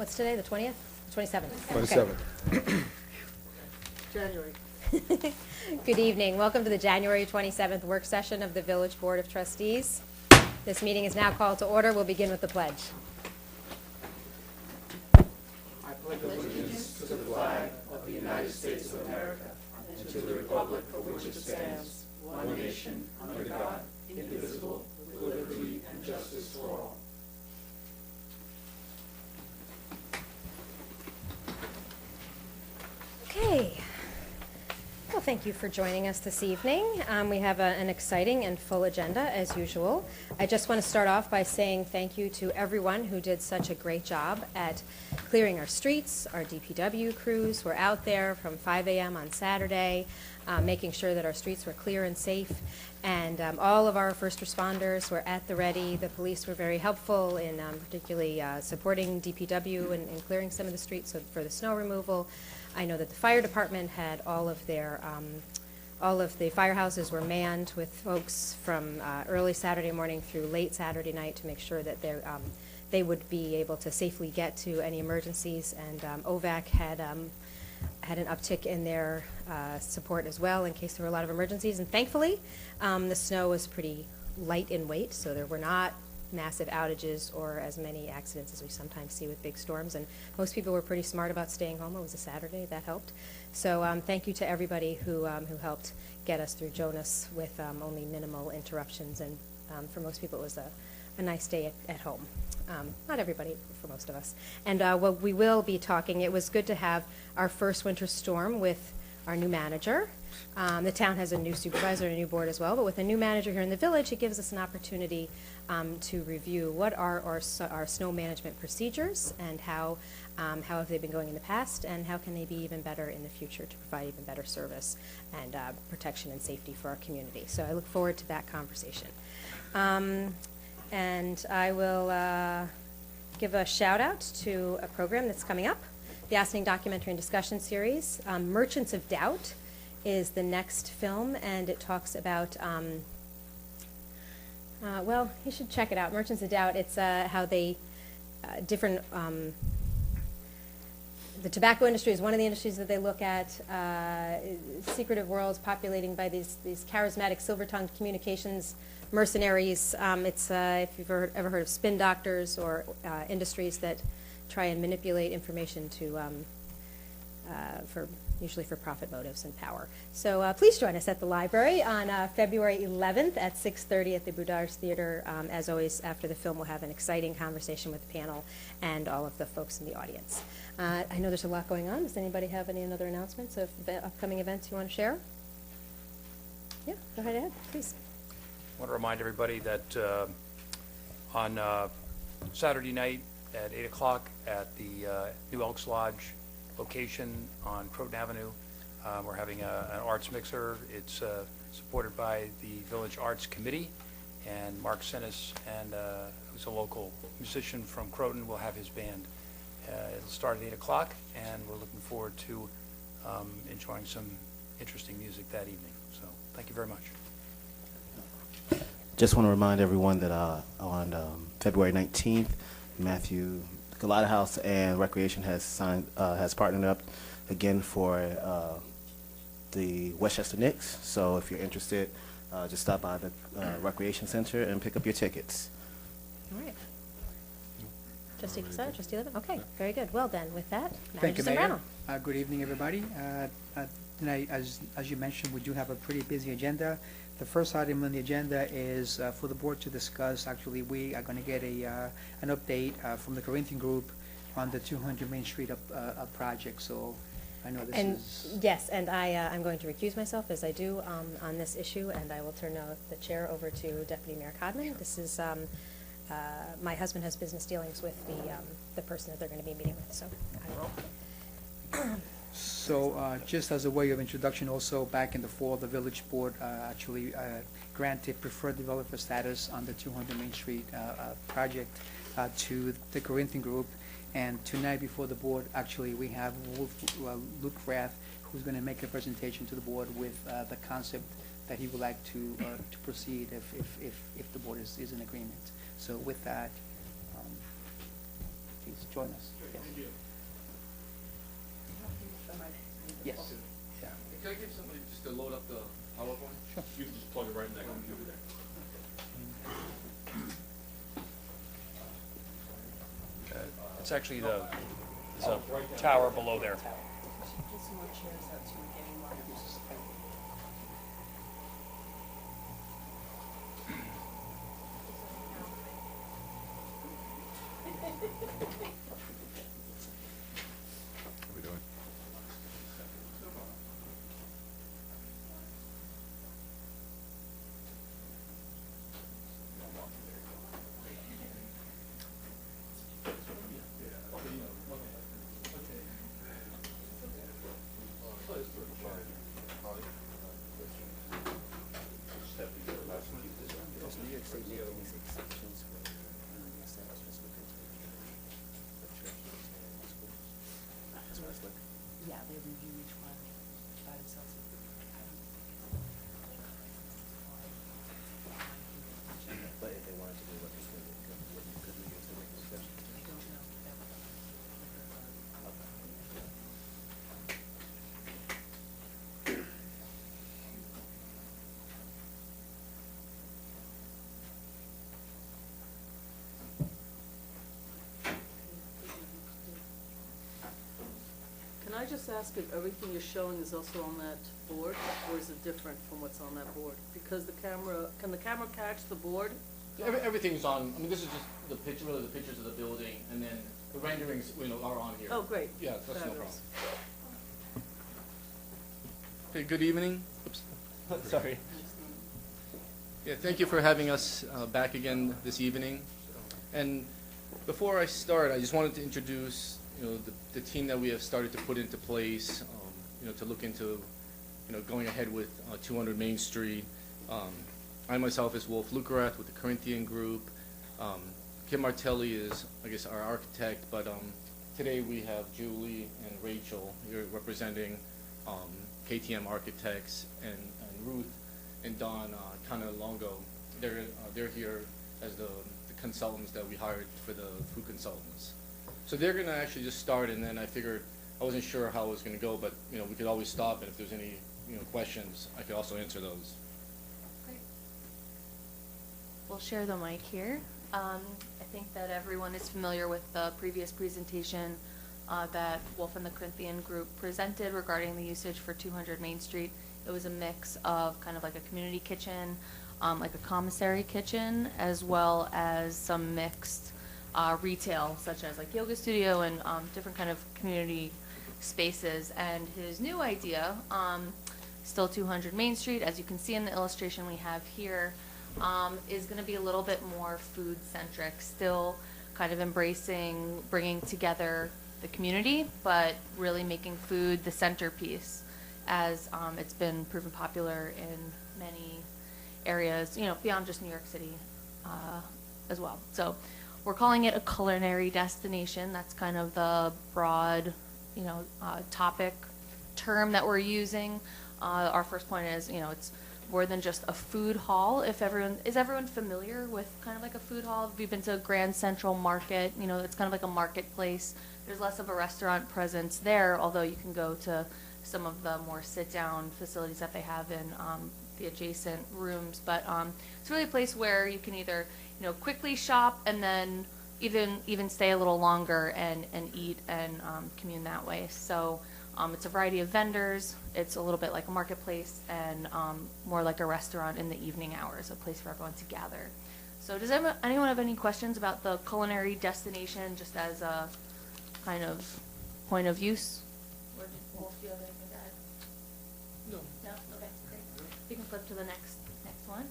what's today, the 20th? 27th. 27th. Okay. January. Good evening. Welcome to the January 27th work session of the Village Board of Trustees. This meeting is now called to order. We'll begin with the pledge. I pledge allegiance to the flag of the United States of America and to the republic for which it stands, one nation, under God, indivisible, with liberty and justice for all. Okay. Well, thank you for joining us this evening. We have an exciting and full agenda, as usual. I just want to start off by saying thank you to everyone who did such a great job at clearing our streets. Our DPW crews were out there from 5 a.m. on Saturday, making sure that our streets were clear and safe. And all of our first responders were at the ready. The police were very helpful in particularly supporting DPW and clearing some of the streets for the snow removal. I know that the fire department had all of the firehouses were manned with folks from early Saturday morning through late Saturday night to make sure that they would be able to safely get to any emergencies. And OVAC had an uptick in their support as well in case there were a lot of emergencies. And thankfully, the snow was pretty light in weight, so there were not massive outages or as many accidents as we sometimes see with big storms. And most people were pretty smart about staying home. It was a Saturday. That helped. So thank you to everybody who helped get us through Jonas with only minimal interruptions. And for most people, it was a nice day at home. Not everybody, for most of us. And what we will be talking, it was good to have our first winter storm with our new manager. The town has a new supervisor and a new board as well, but with a new manager here in the village, it gives us an opportunity to review what are our snow management procedures and how have they been going in the past, and how can they be even better in the future to provide even better service and protection and safety for our community. So I look forward to that conversation. And I will give a shout out to a program that's coming up, the Asking Documentary and Discussion Series. Merchants of Doubt is the next film, and it talks about, well, you should check it out. Merchants of Doubt, it's how they, the tobacco industry is one of the industries that they look at, secretive worlds populating by these charismatic silver-tongued communications mercenaries. It's, if you've ever heard of spin doctors or industries that try and manipulate information to, usually for profit motives and power. So please join us at the library on February 11th at 6:30 at the Boudars Theater. As always, after the film, we'll have an exciting conversation with the panel and all of the folks in the audience. I know there's a lot going on. Does anybody have any other announcements of upcoming events you want to share? Yeah, go ahead, Ed, please. I want to remind everybody that on Saturday night at 8 o'clock at the New Elks Lodge location on Croton Avenue, we're having an arts mixer. It's supported by the Village Arts Committee, and Mark Sinnis, and who's a local musician from Croton, will have his band. It'll start at 8 o'clock, and we're looking forward to enjoying some interesting music that evening. So thank you very much. Just want to remind everyone that on February 19th, Matthew Galata House and Recreation has partnered up again for the Westchester Knicks. So if you're interested, just stop by the Recreation Center and pick up your tickets. All right. Trustee Quesada, Trustee Levin. Okay, very good. Well then, with that, Thank you, Manager Mayor. Zambrano. Good evening, everybody. Tonight, as you mentioned, we do have a pretty busy agenda. The first item on the agenda is for the board to discuss. Actually, we are going to get an update from the Corinthian Group on the 200 Main Street project. So I know this is... Yes, and I'm going to recuse myself, as I do on this issue, and I will turn the chair over to Deputy Mayor Codman. This is, my husband has business dealings with the person that they're going to be meeting with, so I will... So just as a way of introduction, also back in the fall, the village board actually granted preferred developer status on the 200 Main Street project to the Corinthian Group. And tonight before the board, actually, we have Luke Rath, who's going to make a presentation to the board with the concept that he would like to proceed if the board is in agreement. So with that, please join us. Yes. Yes. Yeah. Can I get somebody just to load up the PowerPoint? Sure. You can just plug it right in that computer there. It's actually there's a tower below there. How we doing? Yeah, they review each one by themselves. But if they wanted to do what they could we use to make a discussion? I don't know. That would- Can I just ask if everything you're showing is also on that board, or is it different from what's on that board? Because the camera, can the camera catch the board? Everything's on, I mean, this is just the picture, really the pictures of the building, and then the renderings, are on here. Oh, great. Yeah, that's no problem. Fabulous. Hey, good evening. Oops. Sorry. Yeah, thank you for having us back again this evening. And before I start, I just wanted to introduce, the team that we have started to put into place, to look into, going ahead with 200 Main Street. I myself is Wolf Lucarath with the Corinthian Group. Kim Martelli is, I guess, our architect, but today we have Julie and Rachel here representing KTM Architects, and Ruth and Don Canalongo. They're here as the consultants that we hired for the food consultants. So they're going to actually just start, and then I figured, I wasn't sure how it was going to go, but we could always stop, and if there's any questions, I could also answer those. Great. We'll share the mic here. I think that everyone is familiar with the previous presentation that Wolf and the Corinthian Group presented regarding the usage for 200 Main Street. It was a mix of kind of like a community kitchen, like a commissary kitchen, as well as some mixed retail, such as like yoga studio and different kind of community spaces. And his new idea, still 200 Main Street, as you can see in the illustration we have here, is going to be a little bit more food-centric, still kind of embracing bringing together the community, but really making food the centerpiece, as it's been proven popular in many areas, beyond just New York City as well. So we're calling it a culinary destination. That's kind of the broad, topic term that we're using. Our first point is, it's more than just a food hall. Is everyone familiar with kind of like a food hall? Have you been to Grand Central Market? It's kind of like a marketplace. There's less of a restaurant presence there, although you can go to some of the more sit-down facilities that they have in the adjacent rooms. But it's really a place where you can either, quickly shop and then even stay a little longer and eat and commune that way. So it's a variety of vendors. It's a little bit like a marketplace and more like a restaurant in the evening hours, a place for everyone to gather. So does anyone have any questions about the culinary destination just as a kind of point of use? Or Wolf, do you have anything to add? No. No? Okay, great. You can flip to the next one.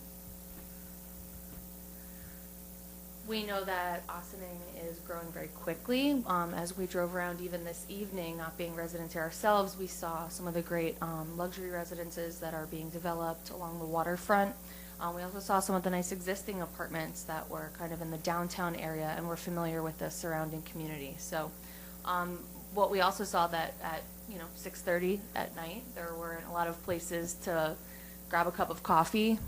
We know that Ossining is growing very quickly. As we drove around even this evening, not being residents here ourselves, we saw some of the great luxury residences that are being developed along the waterfront. We also saw some of the nice existing apartments that were kind of in the downtown area, and we're familiar with the surrounding community. So what we also saw that at 6:30 at night, there were a lot of places to grab a cup of coffee,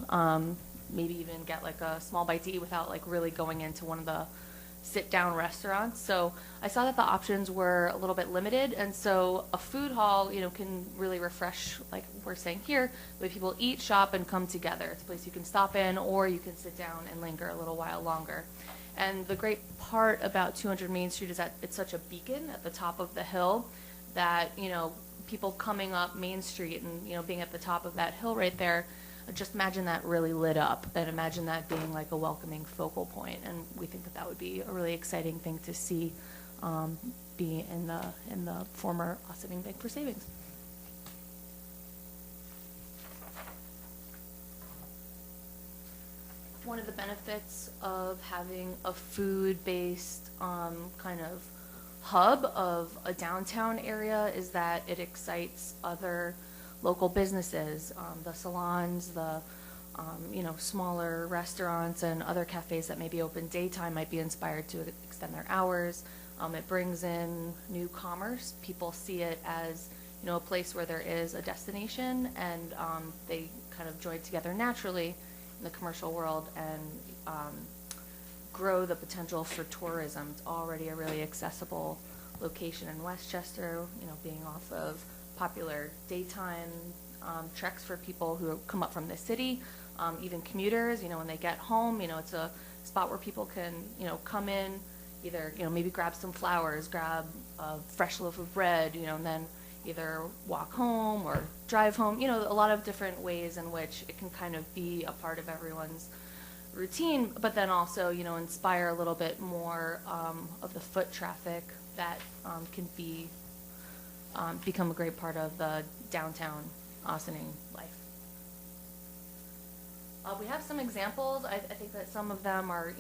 maybe even get like a small bite to eat without like really going into one of the sit-down restaurants. So I saw that the options were a little bit limited, and so a food hall, can really refresh, like we're saying here, the way people eat, shop, and come together. It's a place you can stop in, or you can sit down and linger a little while longer. And the great part about 200 Main Street is that it's such a beacon at the top of the hill that, people coming up Main Street and, being at the top of that hill right there, just imagine that really lit up, and imagine that being like a welcoming focal point. And we think that that would be a really exciting thing to see be in the former Ossining Bank for Savings. One of the benefits of having a food-based kind of hub of a downtown area is that it excites other local businesses, the salons, the smaller restaurants and other cafes that may be open daytime might be inspired to extend their hours. It brings in new commerce. People see it as a place where there is a destination, and they kind of join together naturally in the commercial world and grow the potential for tourism. It's already a really accessible location in Westchester, being off of popular daytime treks for people who come up from the city, even commuters, when they get home, it's a spot where people can, come in, either, maybe grab some flowers, grab a fresh loaf of bread, and then either walk home or drive home, a lot of different ways in which it can kind of be a part of everyone's routine, but then also, inspire a little bit more of the foot traffic that can become a great part of the downtown Ossining life. We have some examples. I think that some of them are,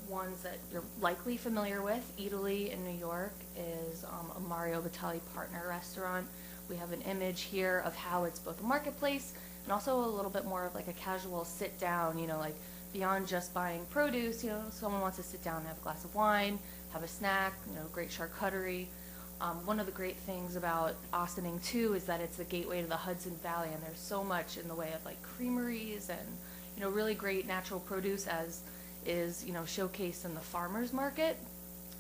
ones that you're likely familiar with. EATALY in New York is a Mario Batali partner restaurant. We have an image here of how it's both a marketplace and also a little bit more of like a casual sit down, like beyond just buying produce, someone wants to sit down and have a glass of wine, have a snack, great charcuterie. One of the great things about Ossining too is that it's the gateway to the Hudson Valley, and there's so much in the way of like creameries and really great natural produce as is showcased in the farmers market.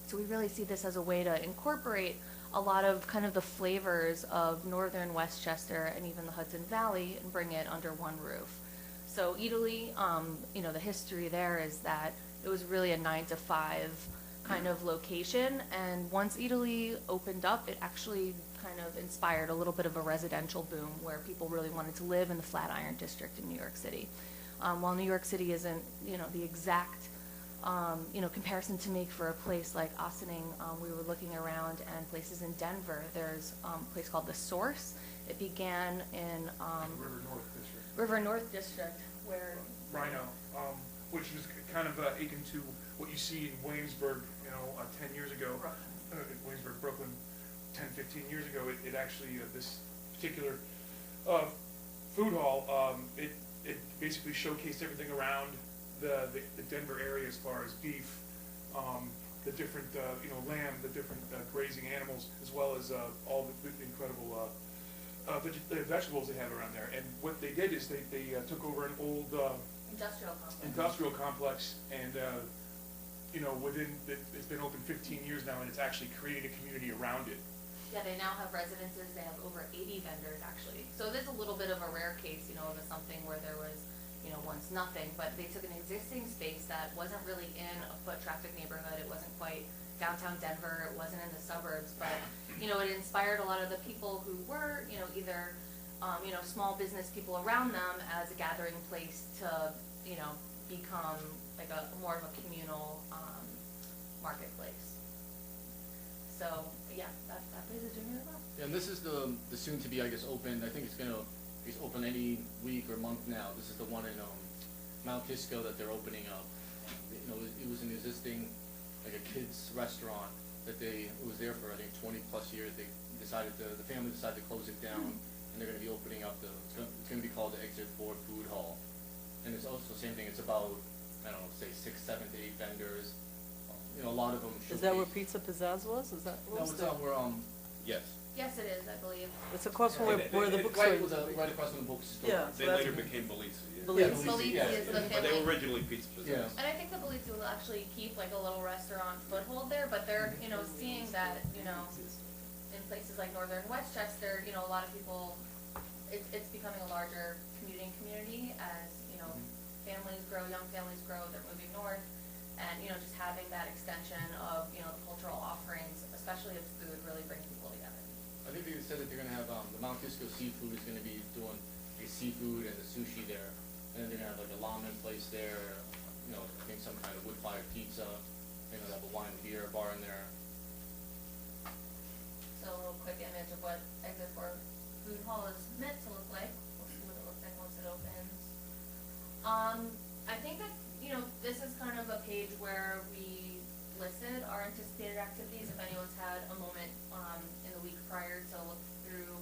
So we really see this as a way to incorporate a lot of kind of the flavors of northern Westchester and even the Hudson Valley and bring it under one roof. So EATALY, the history there is that it was really a 9-to-5 kind of location, and once EATALY opened up, it actually kind of inspired a little bit of a residential boom where people really wanted to live in the Flatiron district in New York City. While New York City isn't, the exact, comparison to make for a place like Ossining, we were looking around and places in Denver. There's a place called The Source. It began in River North District, where Rhino, which is kind of akin to what you see in Williamsburg, 10 years ago, Williamsburg, Brooklyn, 10, 15 years ago. It actually, this particular food hall, it basically showcased everything around the Denver area as far as beef, the different, lamb, the different grazing animals, as well as all the incredible vegetables they have around there. And what they did is they took over an old industrial complex, and it's been open 15 years now, and it's actually created a community around it. Yeah, they now have residences. They have over 80 vendors, actually. So this is a little bit of a rare case, of something where there was, once nothing. But they took an existing space that wasn't really in a foot traffic neighborhood. It wasn't quite downtown Denver. It wasn't in the suburbs. But, it inspired a lot of the people who were, either, small business people around them as a gathering place to, become like a more of a communal marketplace. So yeah, that place is doing really well. Yeah, and this is the soon-to-be, open. I think it's open any week or month now. This is the one in Mount Kisco that they're opening up. It was an existing, like a kids restaurant that it was there for, I think, 20 plus years. The family decided to close it down, and they're going to be opening up it's going to be called the Exit 4 Food Hall. And it's also the same thing. It's about, I don't know, say 6, 7 to 8 vendors. A lot of them. Is that where Pizza Pizzazz was? Is that? No, it's not where Yes. Yes, it is, I believe. It's across from where the bookstore Right, used to be. right across from the bookstore. Yeah. They later became Belizzi. Yeah. Belizzi. Belizzi yeah, is the But they family. were originally pizza business. Yeah. And I think the Belizzi will actually keep like a little restaurant foothold there, but they're, seeing that, in places like northern Westchester, a lot of people, it's becoming a larger commuting community as, families grow, young families grow, they're moving north. And, just having that extension of, the cultural offerings, especially of food, really brings people together. I think they said that they're gonna have, the Mount Kisco Seafood is gonna be doing a seafood and a sushi there. And then they're gonna have like a ramen place there, I think some kind of wood-fired pizza, they have a wine and beer bar in there. So a little quick image of what Exit 4 Food Hall is meant to look like. We'll see what it looks like once it opens. I think that, this is kind of a page where we listed our anticipated activities. If anyone's had a moment in the week prior to look through,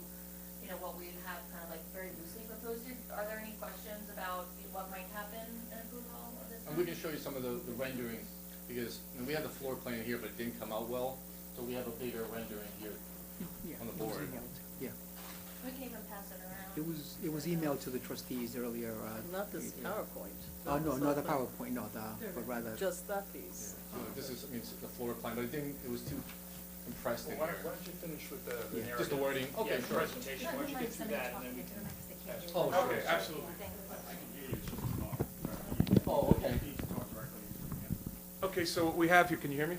what we have kind of like very loosely proposed here, are there any questions about what might happen in a food hall of this And we can show you some of the renderings, because we have the floor plan here, but it didn't come out well. So we have a bigger rendering here. Yeah, On the it was board. emailed. Yeah, We can even pass it around. it was emailed to the trustees earlier. Not this PowerPoint. Oh, no, It's not the PowerPoint, no, but rather. Just that piece. So this is, it's the floor plan, but I think it was too compressed in Well, here. why don't you finish with the Yeah. narrative? Just the wording, okay, Yeah, sure. presentation, why don't you get through that and then. Oh, sure. Okay, absolutely. Oh, okay. Okay, so what we have here, can you hear me?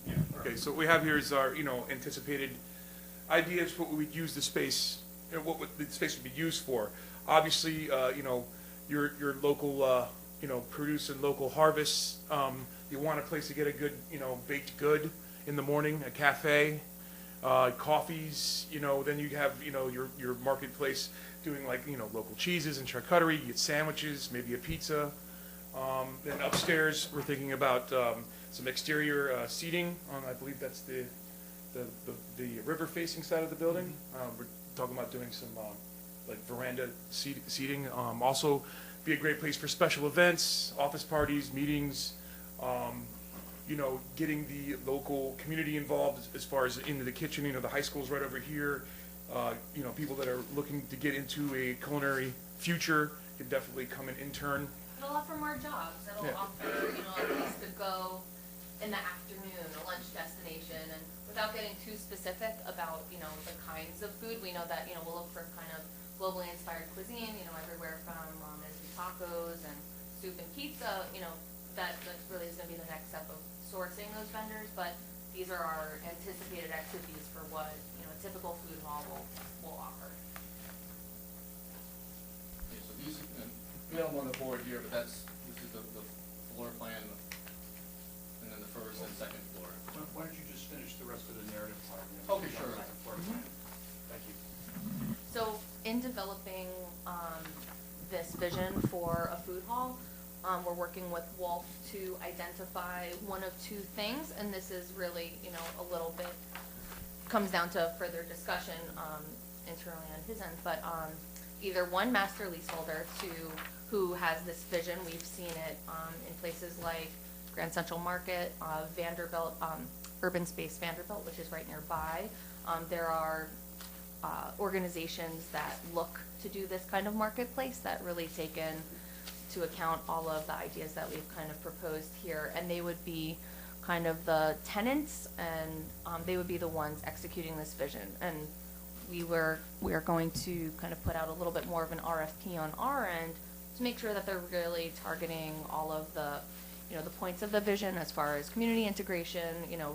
Yeah. Okay, so what we have here is our, anticipated ideas for what we would use the space, the space would be used for. Obviously, your local, produce and local harvests, you want a place to get a good, baked good in the morning, a cafe, coffees, then you have, your marketplace doing like, local cheeses and charcuterie, you get sandwiches, maybe a pizza. Then upstairs, we're thinking about some exterior seating on, I believe that's the river-facing side of the building. We're talking about doing some like veranda seating. Also, be a great place for special events, office parties, meetings. Getting the local community involved as far as into the kitchen. The high school's right over here. People that are looking to get into a culinary future can definitely come and intern. It'll offer more jobs. It'll Yeah. offer, a place to go in the afternoon, a lunch destination, and without getting too specific about, the kinds of food, we know that, we'll look for kind of globally inspired cuisine, everywhere from ramen to tacos and soup and pizza, that really is gonna be the next step of sourcing those vendors, but these are our anticipated activities for what, a typical food hall will offer. Yeah, so these, we have them on the board here, but this is the floor plan, and then the first and second floor. Why don't you just finish the rest of the narrative part? and then Okay, we'll sure. talk about the floor plan. Thank you. So in developing this vision for a food hall, we're working with Wolf to identify one of two things, and this is really, a little bit, comes down to further discussion internally on his end, but either one master leaseholder who has this vision. We've seen it in places like Grand Central Market, Vanderbilt, Urban Space Vanderbilt, which is right nearby. There are organizations that look to do this kind of marketplace that really take into account all of the ideas that we've kind of proposed here, and they would be kind of the tenants, and they would be the ones executing this vision. And we are going to kind of put out a little bit more of an RFP on our end to make sure that they're really targeting all of the, the points of the vision as far as community integration,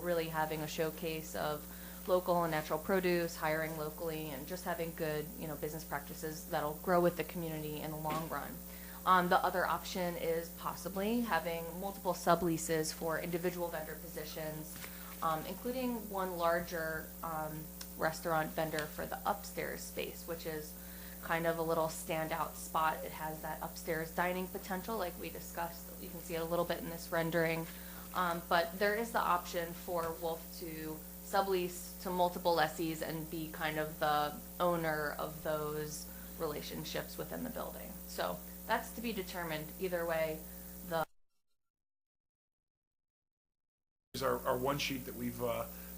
really having a showcase of local and natural produce, hiring locally, and just having good, business practices that'll grow with the community in the long run. The other option is possibly having multiple subleases for individual vendor positions, including one larger restaurant vendor for the upstairs space, which is kind of a little standout spot. It has that upstairs dining potential like we discussed. You can see it a little bit in this rendering. But there is the option for Wolf to sublease to multiple lessees and be kind of the owner of those relationships within the building. So that's to be determined. Either way, Is our one sheet that we've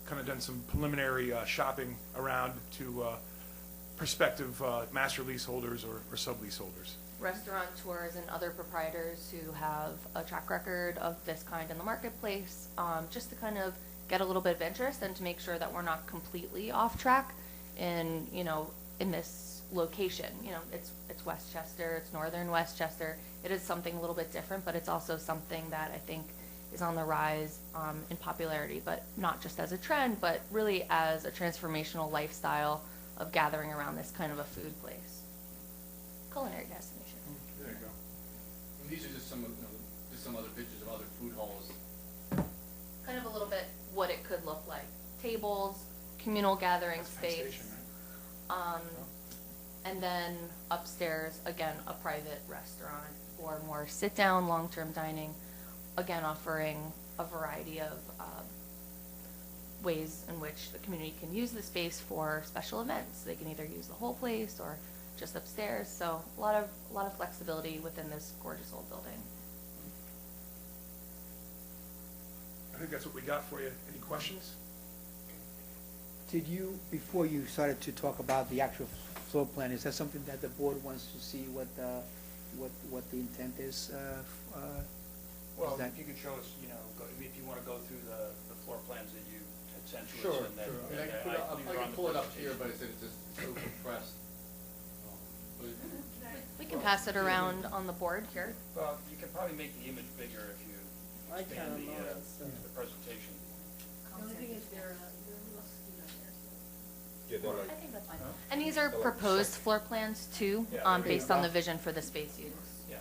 kind of done some preliminary shopping around to prospective master leaseholders or subleaseholders. Restaurateurs and other proprietors who have a track record of this kind in the marketplace, just to kind of get a little bit of interest and to make sure that we're not completely off track in, in this location. It's Westchester, it's northern Westchester. It is something a little bit different, but it's also something that I think is on the rise in popularity, but not just as a trend, but really as a transformational lifestyle of gathering around this kind of a food place. Culinary destination. There you go. And these are just some other pictures of other food halls. Kind of a little bit what it could look like. Tables, communal gathering That's Penn space. Station, right? And then upstairs, again, a private restaurant for more sit-down, long-term dining. Again, offering a variety of ways in which the community can use the space for special events. They can either use the whole place or just upstairs. So a lot of flexibility within this gorgeous old building. I think that's what we got for you. Any questions? Did you, before you started to talk about the actual floor plan, is that something that the board wants to see what the intent is? Well, that- if you could show us, if you want to go through the floor plans that you had sent to us. Sure, and then- sure. I mean, and I leave can on the pull it up here, presentation. but it's just so compressed. But We can pass it around on the board here. Well, you can probably make the image bigger if you I expand can, the presentation. The only thing is they're rusty on there, so. Yeah, they're like, I think that's fine. And these are proposed floor plans too, Yeah, based on the vision for the space use. Yeah.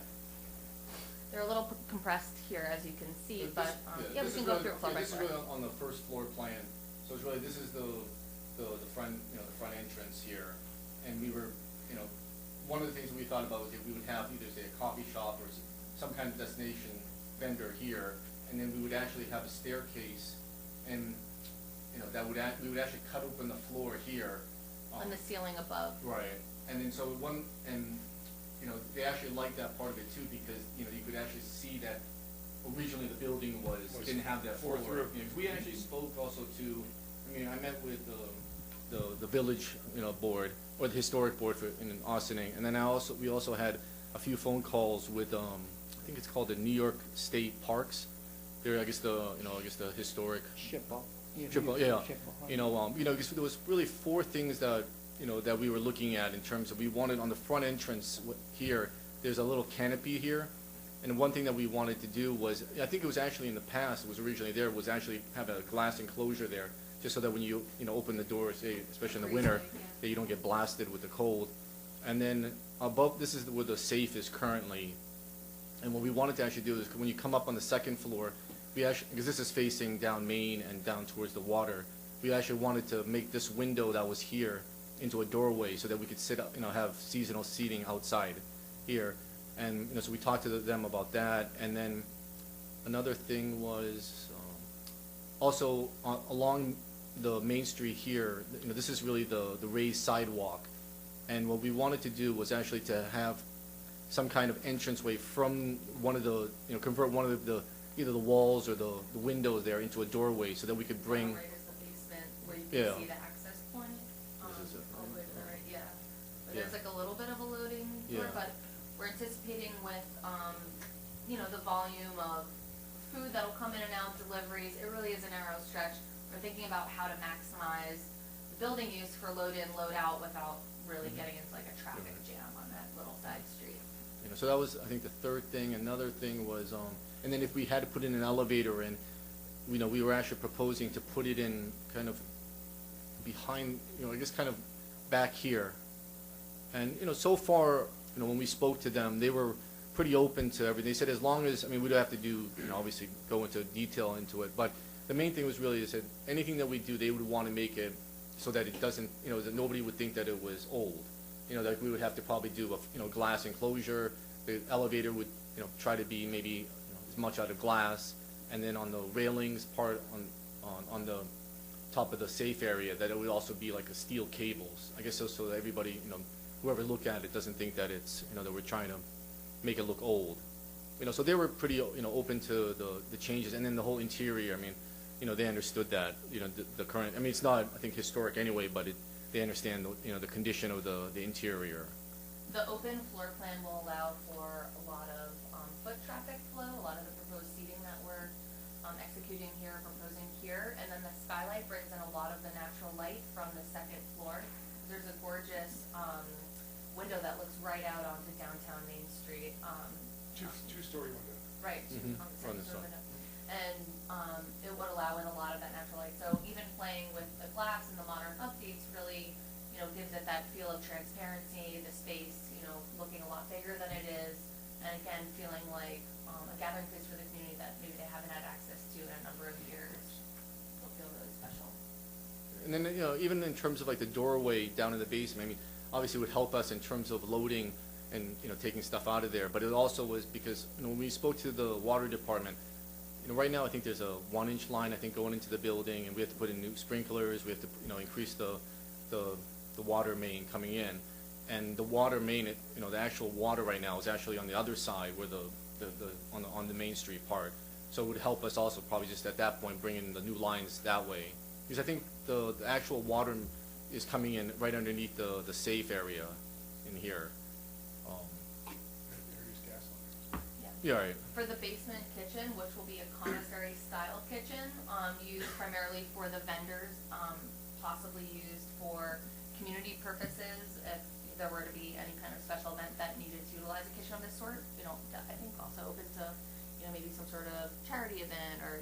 They're a little compressed here, as you can see, this- but, yeah, we this can is go really- through it floor by This is floor. really on the first floor plan. So it's really, this is the front, the front entrance here. And we were, one of the things we thought about was if we would have either, say, a coffee shop or some kind of destination vendor here, and then we would actually have a staircase, and, we would actually cut open the floor here. On the ceiling above. Right, and then so they actually liked that part of it too, because, you could actually see that originally the building didn't have that floor. Floor through. We actually spoke also to, I met with the village, board, or the historic board in Austining, and then we also had a few phone calls with, I think it's called the New York State Parks. They're, I guess the historic. Shippo. Triple, yeah. Because there was really four things that, that we were looking at in terms of, we wanted on the front entrance here, there's a little canopy here. And one thing that we wanted to do was, I think it was actually in the past, it was originally there, was actually have a glass enclosure there, just so that when you, open the doors, say, especially in the winter, that you don't get blasted with the cold. And then above, this is where the safe is currently. And what we wanted to actually do is, when you come up on the second floor, because this is facing down Main and down towards the water, we actually wanted to make this window that was here into a doorway so that we could sit up, have seasonal seating outside here. And, so we talked to them about that. And then another thing was, also along the Main Street here, this is really the raised sidewalk. And what we wanted to do was actually to have some kind of entranceway from one of the, convert one of the either the walls or the windows there into a doorway so that we could bring. Right is the basement where you Yeah. can see the access point. This is it. All the way to the right, yeah. But Yeah. there's like a little bit of a loading door, Yeah. but we're anticipating with, the volume of food that'll come in and out, deliveries, it really is a narrow stretch. We're thinking about how to maximize the building use for load in, load out without really getting into like a traffic jam on that little side street. So that was, I think, the third thing. Another thing was, and then if we had to put in an elevator in, we were actually proposing to put it in kind of behind, I guess kind of back here. And, so far, when we spoke to them, they were pretty open to everything. They said as long as, we'd have to do, obviously go into detail into it, but the main thing was really, they said anything that we do, they would want to make it so that it doesn't, that nobody would think that it was old. That we would have to probably do a, glass enclosure. The elevator would, try to be maybe as much out of glass, and then on the railings part on the top of the safe area, that it would also be like a steel cables. I guess so that everybody, whoever look at it doesn't think that it's, that we're trying to make it look old. So they were pretty, open to the changes, and then the whole interior. they understood that, the current, I mean, it's not, I think, historic anyway, but they understand, the condition of the interior. The open floor plan will allow for a lot of foot traffic flow, a lot of the proposed seating that we're executing here, proposing here, and then the skylight brings in a lot of the natural light from the second floor. There's a gorgeous window that looks right out onto downtown Main Street. Two-story window. Right, Mhm. on the On second the floor side. window. And it would allow in a lot of that natural light. So even playing with the glass and the modern updates really, gives it that feel of transparency, the space, looking a lot bigger than it is, and again, feeling like a gathering place for the community that maybe they haven't had access to in a number of years. Will feel really special. And then, even in terms of like the doorway down in the basement, I mean, obviously it would help us in terms of loading and, taking stuff out of there. But it also was because, when we spoke to the water department, right now I think there's a 1-inch line, I think, going into the building, and we have to put in new sprinklers, we have to, increase the water main coming in. And the water main, the actual water right now is actually on the other side where on the Main Street part. So it would help us also probably just at that point bring in the new lines that way. Because I think the actual water is coming in right underneath the safe area in here. There's gas lines. Yeah, right. For the basement kitchen, which will be a commissary style kitchen, used primarily for the vendors, possibly used for community purposes, if there were to be any kind of special event that needed to utilize a kitchen of this sort, I think also open to, maybe some sort of charity event or,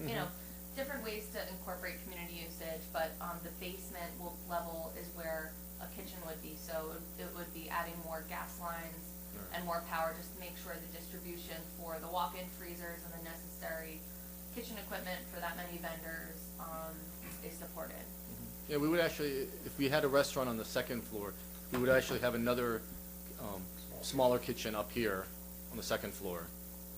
different ways to incorporate community usage, but, the basement level is where a kitchen would be, so it would be adding more gas lines and more power just to make sure the distribution for the walk-in freezers and the necessary kitchen equipment for that many vendors, is supported. Yeah, we would actually, if we had a restaurant on the second floor, we would actually have another smaller kitchen up here on the second floor.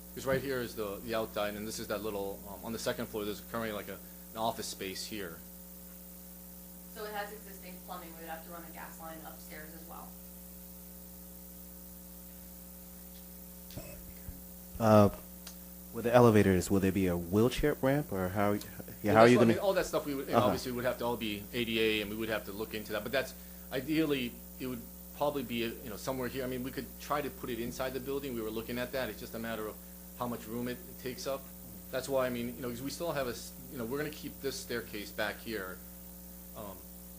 Because right here is the outside, and this is that little, on the second floor, there's currently like an office space here. So it has existing plumbing, we would have to run a gas line upstairs as well. With the elevators, will there be a wheelchair ramp, or how? Yeah, Well, how are that's you what- I going mean, all that stuff we would, Uh-huh. obviously would have to all be ADA, and we would have to look into that. But that's, ideally, it would probably be, somewhere here. I mean, we could try to put it inside the building. We were looking at that. It's just a matter of how much room it takes up. That's why, I mean, because we still have we're gonna keep this staircase back here.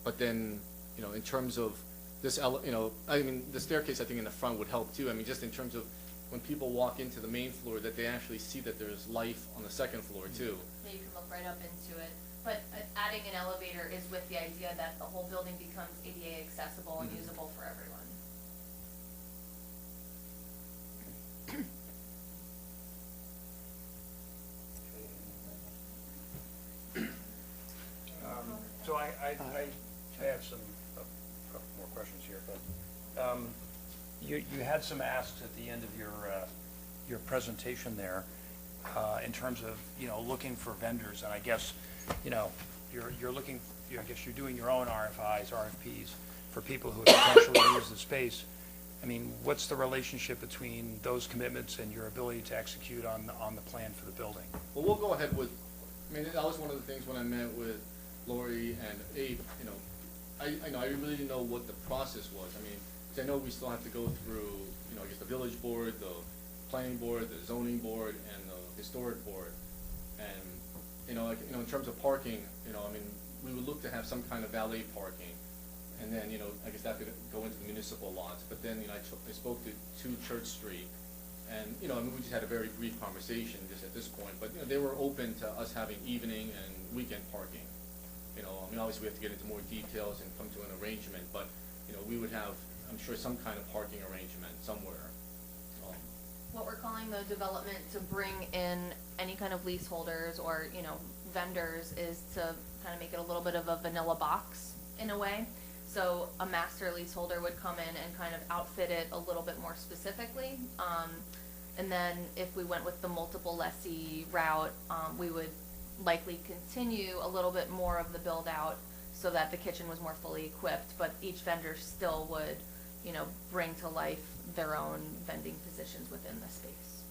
But then, in terms of this, I mean, the staircase, I think, in the front would help too. I mean, just in terms of when people walk into the main floor, that they actually see that there's life on the second floor too. Yeah, you can look right up into it. But adding an elevator is with the idea that the whole building becomes ADA accessible and Mhm. usable for everyone. So I have some, a couple more questions here, but, you had some asks at the end of your presentation there, in terms of, looking for vendors, and I guess, you're looking, I guess you're doing your own RFIs, RFPs for people who would potentially use the space. I mean, what's the relationship between those commitments and your ability to execute on the plan for the building? Well, we'll go ahead with, I mean, that was one of the things when I met with Lori and Abe, I really didn't know what the process was. I mean, 'cause I know we still have to go through, I guess the village board, the planning board, the zoning board, and the historic board. And, in terms of parking, I mean, we would look to have some kind of valet parking. And then, I guess that could go into the municipal lots. But then, I spoke to 2 Church Street, and, I mean, we just had a very brief conversation just at this point. But, they were open to us having evening and weekend parking. I mean, obviously, we have to get into more details and come to an arrangement, but, we would have, I'm sure, some kind of parking arrangement somewhere. What we're calling the development to bring in any kind of leaseholders or, vendors is to kind of make it a little bit of a vanilla box in a way. So a master leaseholder would come in and kind of outfit it a little bit more specifically. And then if we went with the multiple lessee route, we would likely continue a little bit more of the build out so that the kitchen was more fully equipped, but each vendor still would, bring to life their own vending positions within the space.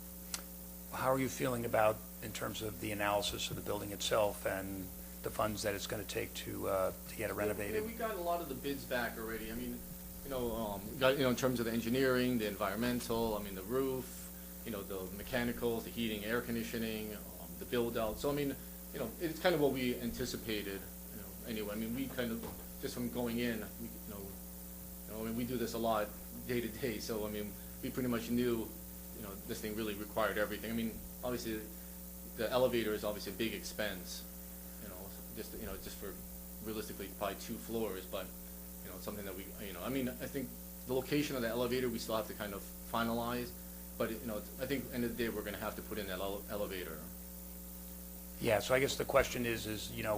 How are you feeling about, in terms of the analysis of the building itself and the funds that it's going to take to get it renovated? Yeah, we got a lot of the bids back already. I mean, in terms of the engineering, the environmental, I mean, the roof, the mechanicals, the heating, air conditioning, the build out. So I mean, it's kind of what we anticipated, anyway. I mean, we kind of, just from going in, I mean, we do this a lot day to day, so I mean, we pretty much knew, this thing really required everything. I mean, obviously, the elevator is obviously a big expense, just for realistically probably 2 floors, but, it's something that we, I mean, I think the location of the elevator, we still have to kind of finalize, but, I think end of the day, we're gonna have to put in that elevator. Yeah, so I guess the question is,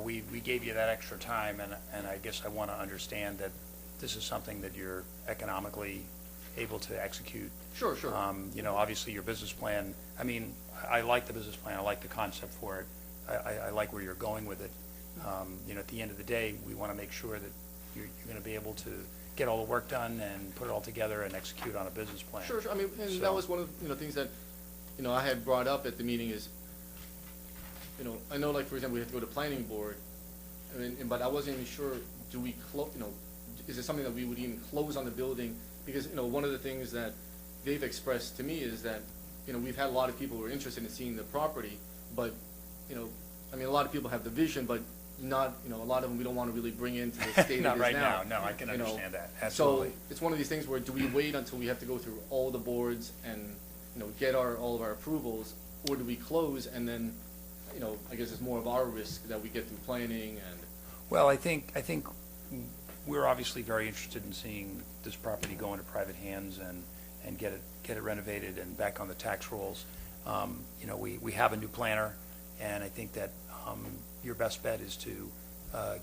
we gave you that extra time, and I guess I want to understand that this is something that you're economically able to execute. Sure, sure. Obviously your business plan, I mean, I like the business plan, I like the concept for it, I like where you're going with it. At the end of the day, we want to make sure that you're going to be able to get all the work done and put it all together and execute on a business plan. Sure, sure. I mean, and So- that was one of things that, I had brought up at the meeting is, I know, like, for example, we have to go to planning board, I mean, but I wasn't even sure, do we is it something that we would even close on the building? Because, one of the things that they've expressed to me is that, we've had a lot of people who are interested in seeing the property, but, I mean, a lot of people have the vision, but not, a lot of them we don't want to really bring into the state Not it is right now. now, no, I can understand that, absolutely. So it's one of these things where do we wait until we have to go through all the boards and, get all of our approvals, or do we close and then, I guess it's more of our risk that we get through planning and. Well, I think we're obviously very interested in seeing this property go into private hands and get it renovated and back on the tax rolls. We have a new planner, and I think that your best bet is to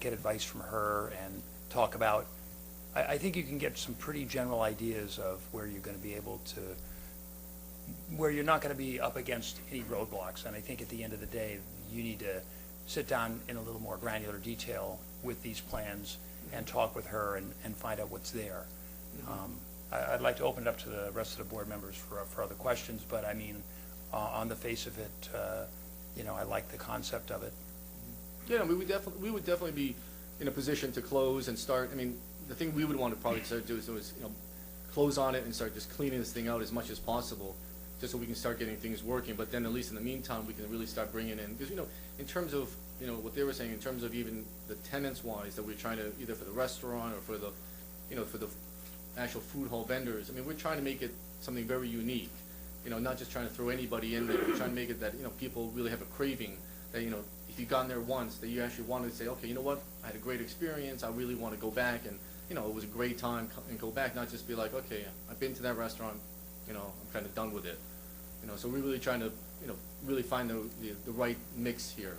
get advice from her and talk about, I think you can get some pretty general ideas of where you're going to be able to, where you're not going to be up against any roadblocks. And I think at the end of the day, you need to sit down in a little more granular detail with these plans and talk with her and find out what's there. I'd like to open it up to the rest of the board members for other questions, but I mean, on the face of it, I like the concept of it. Yeah, we would definitely be in a position to close and start. I mean, the thing we would want to probably start doing is close on it and start just cleaning this thing out as much as possible, just so we can start getting things working. But then at least in the meantime, we can really start bringing in, because in terms of what they were saying, in terms of even the tenants wise that we're trying to, either for the restaurant or for the for the actual food hall vendors. I mean, we're trying to make it something very unique. Not just trying to throw anybody in there. We're trying to make it that people really have a craving that if you've gone there once, that you actually want to say, okay, you know what, I had a great experience. I really want to go back, and it was a great time, and go back. Not just be like, okay, I've been to that restaurant. I'm kind of done with it. So we're really trying to really find the right mix here.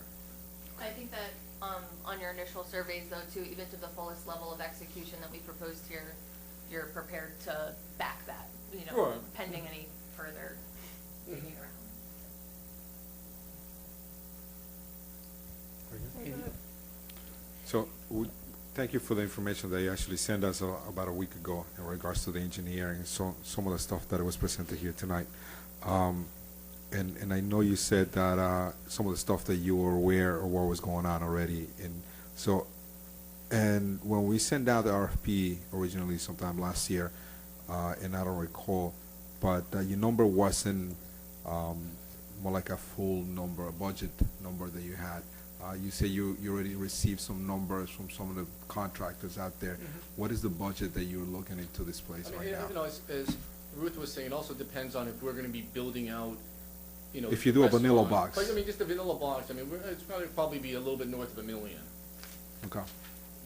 I think that on your initial surveys, though, too, even to the fullest level of execution that we proposed here, you're prepared to back that, Sure. pending any further digging around. So, thank you for the information that you actually sent us about a week ago in regards to the engineering, so some of the stuff that was presented here tonight. And I know you said that some of the stuff that you were aware of what was going on already, and when we sent out the RFP originally sometime last year, and I don't recall, but your number wasn't more like a full number, a budget number that you had. You say you already received some numbers from some of the contractors out there. What is the budget that you're looking into this place right now? As Ruth was saying, it also depends on if we're going to be building out, if you do a vanilla box. Like, I mean, just a vanilla box. I mean, it's probably be a little bit north of $1 million. Okay.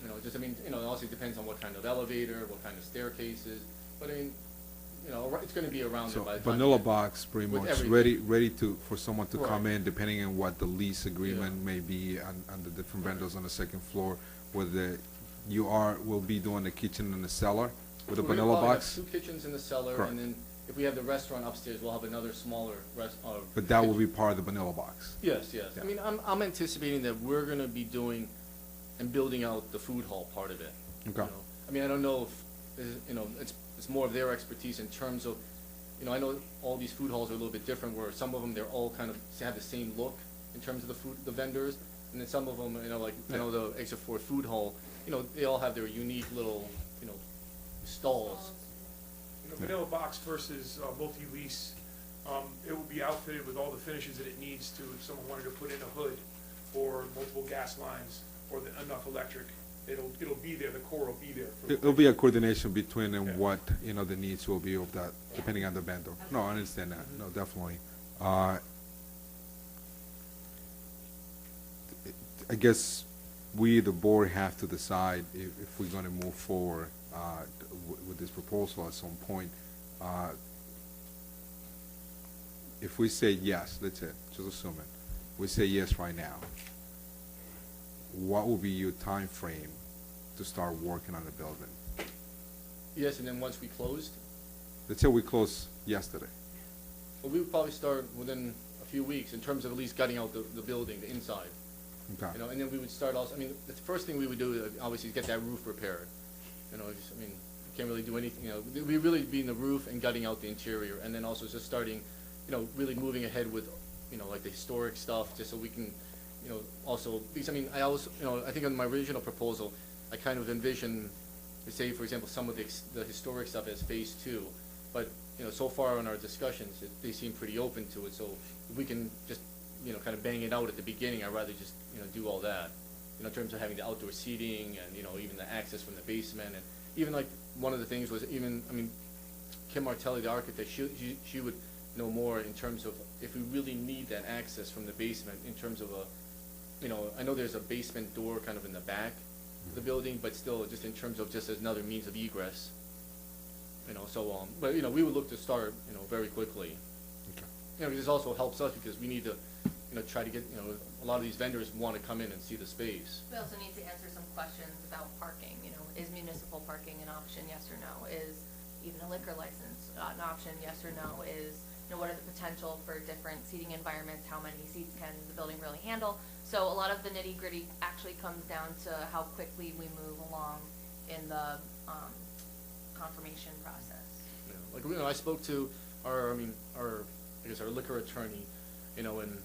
It also depends on what kind of elevator, what kind of staircases. But I mean, it's going to be around there So by the time. vanilla box, pretty with much everything. ready for someone to come Right. in, depending on what the lease agreement may be on the different vendors on the second floor. Whether will be doing the kitchen and the cellar with a We're gonna vanilla probably have box. 2 kitchens in the cellar, Correct. and then if we have the restaurant upstairs, we'll have another smaller But that will kitchen. be part of the vanilla box. Yes, yes. Yeah. I mean, I'm anticipating that we're going to be doing and building out the food hall part of it. Okay. I mean, I don't know if it's more of their expertise in terms of, I know all these food halls are a little bit different, where some of them they're all kind of have the same look in terms of the vendors. And then some of them, you know, like, I know the exit 4 food hall, you know, they all have their unique little, you know, stalls. You know, vanilla box versus multi-lease, it will be outfitted with all the finishes that it needs to, if someone wanted to put in a hood or multiple gas lines or enough electric, it'll be there, the core will be there. It'll be a coordination between and Yeah. what, you know, the needs will be of that, depending on the vendor. No, I understand that, no, definitely. I guess we, the board, have to decide if we're gonna move forward, with this proposal at some point. If we say yes, that's it, just assume it, we say yes right now, what will be your time frame to start working on the building? Yes, and then once we closed, Let's say we close yesterday. well, we would probably start within a few weeks in terms of at least gutting out the building, the inside. Okay. You know, and then we would start also, I mean, the first thing we would do, obviously, is get that roof repaired. You know, just, I mean, you can't really do anything, you know, we really be in the roof and gutting out the interior, and then also just starting, you know, really moving ahead with, you know, like the historic stuff, just so we can, you know, also, because, I mean, I always, you know, I think in my original proposal, I kind of envisioned, say, for example, some of the historic stuff as phase 2, but, you know, so far in our discussions, they seem pretty open to it, so if we can just, you know, kind of bang it out at the beginning, I'd rather just, you know, do all that. You know, in terms of having the outdoor seating and, you know, even the access from the basement, and even like, one of the things was even, I mean, Kim Martelli, the architect, she would know more in terms of if we really need that access from the basement, in terms of a, you know, I know there's a basement door kind of in the back of the building, but still, just in terms of just another means of egress. You know, so, but, you know, we would look to start, you know, very quickly. Okay. You know, this also helps us because we need to, you know, try to get, you know, a lot of these vendors want to come in and see the space. We also need to answer some questions about parking, you know, is municipal parking an option, yes or no? Is even a liquor license an option, yes or no? Is, you know, what are the potential for different seating environments? How many seats can the building really handle? So a lot of the nitty gritty actually comes down to how quickly we move along in the, confirmation process. You know, like, you know, I spoke to our, I guess our liquor attorney, you know, and,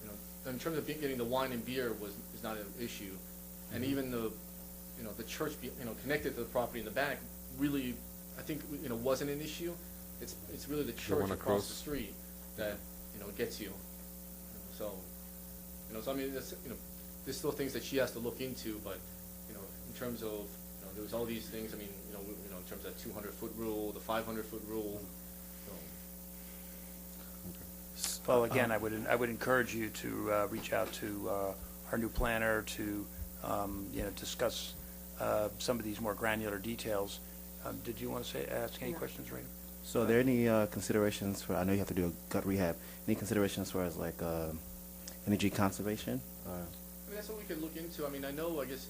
you know, in terms of getting the wine and beer is not an issue. And even the, you know, the church, you know, connected to the property in the back, really, I think, you know, wasn't an issue. It's really the church one across across. the street that, you know, gets you. So, you know, so I mean, that's, you know, there's still things that she has to look into, but, you know, in terms of, you know, there was all these things, I mean, you know, in terms of that 200-foot rule, the 500-foot rule, so. Well, again, I would encourage you to reach out to our new planner to, you know, discuss some of these more granular details. Did you want to ask any questions, Ray? So are there any considerations for, I know you have to do a gut rehab, any considerations for as like energy conservation? I mean, that's what we could look into. I mean, I know, I guess,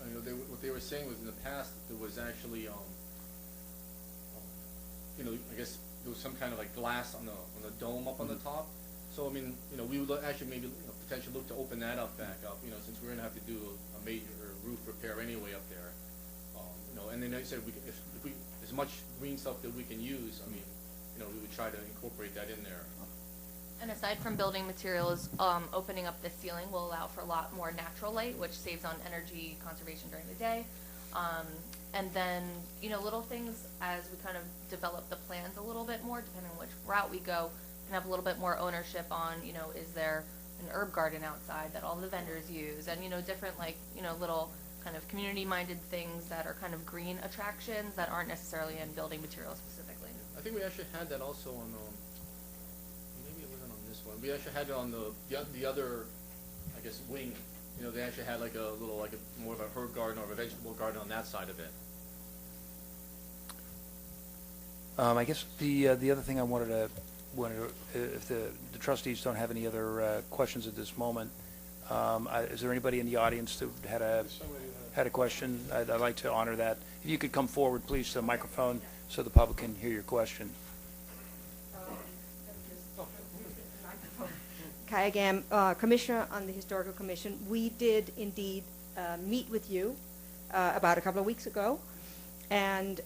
you know, what they were saying was in the past, there was actually, you know, I guess there was some kind of like glass on the dome up on the top. So, I mean, you know, we would actually maybe, you know, potentially look to open that up back up, you know, since we're gonna have to do a major roof repair anyway up there. You know, and then I said, if we, as much green stuff that we can use, I mean, you know, we would try to incorporate that in there. And aside from building materials, opening up the ceiling will allow for a lot more natural light, which saves on energy conservation during the day. And then, you know, little things as we kind of develop the plans a little bit more, depending on which route we go, can have a little bit more ownership on, you know, is there an herb garden outside that all the vendors use? And, you know, different, like, you know, little kind of community-minded things that are kind of green attractions that aren't necessarily in building materials specifically. I think we actually had that also on, maybe it wasn't on this one. We actually had it on the other, I guess, wing. You know, they actually had like a little, like a more of a herb garden or a vegetable garden on that side of it. I guess the other thing I wanted to, if the trustees don't have any other questions at this moment, is there anybody in the audience that had a question? I'd like to honor that. If you could come forward, please, to the microphone so the public can hear your question. Kai again, Commissioner on the Historical Commission. We did indeed meet with you about a couple of weeks ago, and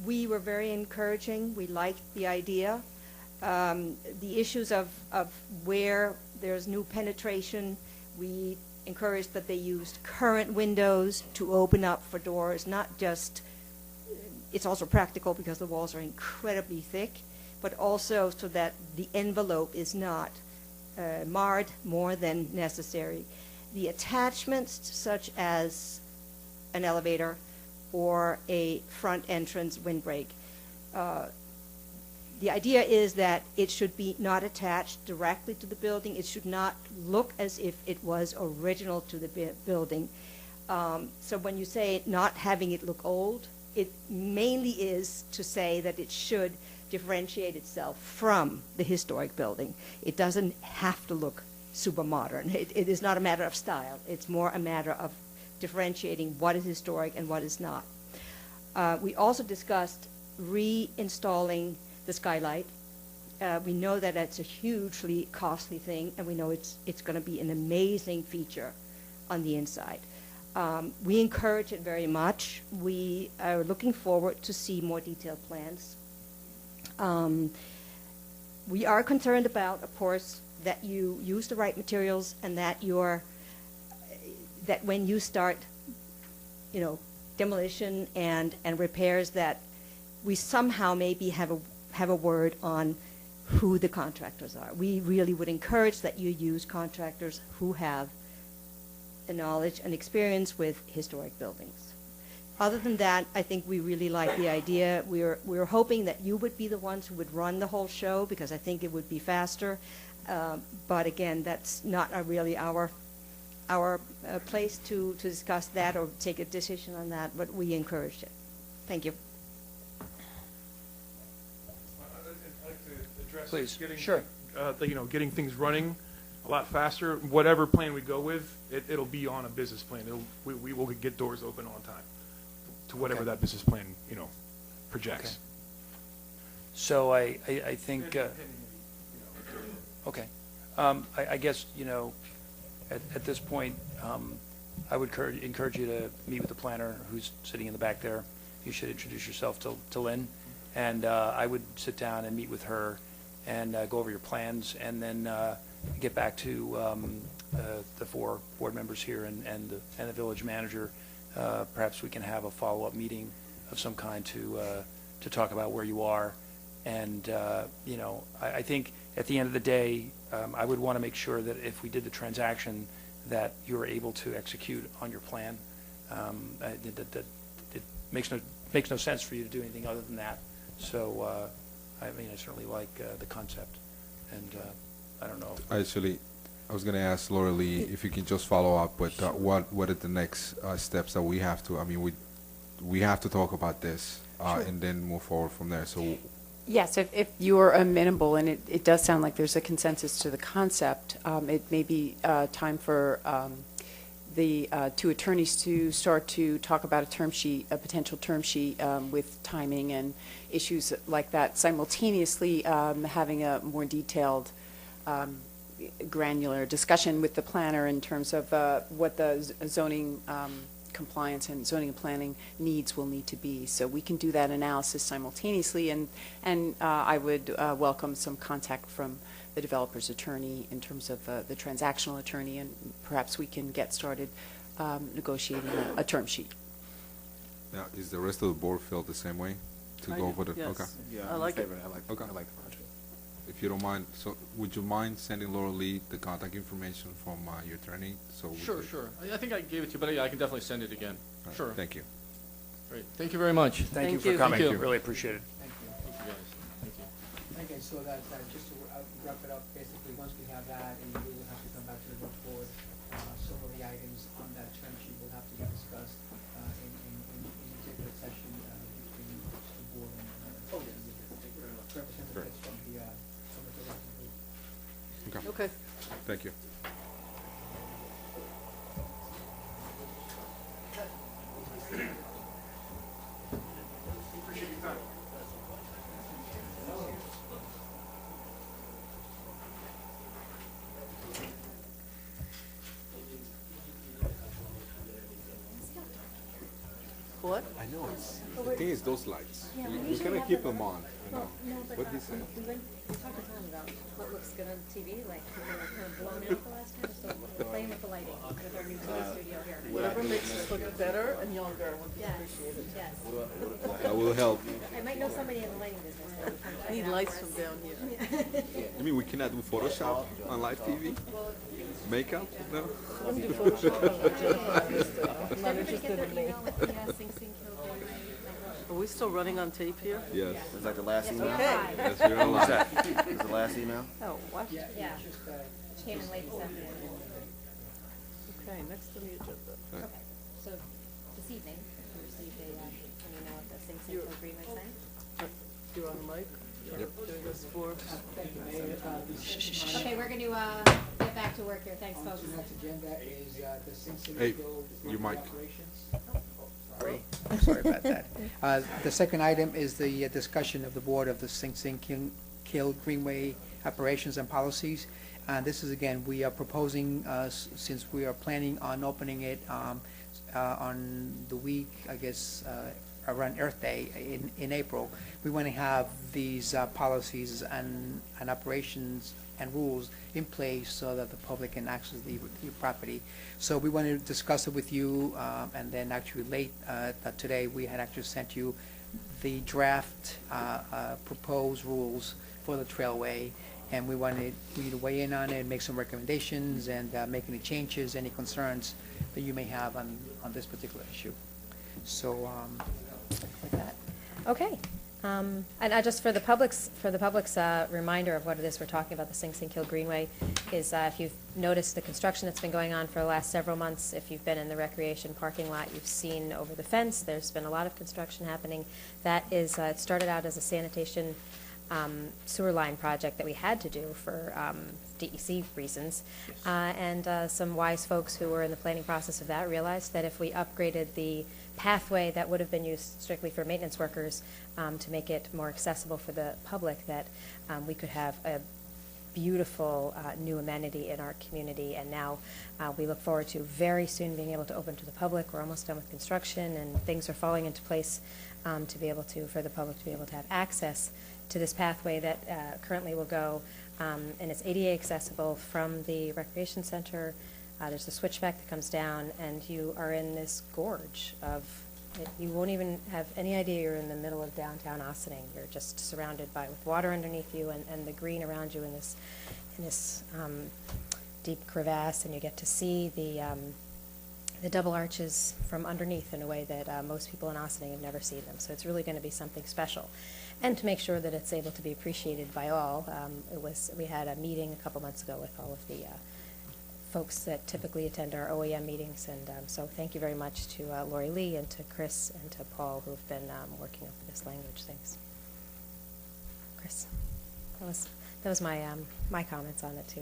we were very encouraging. We liked the idea. The issues of where there's new penetration We encouraged that they used current windows to open up for doors, not just, it's also practical because the walls are incredibly thick, but also so that the envelope is not marred more than necessary. The attachments such as an elevator or a front entrance windbreak, the idea is that it should be not attached directly to the building. It should not look as if it was original to the building. So when you say not having it look old, it mainly is to say that it should differentiate itself from the historic building. It doesn't have to look super modern. It is not a matter of style. It's more a matter of differentiating what is historic and what is not. We also discussed reinstalling the skylight. We know that that's a hugely costly thing, and we know it's going to be an amazing feature on the inside. We encourage it very much. We are looking forward to see more detailed plans. We are concerned about, of course, that you use the right materials and that that when you start, demolition and repairs, that we somehow maybe have a word on who the contractors are. We really would encourage that you use contractors who have the knowledge and experience with historic buildings. Other than that, I think we really like the idea. We're hoping that you would be the ones who would run the whole show, because I think it would be faster. But again, that's not really our place to discuss that or take a decision on that, but we encourage it. Thank you. I'd like to address Please. getting, Sure. Getting things running a lot faster. Whatever plan we go with, it'll be on a business plan. We will get doors open on time to whatever Okay. that business plan, projects. Okay. So I think, okay. I guess, at this point, I would encourage you to meet with the planner who's sitting in the back there. You should introduce yourself to Lynn, and I would sit down and meet with her and go over your plans, and then get back to the 4 board members here and the village manager. Perhaps we can have a follow-up meeting of some kind to talk about where you are. And, I think at the end of the day, I would want to make sure that if we did the transaction, that you're able to execute on your plan. It makes no sense for you to do anything other than that. So, I certainly like the concept. And I don't know. Actually, I was going to ask Laura Lee if you can just follow up with what are the next steps that we have to. We have to talk about this and then move forward from there. So. Yes, if you're amenable, and it does sound like there's a consensus to the concept, it may be time for the 2 attorneys to start to talk about a potential term sheet with timing and issues like that, simultaneously having a more detailed, granular discussion with the planner in terms of what the zoning compliance and zoning and planning needs will need to be. So we can do that analysis simultaneously, and I would welcome some contact from the developer's attorney in terms of the transactional attorney, and perhaps we can get started negotiating a term sheet. Now, is the rest of the board feel the same way to go over the? Yes. Okay. Yeah, I like it. I like Okay. I like the project. If you don't mind, so would you mind sending Laura Lee the contact information from your attorney? So we Sure, could- sure. I think I gave it to you, but yeah, I can definitely send it again. All right, Sure. Thank you. Great. Thank you very much. Thank you Thank for you. coming. Thank you. Really appreciate it. Thank you. Thank you, guys. Thank you. Okay, so that just to wrap it up, basically, once we have that, and we will have to come back to the village board, some of the items on that term sheet will have to be discussed in executive session between the board and representatives from the development group. Okay. Okay. Thank you. Appreciate your time. What? I know, the thing is those lights. We're gonna keep them on, you know. What he said. We talked to Tom about what looks good on TV, like we were kind of blown out the last time, so we're playing with the lighting with our new TV studio here. Whatever makes us look better and younger would be Yes, appreciated. yes. That will help. I might know somebody in the lighting business. that would come check I need it out lights for from us. down here. You mean we cannot do Photoshop on live TV? Makeup? No? I'm do Photoshop, I'm not interested. I'm not Everybody get interested their in me. email with the Sing Sing Kill Greenway? Are we still running on tape here? Yes. Is that the last email? Okay. Yes, you're alive. Is the last email? Oh, what? Yeah, which came in late this afternoon. Okay, next on the agenda. Okay, so this evening, we received an email of the Sing Sing Kill Greenway sign. You're on the mic? Yep. Doing this for. Okay, we're going to get back to work here. Thanks, folks. Hey, you mic. Sorry about that. The second item is the discussion of the board of the Sing Sing Kill Greenway operations and policies. This is, again, we are proposing, since we are planning on opening it on the week, I guess, around Earth Day in April, we want to have these policies and operations and rules in place so that the public can access the property. So we want to discuss it with you, and then actually late today, we had actually sent you the draft proposed rules for the trailway, and we wanted you to weigh in on it, make some recommendations, and make any changes, any concerns that you may have on this particular issue. So with that. Okay. And just for the public's reminder of what it is we're talking about, the Sing Sing Kill Greenway, is if you've noticed the construction that's been going on for the last several months, if you've been in the recreation parking lot, you've seen over the fence, there's been a lot of construction happening. That is, it started out as a sanitation sewer line project that we had to do for DEC reasons. And some wise folks who were in the planning process of that realized that if we upgraded the pathway that would have been used strictly for maintenance workers to make it more accessible for the public, that we could have a beautiful new amenity in our community. And now we look forward to very soon being able to open to the public. We're almost done with construction, and things are falling into place to be able to, for the public to be able to have access to this pathway that currently will go, and it's ADA accessible from the recreation center. There's a switchback that comes down, and you are in this gorge of, you won't even have any idea you're in the middle of downtown Ossining. You're just surrounded with water underneath you and the green around you in this deep crevasse, and you get to see the double arches from underneath in a way that most people in Ossining have never seen them. So it's really going to be something special. And to make sure that it's able to be appreciated by all, we had a meeting a couple months ago with all of the folks that typically attend our OEM meetings, and so thank you very much to Lori Lee and to Chris and to Paul, who've been working over this language. Thanks, Chris. That was my comments on it to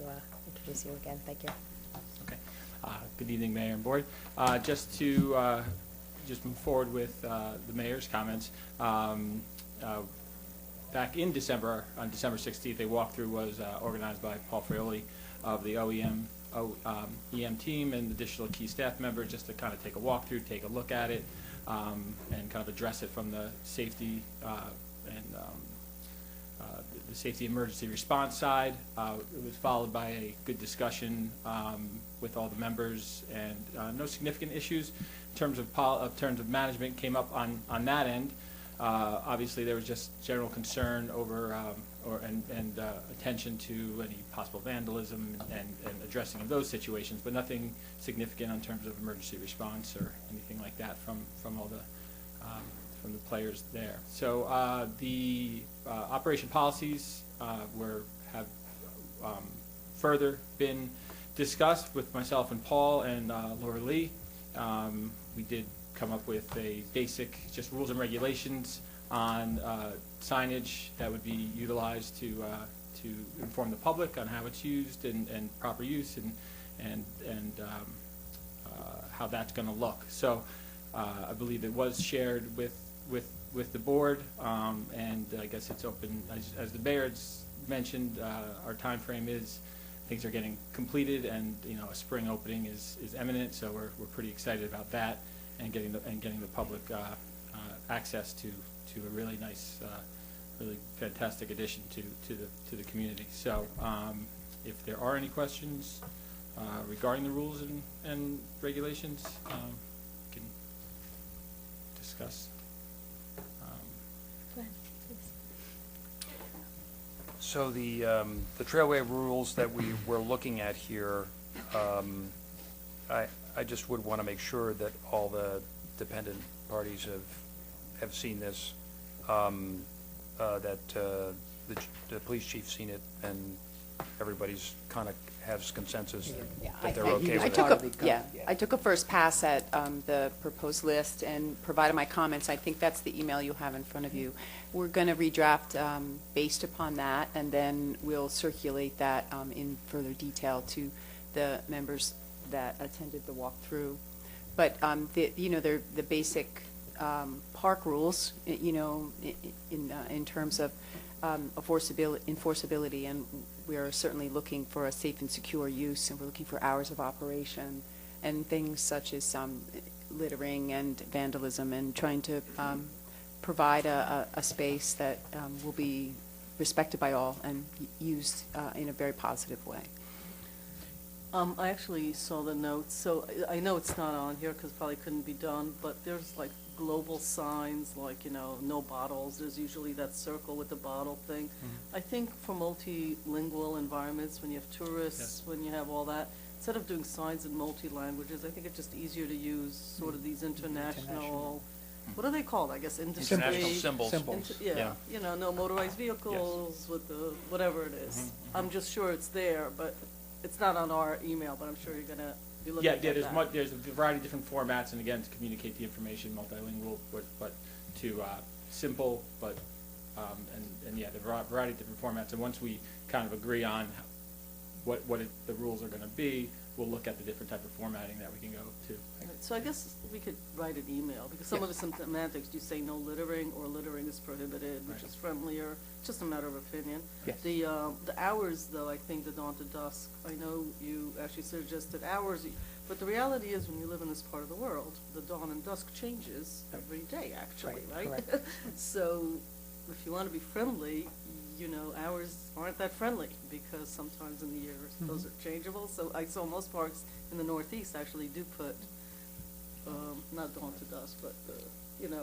introduce you again. Thank you. Okay. Good evening, Mayor and Board. Just to just move forward with the Mayor's comments. Back in December, on December 16th, a walkthrough was organized by Paul Fraioli of the EM team and additional key staff members, just to kind of take a walkthrough, take a look at it, and kind of address it from the safety and the safety emergency response side. It was followed by a good discussion with all the members, and no significant issues in terms of management came up on that end. Obviously, there was just general concern over and attention to any possible vandalism and addressing of those situations, but nothing significant in terms of emergency response or anything like that from all the from the players there. So the operation policies have further been discussed with myself and Paul and Laura Lee. We did come up with a basic just rules and regulations on signage that would be utilized to inform the public on how it's used and proper use and how that's going to look. So I believe it was shared with the board, and I guess it's open as the mayor's mentioned. Our time frame is things are getting completed, and a spring opening is imminent, so we're pretty excited about that. and getting the public access to a really nice, really fantastic addition to the community. So if there are any questions regarding the rules and regulations, we can discuss. Go ahead, please. So the trailway rules that we were looking at here, I just would want to make sure that all the dependent parties have seen this, that the police chief's seen it, and everybody's kind of has consensus that they're okay with it. I took a first pass at the proposed list and provided my comments. I think that's the email you have in front of you. We're going to redraft based upon that, and then we'll circulate that in further detail to the members that attended the walkthrough. But they're the basic park rules, in terms of enforceability, and we are certainly looking for a safe and secure use, and we're looking for hours of operation and things such as littering and vandalism, and trying to provide a space that will be respected by all and used in a very positive way. I actually saw the notes, so I know it's not on here because probably couldn't be done, but there's like global signs, like, no bottles. There's usually that circle with the bottle thing. I think for multilingual environments, when you have tourists, when you have all that, instead of doing signs in multi-languages, I think it's just easier to use sort of these international, what are they called? I guess industry. International symbols. Yeah, no motorized vehicles with the, whatever it is. I'm just sure it's there, but it's not on our email, but I'm sure you're gonna be looking at that. There's a variety of different formats, and again, to communicate the information, multilingual, but to simple, but there are a variety of different formats. And once we kind of agree on what the rules are going to be, we'll look at the different type of formatting that we can go to. So I guess we could write an email, because some of it's some semantics. Do you say no littering, or littering is prohibited, which is friendlier? Just a matter of opinion. Yes. The hours, though, I think the dawn to dusk, I know you actually suggested hours, but the reality is when you live in this part of the world, the dawn and dusk changes every day, actually, right? So if you want to be friendly, hours aren't that friendly, because sometimes in the year those are changeable. So I saw most parks in the Northeast actually do put, not dawn to dusk, but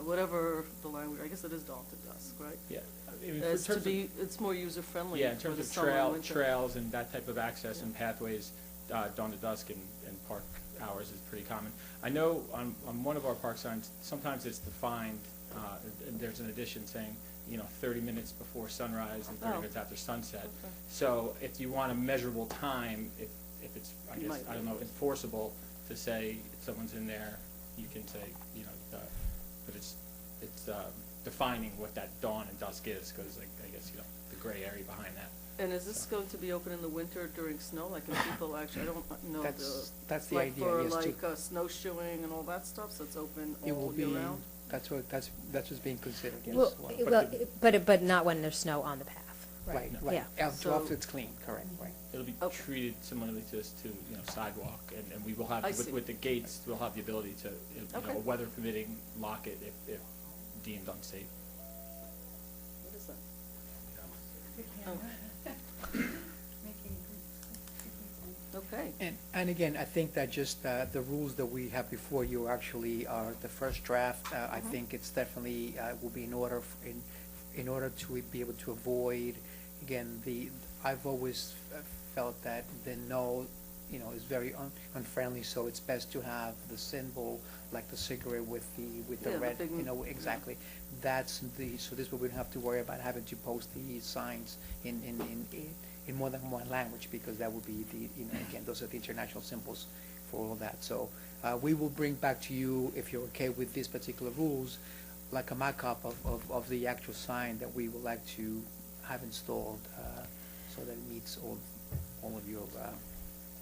whatever the language, I guess it is dawn to dusk, right? Yeah. It's more user friendly. Yeah, in terms of trails and that type of access and pathways, dawn to dusk and park hours is pretty common. I know on one of our park signs, sometimes it's defined, and there's an addition saying, 30 minutes before sunrise and 30 minutes after sunset. Okay. So if you want a measurable time, if it's, I don't know, enforceable to say if someone's in there, you can say, but it's defining what that dawn and dusk is, because I guess, the gray area behind that. And is this going to be open in the winter during snow? Like, if people actually, I don't know that's the idea. For yes, snowshoeing and all that stuff, so it's open all year round? That's what's being considered. Yes. But not when there's snow on the path. Right. Yeah. After it's clean, correct. Right. It'll be treated similarly to sidewalk, and we will have with the gates. We'll have the ability to, weather permitting, lock it if deemed unsafe. What is that? Okay. And again, I think that just the rules that we have before you actually are the first draft. I think it's definitely will be in order in order to be able to avoid, again, I've always felt that the no, is very unfriendly. So it's best to have the symbol, like the cigarette with the red, exactly. That's so this way we don't have to worry about having to post these signs in more than one language, because that would be again, those are the international symbols for all of that. So we will bring back to you, if you're okay with these particular rules, like a mock-up of the actual sign that we would like to have installed, so that it meets all of your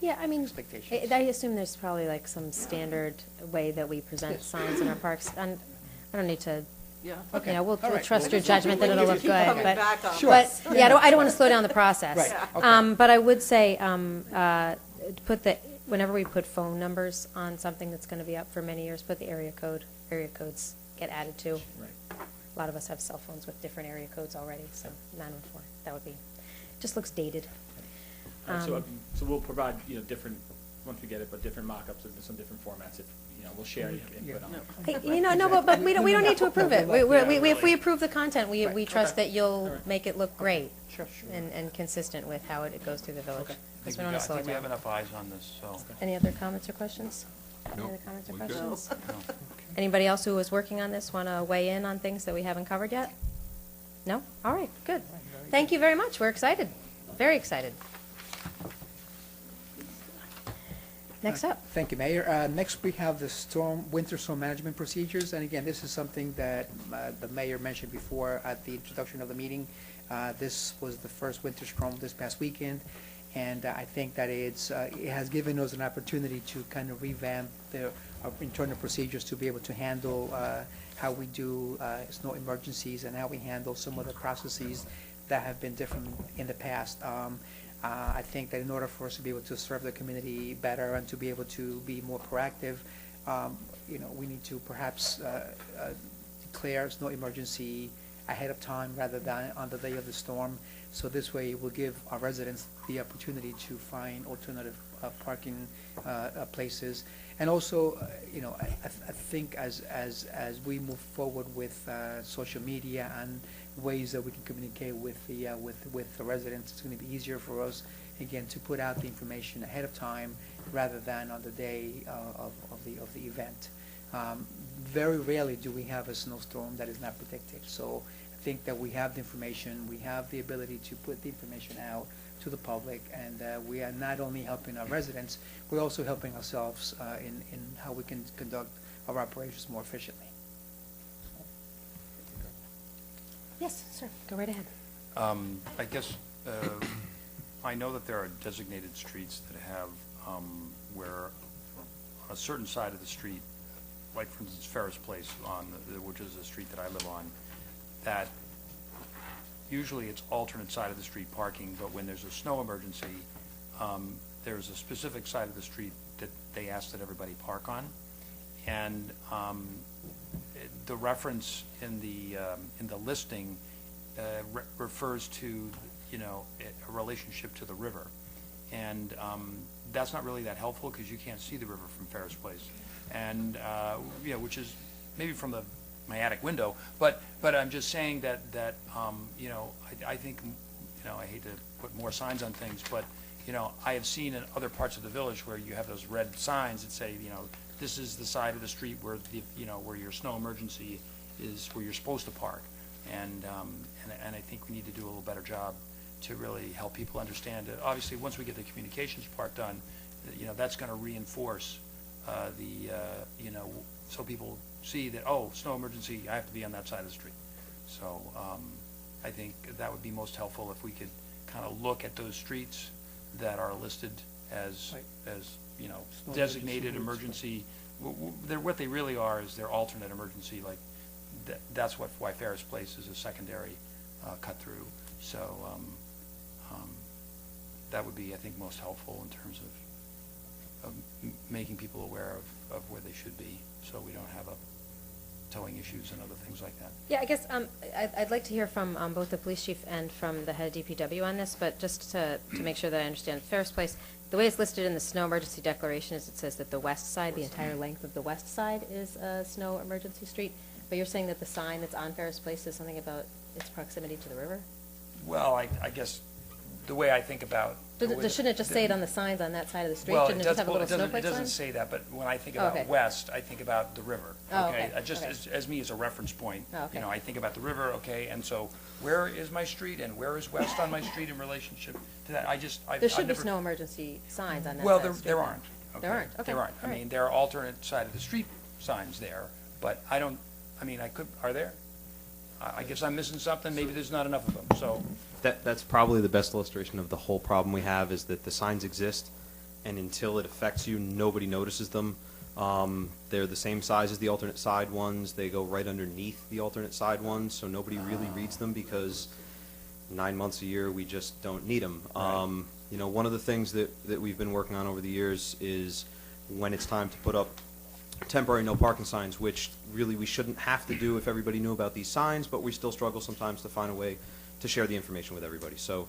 expectations. I assume there's probably like some standard way that we present signs in our parks, and I don't need to. Yeah. Okay. We'll trust your judgment that it'll look good, but Sure. I don't want to slow down the process. Right. Okay. But I would say put the whenever we put phone numbers on something that's going to be up for many years, put the area code. Area codes get added too. Right. A lot of us have cell phones with different area codes already, so 914, that would be, just looks dated. So we'll provide, different, once we get it, but different mock-ups in some different formats. If, we'll share your input on it. Hey, no, but we don't need to approve it. If we approve the content, we trust that you'll make it look great. Sure. And consistent with how it goes through the village. Okay. Because we don't want to slow I it think we have down. enough eyes on this, so. Any other comments or questions? Any No, other comments or we're good. questions? No. Anybody else who is working on this want to weigh in on things that we haven't covered yet? No? All right, good. Thank you very much. We're excited. Very excited. Next up. Thank you, Mayor. Next, we have the winter storm management procedures. And again, this is something that the mayor mentioned before at the introduction of the meeting. This was the first winter storm this past weekend. And I think that it has given us an opportunity to kind of revamp our internal procedures to be able to handle how we do snow emergencies and how we handle some of the processes that have been different in the past. I think that in order for us to be able to serve the community better and to be able to be more proactive, we need to perhaps declare snow emergency ahead of time rather than on the day of the storm. So this way it will give our residents the opportunity to find alternative parking places. And also, I think as we move forward with social media and ways that we can communicate with the residents, it's going to be easier for us, again, to put out the information ahead of time rather than on the day of the event. Very rarely do we have a snowstorm that is not predicted. So I think that we have the information, we have the ability to put the information out to the public, and we are not only helping our residents, we're also helping ourselves in how we can conduct our operations more efficiently. Yes, sir. Go right ahead. I guess, I know that there are designated streets that have, where on a certain side of the street, like for instance Ferris Place which is a street that I live on, that usually it's alternate side of the street parking, but when there's a snow emergency, there's a specific side of the street that they ask that everybody park on. And the reference in the listing refers to, a relationship to the river. And that's not really that helpful because you can't see the river from Ferris Place. And, which is maybe from my attic window, but I'm just saying that I think, I hate to put more signs on things, but, I have seen in other parts of the village where you have those red signs that say, this is the side of the street where where your snow emergency is, where you're supposed to park. And I think we need to do a little better job to really help people understand it. Obviously, once we get the communications part done, that's going to reinforce so people see that, oh, snow emergency, I have to be on that side of the street. So I think that would be most helpful if we could kind of look at those streets that are listed as designated emergency. What they really are is they're alternate emergency. Like that's why Ferris Place is a secondary cut through. So that would be, I think, most helpful in terms of making people aware of where they should be, so we don't have towing issues and other things like that. Yeah, I guess I'd like to hear from both the police chief and from the head of DPW on this, but just to make sure that I understand, Ferris Place, the way it's listed in the snow emergency declaration is it says that the west side, the entire length of the west side is a snow emergency street, but you're saying that the sign that's on Ferris Place says something about its proximity to the river? Well, I guess the way I think about... Shouldn't it just say it on the signs on that side of the street? Well, Shouldn't it just have a little snowflake sign? It doesn't say that, but when I think about okay. west, I think about the river. Oh, Okay, okay. Just Okay. as me as a reference point. Oh, okay. I think about the river. Okay, and so where is my street and where is west on my street in relationship to that? There should be snow emergency signs on that Well, side of the street. there aren't. There aren't, okay. There aren't. All I right. mean, there are alternate side of the street signs there, but I could, are there? I guess I'm missing something. Maybe there's not enough of them, so. That's probably the best illustration of the whole problem we have, is that the signs exist, and until it affects you, nobody notices them. They're the same size as the alternate side ones. They go right underneath the alternate side ones, so nobody really reads them because 9 months a year we just don't need them. You know, one of the things that we've been working on over the years is when it's time to put up temporary no parking signs, which really we shouldn't have to do if everybody knew about these signs, but we still struggle sometimes to find a way to share the information with everybody. So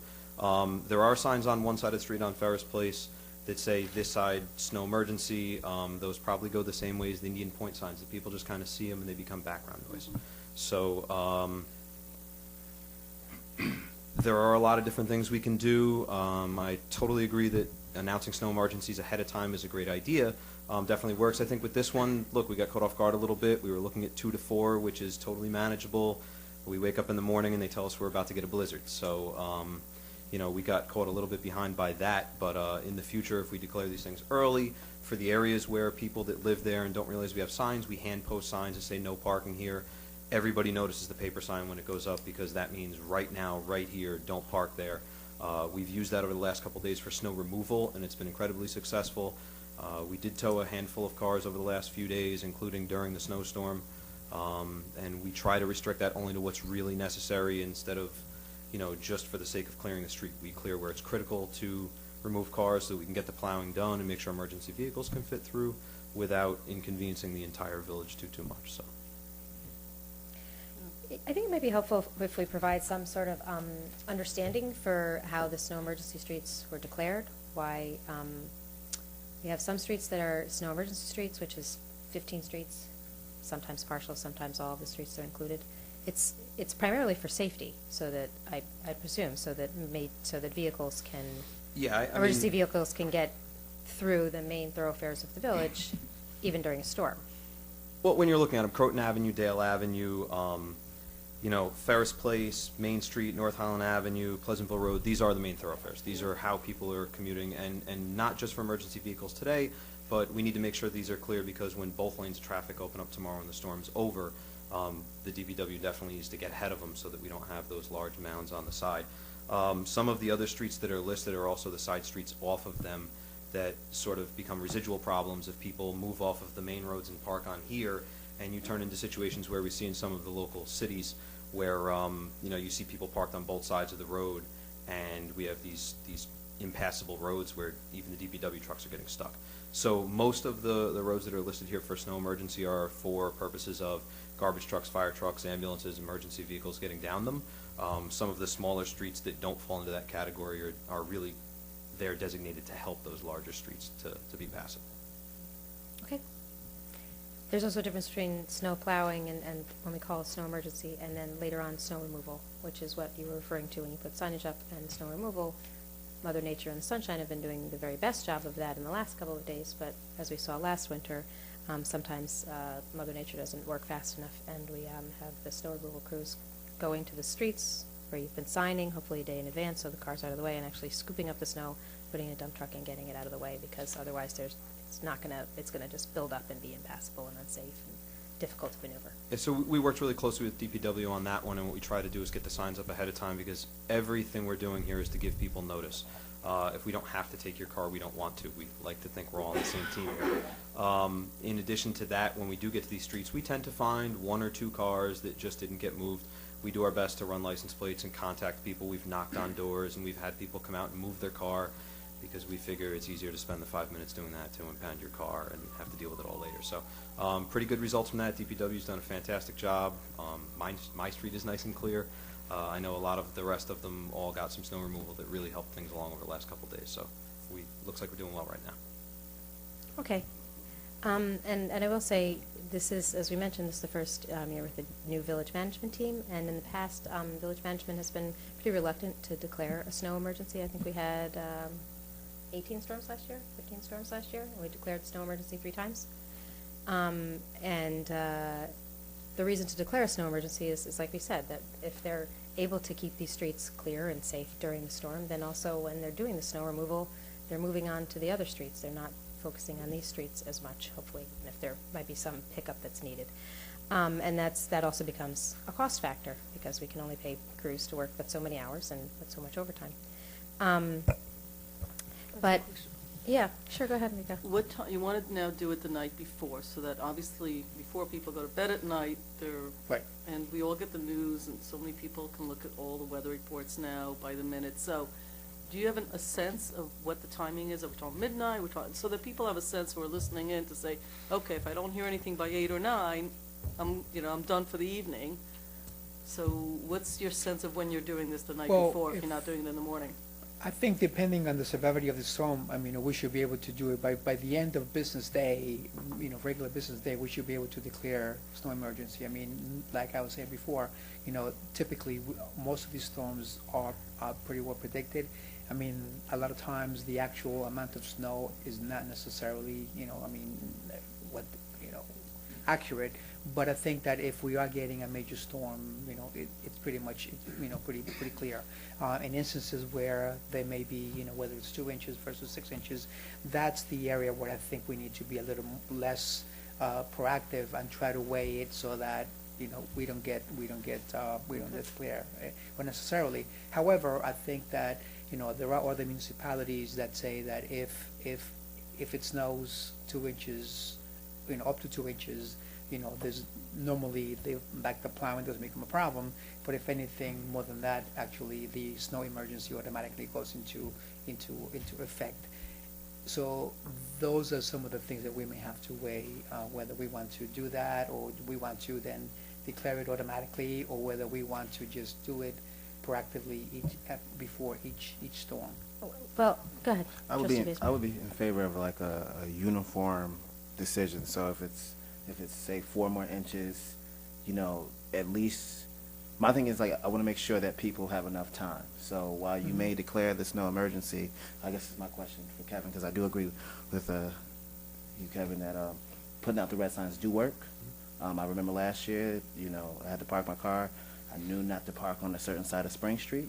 there are signs on one side of the street on Ferris Place that say this side snow emergency. Those probably go the same way as the Indian Point signs, that people just kind of see them and they become background noise. So there are a lot of different things we can do. I totally agree that announcing snow emergencies ahead of time is a great idea. Definitely works. I think with this one, look, we got caught off guard a little bit. We were looking at 2 to 4, which is totally manageable. We wake up in the morning and they tell us we're about to get a blizzard. So, you know, we got caught a little bit behind by that. But in the future, if we declare these things early, for the areas where people that live there and don't realize we have signs, we hand post signs that say no parking here. Everybody notices the paper sign when it goes up, because that means right now, right here, don't park there. We've used that over the last couple of days for snow removal, and it's been incredibly successful. We did tow a handful of cars over the last few days, including during the snowstorm, and we try to restrict that only to what's really necessary instead of, you know, just for the sake of clearing the street. We clear where it's critical to remove cars so we can get the plowing done and make sure emergency vehicles can fit through without inconveniencing the entire village too much. So. I think it might be helpful if we provide some sort of understanding for how the snow emergency streets were declared, why we have some streets that are snow emergency streets, which is 15 streets, sometimes partial, sometimes all of the streets are included. It's primarily for safety, so that I presume, so that vehicles can, emergency vehicles can get through the main thoroughfares of the village, even during a storm. Well, when you're looking at them, Croton Avenue, Dale Avenue, you know, Ferris Place, Main Street, North Highland Avenue, Pleasantville Road, these are the main thoroughfares. These are how people are commuting, and not just for emergency vehicles today, but we need to make sure these are clear, because when both lanes of traffic open up tomorrow and the storm's over, the DPW definitely needs to get ahead of them so that we don't have those large mounds on the side. Some of the other streets that are listed are also the side streets off of them that sort of become residual problems if people move off of the main roads and park on here, and you turn into situations where we see in some of the local cities where you know, you see people parked on both sides of the road, and we have these impassable roads where even the DPW trucks are getting stuck. So most of the roads that are listed here for snow emergency are for purposes of garbage trucks, fire trucks, ambulances, emergency vehicles getting down them. Some of the smaller streets that don't fall into that category are really there designated to help those larger streets to be passable. Okay. There's also a difference between snow plowing and when we call a snow emergency, and then later on snow removal, which is what you were referring to when you put signage up. And snow removal, Mother Nature and the sunshine have been doing the very best job of that in the last couple of days, but as we saw last winter, sometimes Mother Nature doesn't work fast enough, and we have the snow removal crews going to the streets where you've been signing, hopefully a day in advance, so the car's out of the way, and actually scooping up the snow, putting it in a dump truck and getting it out of the way, because otherwise it's gonna just build up and be impassable and unsafe and difficult to maneuver. Yeah, so we worked really closely with DPW on that one, and what we try to do is get the signs up ahead of time, because everything we're doing here is to give people notice. If we don't have to take your car, we don't want to. We like to think we're all on the same team here. In addition to that, when we do get to these streets, we tend to find 1 or 2 cars that just didn't get moved. We do our best to run license plates and contact people. We've knocked on doors, and we've had people come out and move their car, because we figure it's easier to spend the 5 minutes doing that to impound your car and have to deal with it all later. So pretty good results from that. DPW's done a fantastic job. My street is nice and clear. I know a lot of the rest of them all got some snow removal that really helped things along over the last couple of days. So looks like we're doing well right now. Okay. And I will say, this is, as we mentioned, this is the first year with the new village management team, and in the past, village management has been pretty reluctant to declare a snow emergency. I think we had 18 storms last year, 15 storms last year, and we declared snow emergency 3 times. The reason to declare a snow emergency is like we said, that if they're able to keep these streets clear and safe during the storm, then also when they're doing the snow removal, they're moving on to the other streets. They're not focusing on these streets as much, hopefully, and if there might be some pickup that's needed. And that also becomes a cost factor, because we can only pay crews to work but so many hours and with so much overtime. But yeah, sure, go ahead, Mika. What time, you want to now do it the night before, so that obviously before people go to bed at night, Right. and we all get the news, and so many people can look at all the weather reports now by the minute. So do you have a sense of what the timing is? Are we talking midnight? So that people have a sense who are listening in to say, okay, if I don't hear anything by 8 or 9, I'm done for the evening. So what's your sense of when you're doing this the night Well, before, if if- you're not doing it in the morning? I think depending on the severity of the storm, I mean, we should be able to do it by the end of business day, regular business day, we should be able to declare snow emergency. I mean, like I was saying before, typically, most of these storms are pretty well predicted. I mean, a lot of times, the actual amount of snow is not necessarily, accurate. But I think that if we are getting a major storm, it's pretty much, pretty clear. In instances where there may be, whether it's 2 inches versus 6 inches, that's the area where I think we need to be a little less proactive and try to weigh it so that, we don't get clear unnecessarily. However, I think that, there are other municipalities that say that if it snows 2 inches, up to 2 inches, there's normally the plowing doesn't become a problem, but if anything more than that, actually the snow emergency automatically goes into effect. So those are some of the things that we may have to weigh, whether we want to do that, or do we want to then declare it automatically, or whether we want to just do it proactively before each storm. Well, go ahead. I would be in favor of like a uniform decision. So if it's say 4 more inches, at least my thing is, like, I want to make sure that people have enough time. So while you may declare the snow emergency, I guess is my question for Kevin, because I do agree with you, Kevin, that putting out the red signs do work. I remember last year, I had to park my car. I knew not to park on a certain side of Spring Street,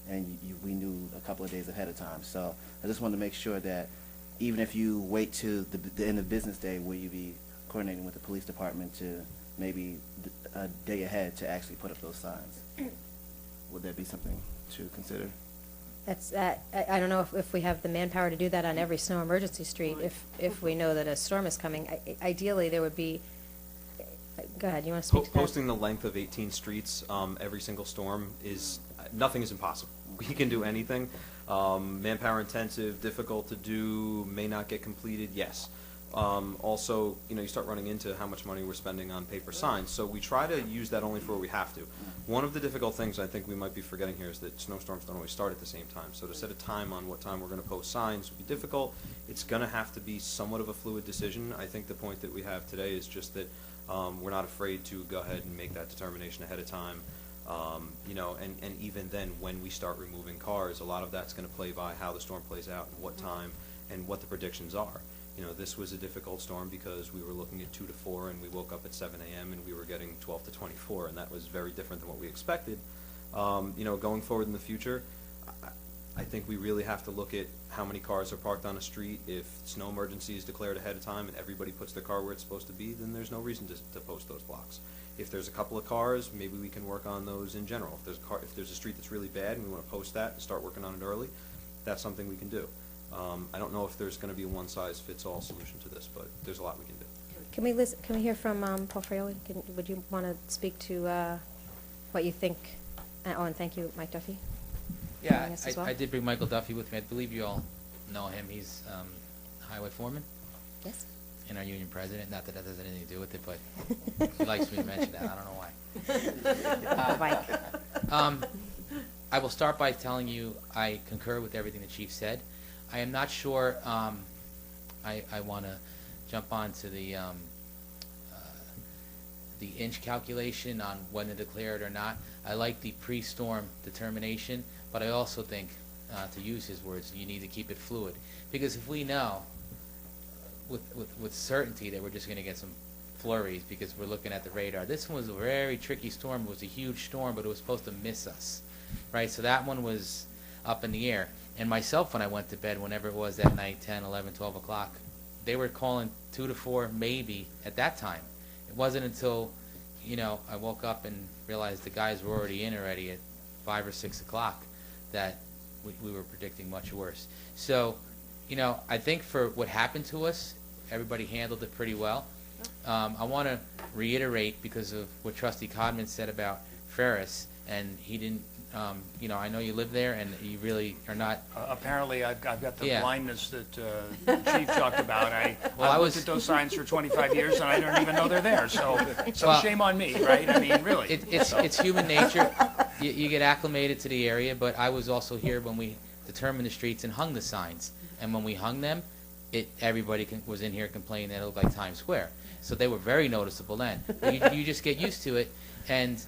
and we knew a couple of days ahead of time. So I just wanted to make sure that even if you wait to the end of business day, will you be coordinating with the police department to maybe a day ahead to actually put up those signs? Would that be something to consider? That's, I don't know if we have the manpower to do that on every snow emergency street, if we know that a storm is coming. Ideally, there would be, go ahead, you want to speak to that? Posting the length of 18 streets every single storm is, nothing is impossible. We can do anything. Manpower intensive, difficult to do, may not get completed, yes. Also, you start running into how much money we're spending on paper signs. So we try to use that only for where we have to. One of the difficult things I think we might be forgetting here is that snowstorms don't always start at the same time. So to set a time on what time we're going to post signs would be difficult. It's going to have to be somewhat of a fluid decision. I think the point that we have today is just that we're not afraid to go ahead and make that determination ahead of time. And even then, when we start removing cars, a lot of that's going to play by how the storm plays out and what time and what the predictions are. This was a difficult storm because we were looking at 2 to 4, and we woke up at 7 a.m. and we were getting 12 to 24, and that was very different than what we expected. Going forward in the future, I think we really have to look at how many cars are parked on a street. If snow emergency is declared ahead of time and everybody puts their car where it's supposed to be, then there's no reason to post those blocks. If there's a couple of cars, maybe we can work on those in general. If there's a street that's really bad and we want to post that and start working on it early, that's something we can do. I don't know if there's going to be a one-size-fits-all solution to this, but there's a lot we can do. Can we hear from Paul Fraioli? Would you want to speak to what you think? And thank you, Mike Duffy. Yeah, joining us as well. I did bring Michael Duffy with me. I believe you all know him. He's highway foreman. Yes. And our union president. Not that that has anything to do with it, but he likes me to mention that. I don't know why. Mike. I will start by telling you I concur with everything the chief said. I am not sure. I want to jump on to the inch calculation on when to declare it or not. I like the pre-storm determination, but I also think, to use his words, you need to keep it fluid. Because if we know with certainty that we're just going to get some flurries because we're looking at the radar. This one was a very tricky storm. It was a huge storm, but it was supposed to miss us, right? So that one was up in the air. And myself, when I went to bed, whenever it was that night, 10, 11, 12 o'clock, they were calling 2 to 4 maybe at that time. It wasn't until, I woke up and realized the guys were already in already at 5 or 6 o'clock that we were predicting much worse. So, I think for what happened to us, everybody handled it pretty well. I want to reiterate because of what Trustee Codman said about Ferris, and he didn't you know, I know you live there, and you really are not. Apparently, I've got the Yeah. blindness that the chief talked about. I Well, I looked was- at those signs for 25 years, and I don't even know they're there, so Well, shame on me, right? I mean, really. It's human nature. You get acclimated to the area, but I was also here when we determined the streets and hung the signs. And when we hung them, everybody was in here complaining that it looked like Times Square. So they were very noticeable then. You just get used to it, and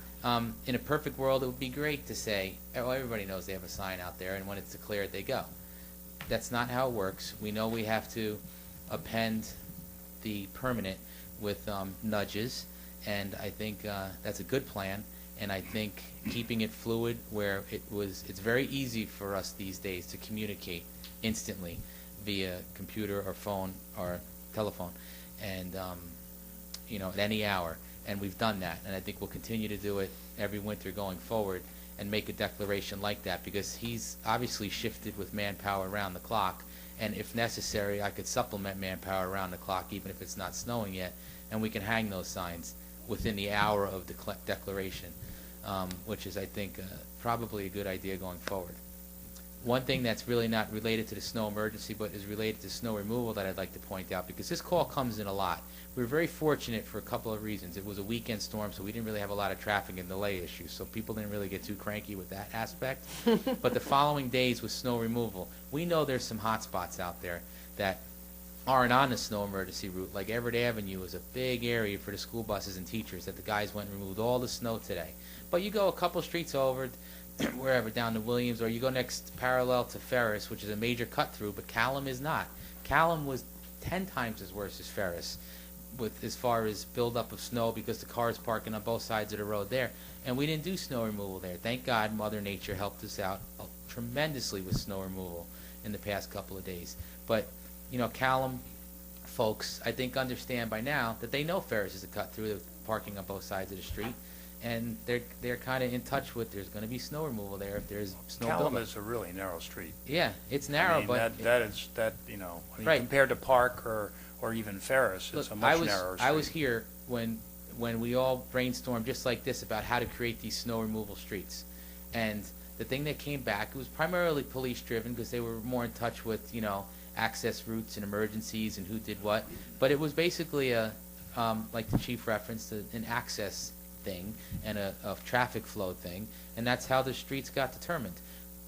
in a perfect world, it would be great to say, oh, everybody knows they have a sign out there, and when it's declared, they go. That's not how it works. We know we have to append the permanent with nudges, and I think that's a good plan. And I think keeping it fluid, where it's very easy for us these days to communicate instantly via computer or phone or telephone, and you know, at any hour. And we've done that, and I think we'll continue to do it every winter going forward, and make a declaration like that, because he's obviously shifted with manpower around the clock, and if necessary, I could supplement manpower around the clock, even if it's not snowing yet, and we can hang those signs within the hour of the declaration, which is, I think, probably a good idea going forward. One thing that's really not related to the snow emergency, but is related to snow removal, that I'd like to point out, because this call comes in a lot. We were very fortunate for a couple of reasons. It was a weekend storm, so we didn't really have a lot of traffic and delay issues, so people didn't really get too cranky with that aspect. But the following days with snow removal, we know there's some hot spots out there that aren't on the snow emergency route. Like Everett Avenue is a big area for the school buses and teachers that the guys went and removed all the snow today. But you go a couple streets over, wherever, down to Williams, or you go next parallel to Ferris, which is a major cut through, but Callum is not. Callum was 10 times as worse as Ferris, with as far as buildup of snow, because the cars parking on both sides of the road there, and we didn't do snow removal there. Thank God Mother Nature helped us out tremendously with snow removal in the past couple of days. But you know, Callum folks, I think, understand by now that they know Ferris is a cut through, the parking on both sides of the street, and they're kind of in touch with, there's going to be snow removal there if there's snow Callum buildup. is a really narrow street. Yeah, it's narrow, I mean, but you know, I mean, Right. compared to Park or even Ferris, it's a much narrower street. I was here when we all brainstormed just like this about how to create these snow removal streets, and the thing that came back, it was primarily police driven, because they were more in touch with, you know, access routes and emergencies and who did what. But it was basically like the chief referenced, an access thing and a traffic flow thing, and that's how the streets got determined.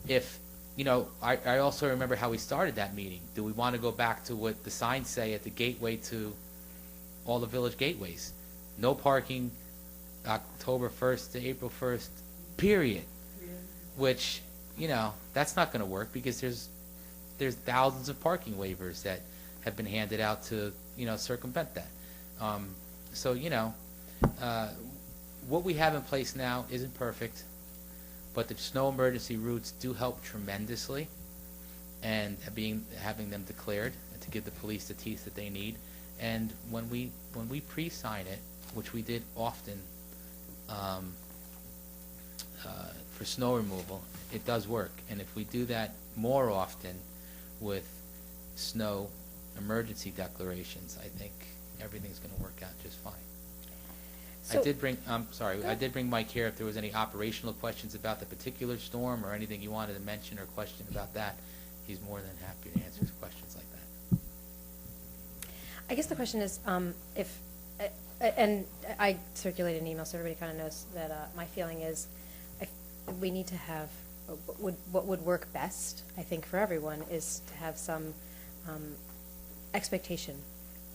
If, you know, I also remember how we started that meeting. Do we want to go back to what the signs say at the gateway to all the village gateways? No parking October 1st to April 1st, period. Which, you know, that's not going to work, because there's thousands of parking waivers that have been handed out to, you know, circumvent that. So, you know, what we have in place now isn't perfect, but the snow emergency routes do help tremendously, and having them declared, and to give the police the teeth that they need. And when we pre-sign it, which we did often for snow removal, it does work. And if we do that more often with snow emergency declarations, I think everything's going to work out just fine. So- I did bring Mike here if there was any operational questions about the particular storm or anything you wanted to mention or question about that. He's more than happy to answer questions like that. I guess the question is, if, and I circulated an email so everybody kind of knows that my feeling is, we need to have, what would work best, I think, for everyone, is to have some expectation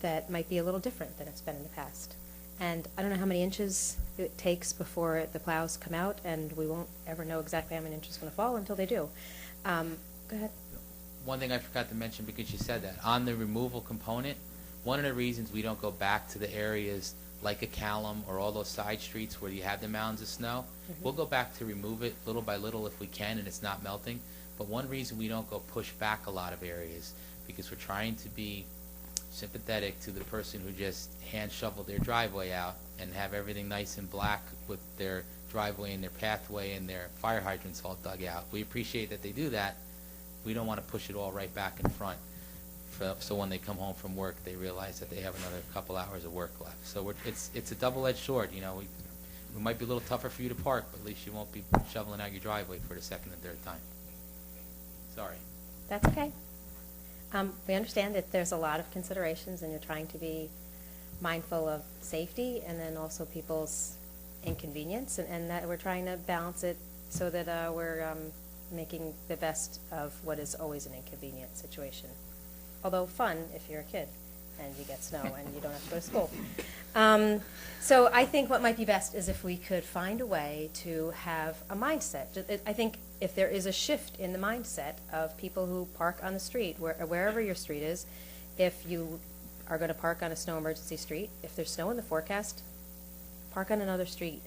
that might be a little different than it's been in the past. And I don't know how many inches it takes before the plows come out, and we won't ever know exactly how many inches is going to fall until they do. Go ahead. One thing I forgot to mention, because you said that, on the removal component, one of the reasons we don't go back to the areas like a Callum or all those side streets where you have the mounds of snow, we'll go back to remove it little by little if we can and it's not melting. But one reason we don't go push back a lot of areas, because we're trying to be sympathetic to the person who just hand shoveled their driveway out and have everything nice and black with their driveway and their pathway and their fire hydrants all dug out. We appreciate that they do that. We don't want to push it all right back in front, so when they come home from work, they realize that they have another couple hours of work left. So it's a double-edged sword, you know. it might be a little tougher for you to park, but at least you won't be shoveling out your driveway for the second and third time. Sorry. That's okay. We understand that there's a lot of considerations, and you're trying to be mindful of safety and then also people's inconvenience, and that we're trying to balance it so that we're making the best of what is always an inconvenient situation. Although fun if you're a kid and you get snow and you don't have to go to school. So I think what might be best is if we could find a way to have a mindset. I think if there is a shift in the mindset of people who park on the street, wherever your street is, if you are going to park on a snow emergency street, if there's snow in the forecast, park on another street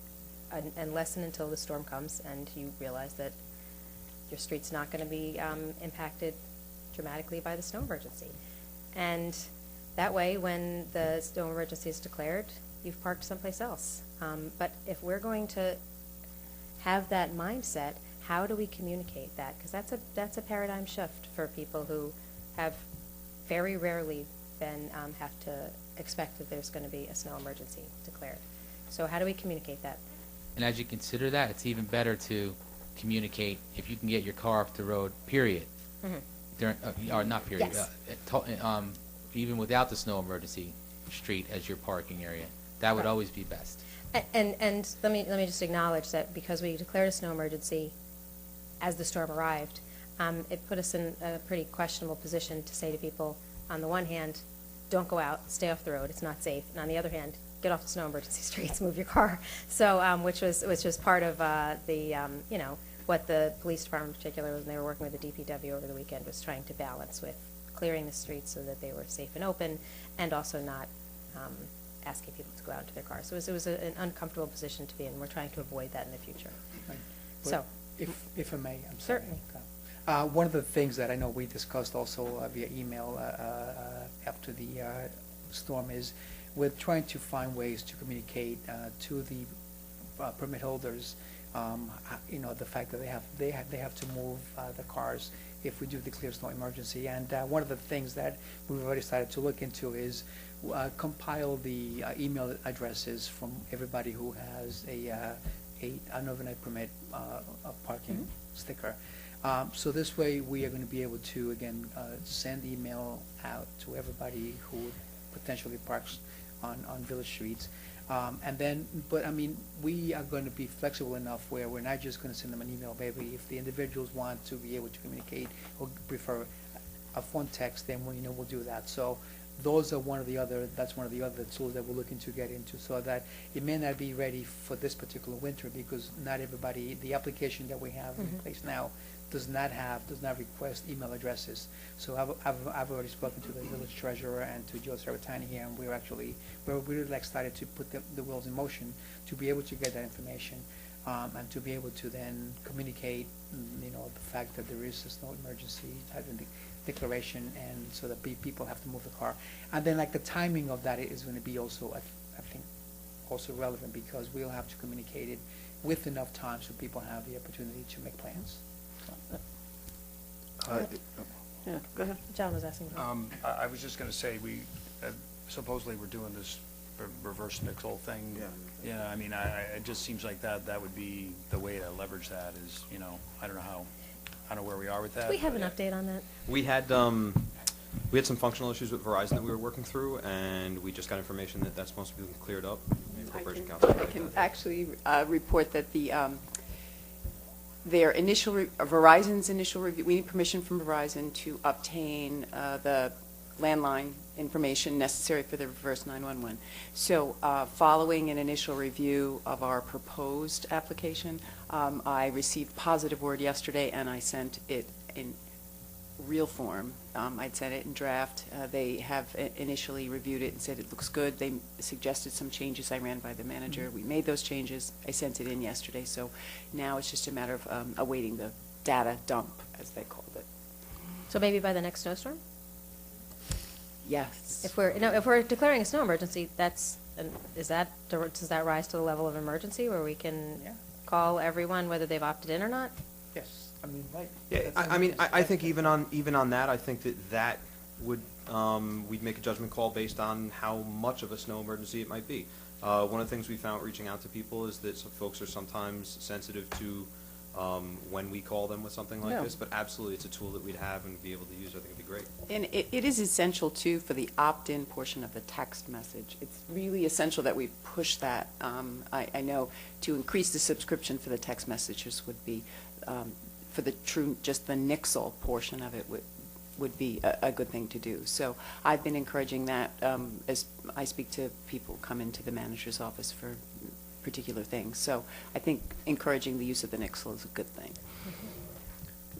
and lessen until the storm comes and you realize that your street's not going to be impacted dramatically by the snow emergency. And that way, when the snow emergency is declared, you've parked someplace else. But if we're going to have that mindset, how do we communicate that? Because that's a paradigm shift for people who have very rarely been have to expect that there's going to be a snow emergency declared. So how do we communicate that? And as you consider that, it's even better to communicate if you can get your car off the road, period. Mm-hmm. During, or not period, Yes. Even without the snow emergency street as your parking area. That would Right. always be best. And let me just acknowledge that because we declared a snow emergency as the storm arrived, it put us in a pretty questionable position to say to people, on the one hand, don't go out, stay off the road, it's not safe, and on the other hand, get off the snow emergency streets, move your car. So, which was part of what the police department in particular, when they were working with the DPW over the weekend, was trying to balance with clearing the streets so that they were safe and open, and also not asking people to go out into their cars. So it was an uncomfortable position to be in. We're trying to avoid that in the future. Right. So, If I may, I'm sorry. Certainly. One of the things that I know we discussed also via email after the storm is we're trying to find ways to communicate to the permit holders, the fact that they have to move the cars if we do declare snow emergency. And one of the things that we've already started to look into is compile the email addresses from everybody who has an overnight permit parking sticker. So this way, we are going to be able to, again, send email out to everybody who potentially parks on village streets. But I mean, we are going to be flexible enough where we're not just going to send them an email, maybe if the individuals want to be able to communicate or prefer a phone text, then we'll do that. So that's one of the other tools that we're looking to get into, so that it may not be ready for this particular winter because not everybody, the application that we have in place now does not request email addresses. So I've already spoken to the village treasurer and to Joe Sabatani here, and we're really started to put the wheels in motion to be able to get that information and to be able to then communicate, the fact that there is a snow emergency declaration, and so that people have to move the car. And then the timing of that is going to be also, I think, also relevant because we'll have to communicate it with enough time so people have the opportunity to make plans. Yeah, go ahead. John was asking. I was just going to say, we supposedly we're doing this reverse mixel thing. Yeah. I mean, it just seems like that would be the way to leverage that is, I don't know where we are with that. Do we have an update on that? We had some functional issues with Verizon that we were working through, and we just got information that that's supposed to be cleared up. The Corporation Council. I can actually report that Verizon's initial review, we need permission from Verizon to obtain the landline information necessary for the reverse 911. So following an initial review of our proposed application, I received positive word yesterday, and I sent it in real form. I'd sent it in draft. They have initially reviewed it and said it looks good. They suggested some changes. I ran by the manager. We made those changes. I sent it in yesterday. So now it's just a matter of awaiting the data dump, as they called it. So maybe by the next snowstorm? Yes. If we're declaring a snow emergency, does that rise to the level of emergency where we can call everyone whether they've opted in or not? Yes. I mean, right. Yeah, I think even on that, I think that would we'd make a judgment call based on how much of a snow emergency it might be. One of the things we found reaching out to people is that some folks are sometimes sensitive to when we call them with something like Yeah. this, but absolutely it's a tool that we'd have and be able to use. I think it'd be great. And it is essential, too, for the opt-in portion of the text message. It's really essential that we push that. I know to increase the subscription for the text messages would be, for the true, just the Nixle portion of it would be a good thing to do. So I've been encouraging that as I speak to people who come into the manager's office for particular things. So I think encouraging the use of the Nixle is a good thing.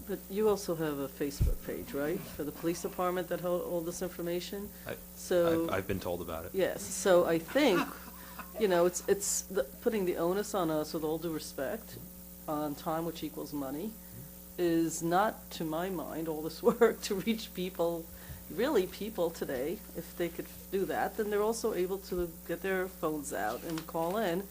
But you also have a Facebook page, right, for the police department that hold all this information? So, I've been told about it. yes, so I think, it's putting the onus on us, with all due respect, on time, which equals money, is not, to my mind, all this work to reach people, really people today. If they could do that, then they're also able to get their phones out and call in.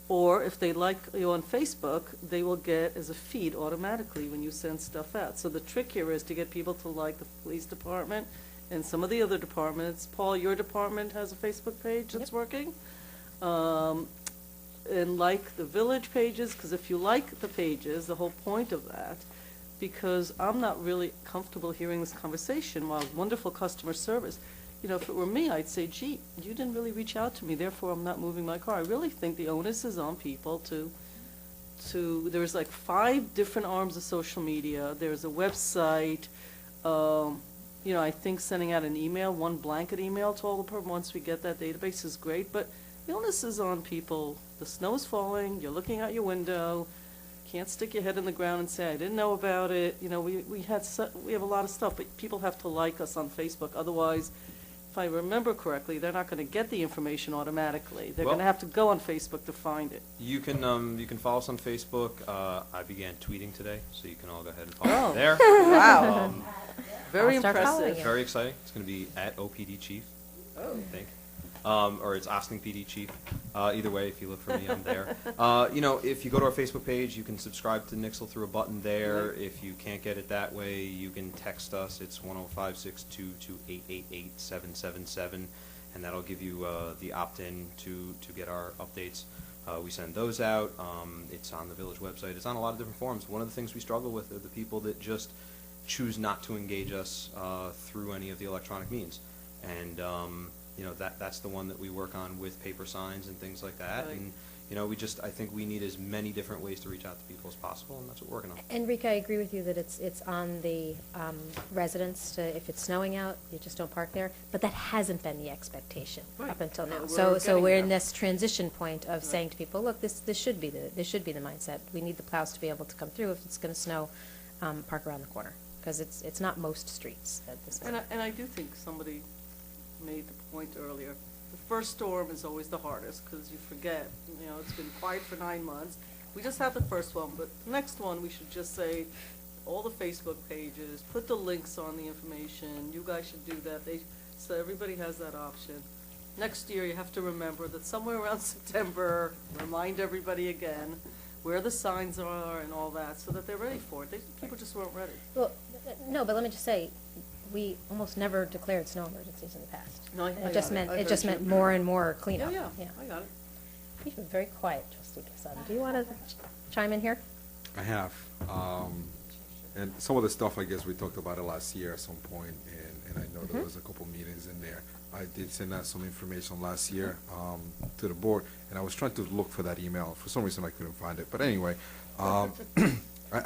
Or if they like you on Facebook, they will get as a feed automatically when you send stuff out. So the trick here is to get people to like the police department and some of the other departments. Paul, your department has a Facebook page that's working. And like the village pages, because if you like the pages, the whole point of that, because I'm not really comfortable hearing this conversation, while wonderful customer service, if it were me, I'd say, gee, you didn't really reach out to me, therefore I'm not moving my car. I really think the onus is on people there's like 5 different arms of social media. There's a website, I think sending out an email, one blanket email to all the people, once we get that database is great, but the onus is on people. The snow's falling, you're looking out your window, can't stick your head in the ground and say, I didn't know about it. We have a lot of stuff, but people have to like us on Facebook. Otherwise, if I remember correctly, they're not going to get the information automatically. They're Well- going to have to go on Facebook to find it. You can follow us on Facebook. I began tweeting today, so you can all go ahead and follow Oh. me there. Wow. Um, Very I'll start following impressive. you. Very exciting. It's going to be at OPD Chief, I think. Or it's Austin PD Chief. Either way, if you look for me, I'm there. If you go to our Facebook page, you can subscribe to Nixle through a button there. If you can't get it that way, you can text us. It's 105-622-888-777, and that'll give you the opt-in to get our updates. We send those out. It's on the village website. It's on a lot of different forums. One of the things we struggle with are the people that just choose not to engage us through any of the electronic means. And that's the one that we work on with paper signs and things like that. Right. And I think we need as many different ways to reach out to people as possible, and that's what we're working on. Enrique, I agree with you that it's on the residents to, if it's snowing out, you just don't park there. But that hasn't been the expectation Right. up until now. We're So getting we're in there. this transition point of saying to people, look, this should be the mindset. We need the plows to be able to come through. If it's going to snow, park around the corner, because it's not most streets at this point. And I do think somebody made the point earlier. The first storm is always the hardest, because you forget, it's been quiet for 9 months. We just had the first one, but the next one, we should just say, all the Facebook pages, put the links on the information, you guys should do that, so everybody has that option. Next year, you have to remember that somewhere around September, remind everybody again where the signs are and all that, so that they're ready for it. People just weren't ready. Well, no, but let me just say, we almost never declared snow emergencies in the past. No, I It got just it. meant, I it heard just you. meant more and more cleanup. Yeah, I got it. You've been very quiet, Trustee Quesada. Do you want to chime in here? I have. And some of the stuff, I guess, we talked about it last year at some point, and I know there was a couple meetings in there. I did send out some information last year to the board, and I was trying to look for that email. For some reason, I couldn't find it. But anyway, I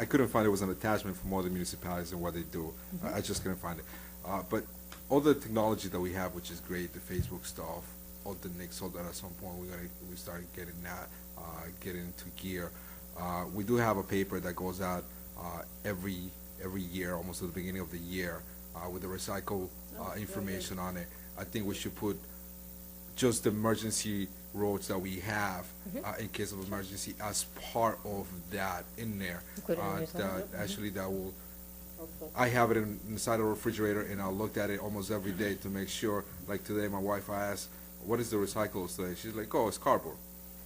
couldn't find it. It was an attachment from all the municipalities and what they do. I just couldn't find it. But all the technology that we have, which is great, the Facebook stuff, all the Nixle that at some point we started getting that, getting into gear. We do have a paper that goes out every year, almost at the beginning of the year, with the recycle information on it. I think we should put just the emergency roads that we have in case of emergency as part of that in there. Included in the newsletter, yep. Actually, that will. I have it inside the refrigerator, and I looked at it almost every day to make sure. Like today, my wife, I asked, "What is the recyclables today?" She's like, "Oh, it's cardboard."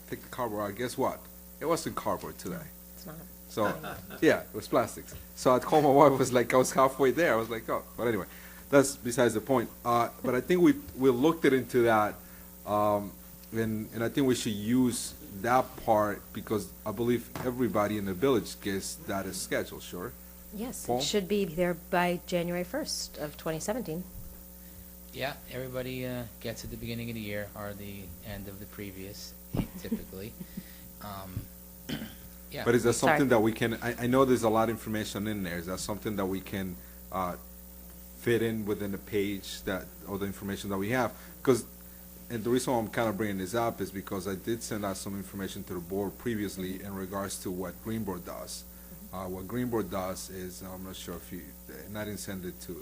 Take the cardboard out. Guess what? It wasn't cardboard today. It's not. So, yeah, it was plastics. So I called my wife. Was like, I was halfway there. I was like, oh, but anyway, that's besides the point. But I think we looked it into that, and I think we should use that part because I believe everybody in the village gets that as scheduled, sure? Yes, Paul? it should be there by January 1st of 2017. Yeah, everybody gets at the beginning of the year or the end of the previous, typically. Yeah. But is that Sorry. something that we can, I know there's a lot of information in there, is that something that we can fit in within the page that, or the information that we have? Because, and the reason why I'm kind of bringing this up is because I did send out some information to the board previously in regards to what Greenboard does. What Greenboard does is, I'm not sure if you, and I didn't send it to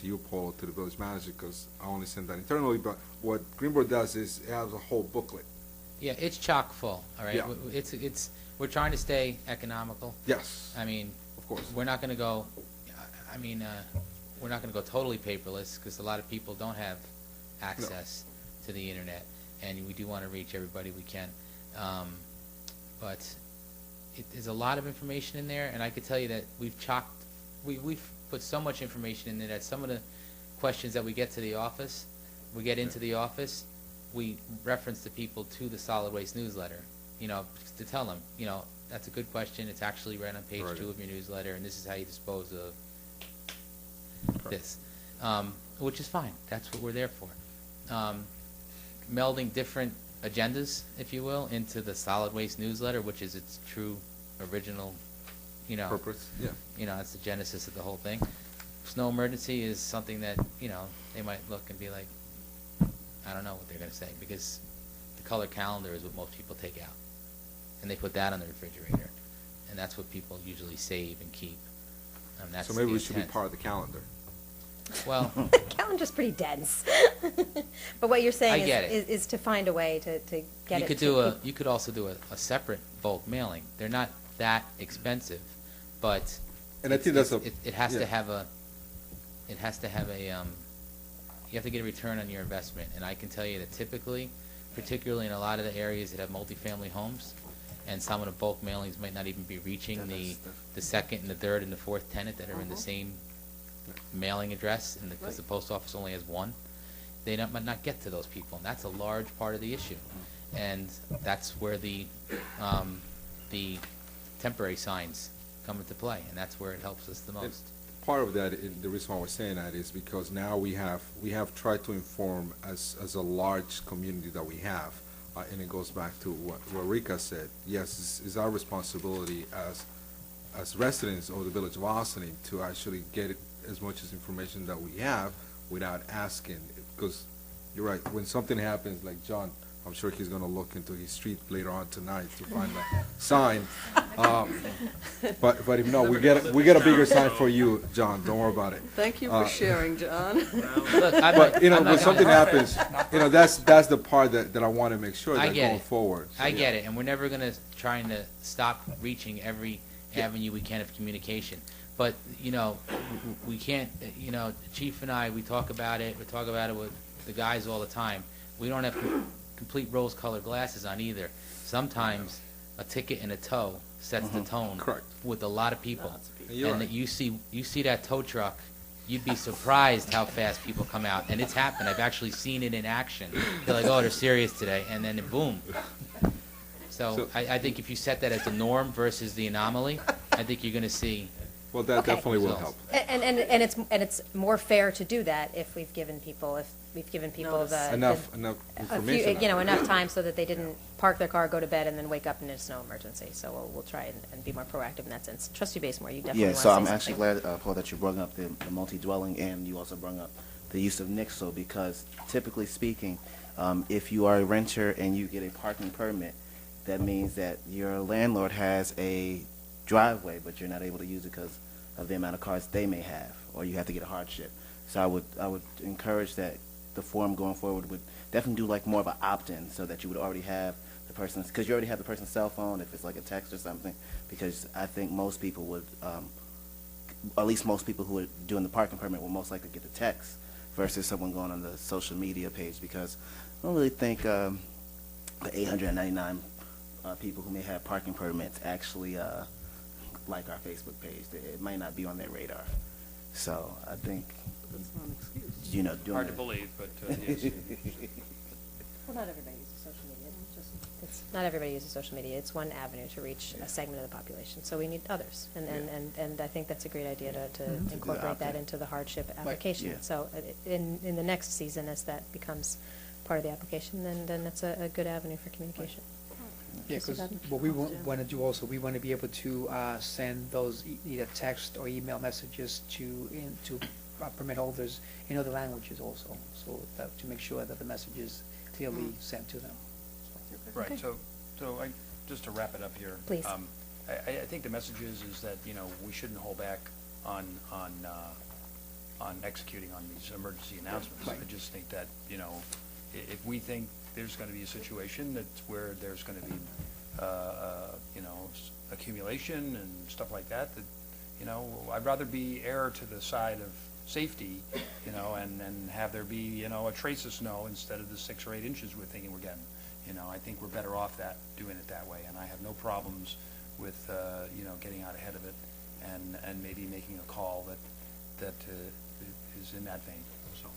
you, Paul, to the village manager, because I only send that internally, but what Greenboard does is it has a whole booklet. Yeah, it's chock full, all right? Yeah. We're trying to stay economical. Yes. I mean, Of course. we're not gonna go, we're not gonna go totally paperless, because a lot of people don't have access to the internet, and we do wanna reach everybody we can. But there's a lot of information in there, and I could tell you that we've put so much information in there that some of the questions that we get to the office, into the office, we reference the people to the solid waste newsletter, to tell them, that's a good question, it's actually right on page 2 of your newsletter, and this is how you dispose of this, which is fine, that's what we're there for. Melding different agendas, if you will, into the solid waste newsletter, which is its true original, Purpose, yeah. it's the genesis of the whole thing. Snow emergency is something that, they might look and be like, I don't know what they're gonna say, because the color calendar is what most people take out. And they put that on the refrigerator, and that's what people usually save and keep. That's So maybe the we should be intent. part of the calendar. Well, The calendar's pretty dense. But what you're I saying get is, it. is to find a way to get you it could to do peop- you could also do a separate bulk mailing. They're not that expensive, but And I think that's it has yeah. to have a you have to get a return on your investment. And I can tell you that typically, particularly in a lot of the areas that have multifamily homes, and some of the bulk mailings might not even be reaching the second and the third and the fourth tenant that are in the same mailing address, and because the post office only has one, they might not get to those people, and that's a large part of the issue. And that's where the temporary signs come into play, and that's where it helps us the most. Part of that, the reason why we're saying that is because now we have tried to inform as a large community that we have, and it goes back to what Rika said. Yes, it's our responsibility as residents of the village of Austin to actually get as much as information that we have without asking, because you're right, when something happens, like John, I'm sure he's gonna look into his street later on tonight to find a sign. But if not, we get a bigger sign for you, John, don't worry about it. Thank you for sharing, John. Look, But, when something happens, that's the part that I wanna make sure I that get going it. forward. I get it, and we're never gonna trying to stop reaching every avenue we can of communication. But, we can't, Chief and I, we talk about it with the guys all the time. We don't have complete rose-colored glasses on either. Sometimes a ticket and a tow sets the tone Correct. with a lot of people. You're And right. that you see that tow truck, you'd be surprised how fast people come out. And it's happened. I've actually seen it in action. They're like, oh, they're serious today, and then boom. So I think if you set that as the norm versus the anomaly, I think you're gonna see. Well, that Okay. definitely will Results. help. And it's more fair to do that if we've given people Notice. the Enough a few, information. enough time so that they didn't park their car, go to bed, and then wake up in a snow emergency. So we'll try and be more proactive in that sense. Trustee Basemore, you definitely Yeah, want to so say I'm something. actually glad, Paul, that you brought up the multi-dwelling, and you also brought up the use of nixle, because typically speaking, if you are a renter and you get a parking permit, that means that your landlord has a driveway, but you're not able to use it because of the amount of cars they may have, or you have to get a hardship. So I would encourage that the form going forward would definitely do like more of an opt-in, so that you would already have the person's, because you already have the person's cell phone, if it's like a text or something, because I think most people would, at least most people who are doing the parking permit will most likely get the text versus someone going on the social media page, because I don't really think the 899 people who may have parking permits actually like our Facebook page. It might not be on their radar. So I think, That's not an excuse. Hard doing to believe, but yes. Well, not everybody uses social media. Not everybody uses social media. It's one avenue to reach a segment of the population. So we need others. And I think that's a great idea to Mhm. incorporate that into the hardship application. yeah. So in the next season, as that becomes part of the application, then it's a good avenue for communication. Yeah, Mr. because Dudden? what we want to do also, we want to be able to send those either text or email messages to permit holders in other languages also, so that, to make sure that the message is clearly sent to them. Right, Okay. so just to wrap it up here. Please. I think the message is that, we shouldn't hold back on executing on these emergency announcements. Right. I just think that, if we think there's gonna be a situation that's where there's gonna be, accumulation and stuff like that, I'd rather be err to the side of safety, and have there be, a trace of snow instead of the 6 or 8 inches we're thinking we're getting. I think we're better off doing it that way, and I have no problems with, getting out ahead of it and maybe making a call that is in that vein, so.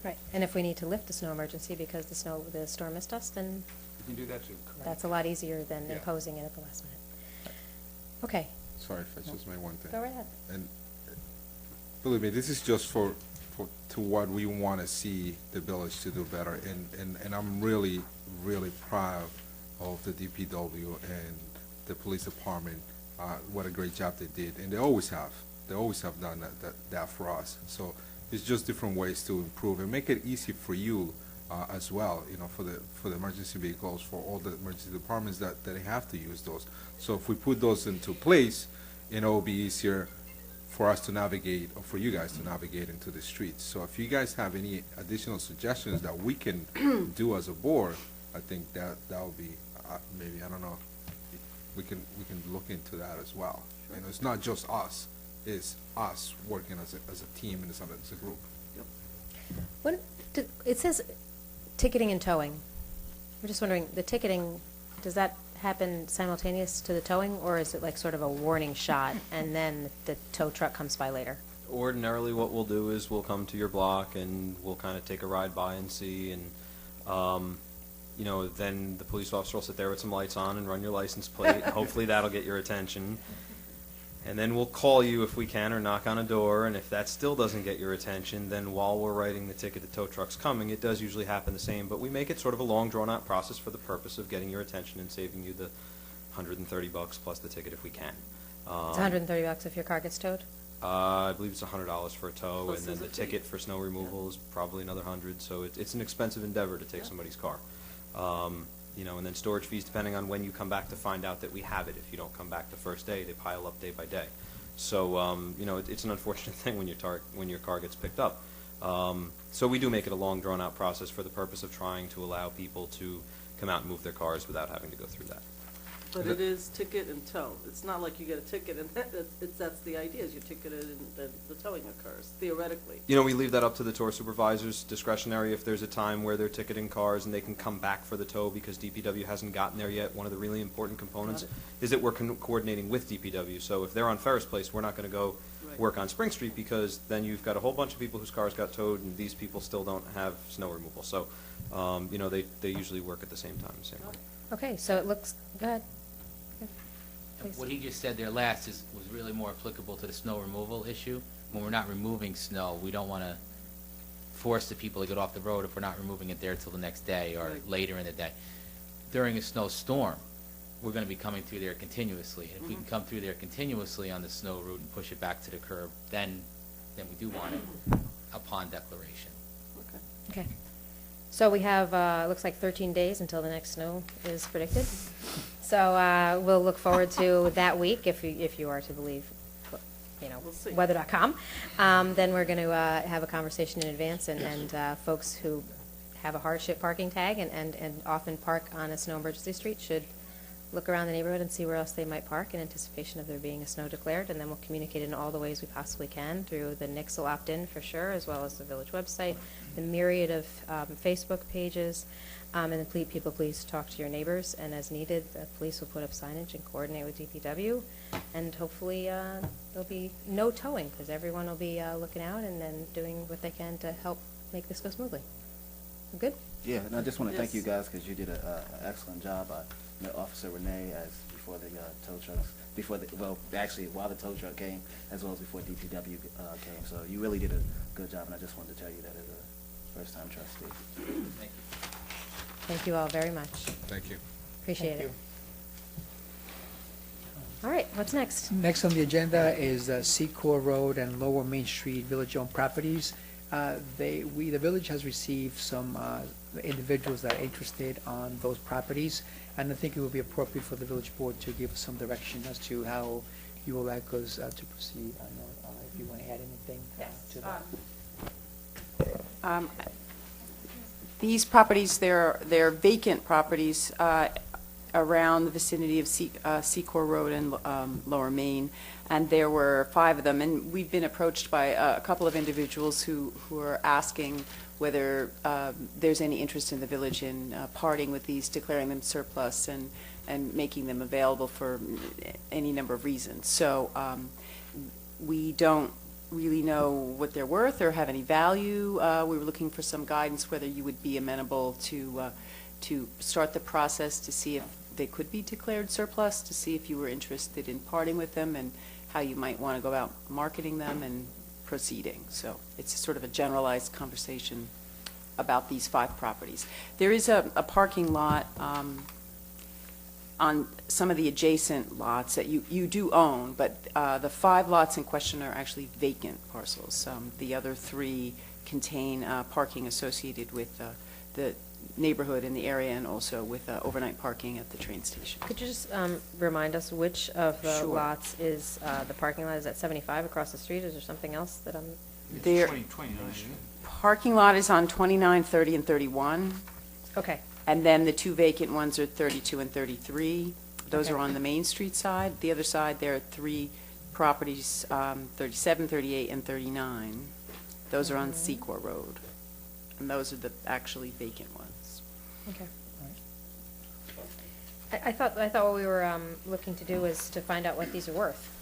Right. And if we need to lift the snow emergency because the storm missed us, then We can do that too. that's a lot easier than Yeah. imposing it at the last minute. Okay, Sorry if I just made one thing. go right ahead. And believe me, this is just to what we want to see the village to do better. And I'm really, really proud of the DPW and the police department, what a great job they did. And they always have. They always have done that for us. So it's just different ways to improve and make it easy for you as well, for the emergency vehicles, for all the emergency departments that they have to use those. So if we put those into place, it'll be easier for us to navigate, or for you guys to navigate into the streets. So if you guys have any additional suggestions that we can do as a board, I think that would be, maybe, I don't know, we can look into that as well. It's not just us, it's us working as a team and as a group. It says ticketing and towing. I'm just wondering, the ticketing, does that happen simultaneous to the towing, or is it like sort of a warning shot and then the tow truck comes by later? Ordinarily, what we'll do is we'll come to your block and we'll kind of take a ride by and see, and then the police officer will sit there with some lights on and run your license plate. Hopefully that'll get your attention. And then we'll call you if we can, or knock on a door, and if that still doesn't get your attention, then while we're writing the ticket, the tow truck's coming. It does usually happen the same, but we make it sort of a long, drawn-out process for the purpose of getting your attention and saving you the $130 plus the ticket if we can. It's $130 if your car gets towed? I believe it's $100 for a tow, Plus and then there's the a fee. ticket for snow removal is probably another $100, so it's an expensive endeavor to take somebody's car. And then storage fees, depending on when you come back to find out that we have it. If you don't come back the first day, they pile up day by day. So, it's an unfortunate thing when your car gets picked up. So we do make it a long, drawn-out process for the purpose of trying to allow people to come out and move their cars without having to go through that. But it is ticket and tow. It's not like you get a ticket and that's the idea, is you ticket it and then the towing occurs, theoretically. We leave that up to the tour supervisors discretionary if there's a time where they're ticketing cars and they can come back for the tow because DPW hasn't gotten there yet. One of the really important components is that we're coordinating with DPW. So if they're on Ferris Place, we're not going to go Right. work on Spring Street because then you've got a whole bunch of people whose cars got towed and these people still don't have snow removal. So, they usually work at the same time, same way. Okay, so it looks, go ahead. Please. What he just said there last was really more applicable to the snow removal issue. When we're not removing snow, we don't want to force the people to get off the road if we're not removing it there till the next day or Right. later in the day. During a snowstorm, we're going to be coming through there continuously. If we can come through there continuously on the snow route and push it back to the curb, then we do want it upon declaration. Okay. Okay. So we have, looks like 13 days until the next snow is predicted. So we'll look forward to that week, if you are to believe, We'll see. weather.com. Then we're going to have a conversation in advance, and folks who have a hardship parking tag and often park on a snow emergency street should look around the neighborhood and see where else they might park in anticipation of there being a snow declared, and then we'll communicate in all the ways we possibly can through the Nixle opt-in for sure, as well as the village website, the myriad of Facebook pages, and the people, please talk to your neighbors, and as needed, the police will put up signage and coordinate with DPW, and hopefully there'll be no towing, because everyone will be looking out and then doing what they can to help make this go smoothly. Good? Yeah, and I just want to thank you Yes. guys because you did an excellent job. I met Officer Renee as before the tow trucks, actually while the tow truck came, as well as before DPW came. So you really did a good job, and I just wanted to tell you that as a first-time trustee. Thank you. Thank you all very much. Thank you. Appreciate it. All right, what's next? Next on the agenda is Secor Road and Lower Main Street village-owned properties. The village has received some individuals that are interested on those properties, and I think it would be appropriate for the village board to give us some direction as to how you would like us to proceed. I don't know if you want to add anything to that. These properties, they're vacant properties around the vicinity of Secor Road and Lower Main, and there were 5 of them. And we've been approached by a couple of individuals who are asking whether there's any interest in the village in parting with these, declaring them surplus, and making them available for any number of reasons. So we don't really know what they're worth or have any value. We were looking for some guidance whether you would be amenable to start the process to see if they could be declared surplus, to see if you were interested in parting with them and how you might want to go about marketing them and proceeding. So it's sort of a generalized conversation about these 5 properties. There is a parking lot on some of the adjacent lots that you do own, but the 5 lots in question are actually vacant parcels. The other 3 contain parking associated with the neighborhood in the area, and also with overnight parking at the train station. Could you just remind us which of the Sure. lots is the parking lot? Is that 75 across the street? Is there something else that I'm? Their 29. parking lot is on 29, 30, and 31. Okay. And then the 2 vacant ones are 32 and 33. Those Okay. are on the Main Street side. The other side, there are 3 properties, 37, 38, and 39. Those are on Secor Road. And those are the actually vacant ones. Okay. I thought what we were looking to do was to find out what these are worth.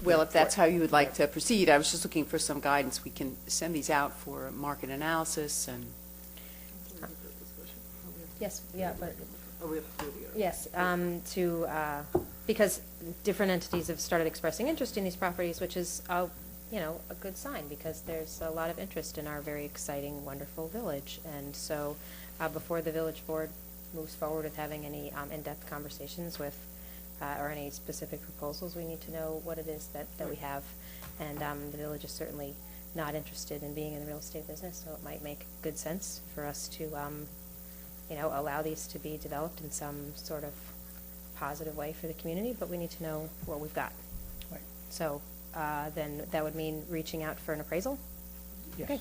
Well, if that's how you would like to proceed, I was just looking for some guidance. We can send these out for market analysis and... Yes, yeah, but, Oh, we have to do it here. yes, because different entities have started expressing interest in these properties, which is, a good sign, because there's a lot of interest in our very exciting, wonderful village. And so, before the village board moves forward with having any in-depth conversations with, or any specific proposals, we need to know what it is that we have. And the village is certainly not interested in being in the real estate business, so it might make good sense for us to, allow these to be developed in some sort of positive way for the community, but we need to know what we've got. Right. So then that would mean reaching out for an appraisal? Yes. Okay.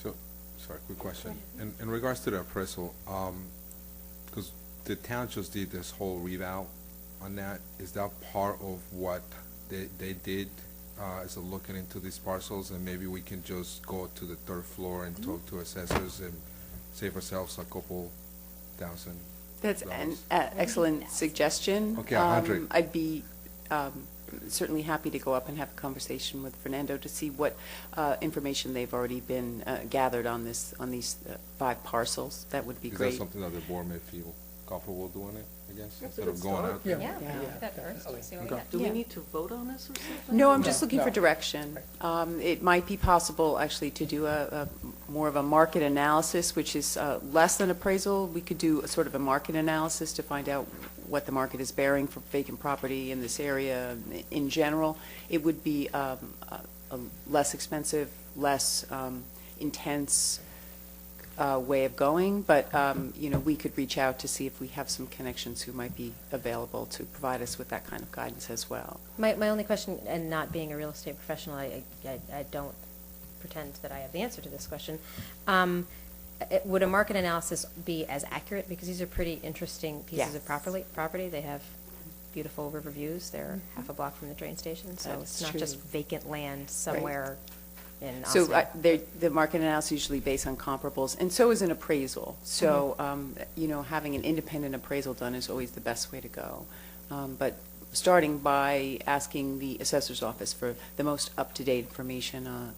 So, sorry, quick question. In regards to the appraisal, because the town just did this whole revow on that, is that part of what they did, is looking into these parcels, and maybe we can just go to the 3rd floor and talk to assessors and save ourselves a couple thousand? That's an excellent suggestion. Okay, 100. I'd be certainly happy to go up and have a conversation with Fernando to see what information they've already been gathered on these 5 parcels. That would be Is great. that something that the board may feel comfortable doing it, I guess, That's a instead good of going start. out? Yeah. That first, see what we Okay. got. Do we Yeah. need to vote on this or something? No, I'm just No, looking for no. direction. It might be possible, actually, to do a more of a market analysis, which is less than appraisal. We could do a sort of a market analysis to find out what the market is bearing for vacant property in this area in general. It would be a less expensive, less intense way of going, but we could reach out to see if we have some connections who might be available to provide us with that kind of guidance as well. My only question, and not being a real estate professional, I don't pretend that I have the answer to this question. Would a market analysis be as accurate? Because these are pretty interesting pieces of property. They have beautiful river views. They're half a block from the train station, so That's it's not true. just vacant land somewhere in So Austin. the market analysis is usually based on comparables, and so is an appraisal. So, having an independent appraisal done is always the best way to go. But starting by asking the assessor's office for the most up-to-date information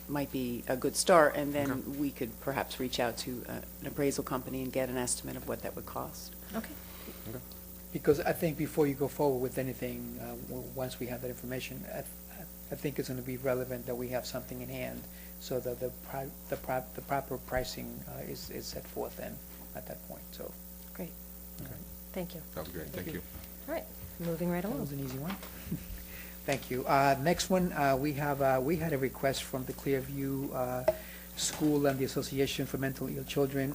might be a good start, and then we could perhaps reach out to an appraisal company and get an estimate of what that would cost. Okay. Because I think before you go forward with anything, once we have that information, I think it's going to be relevant that we have something in hand so that the proper pricing is set forth then at that point, so. Great. Okay. Thank you. That was great, thank you. All right, moving right That along. was an easy one. Thank you. Next one, we had a request from the Clearview School and the Association for Mentally Ill Children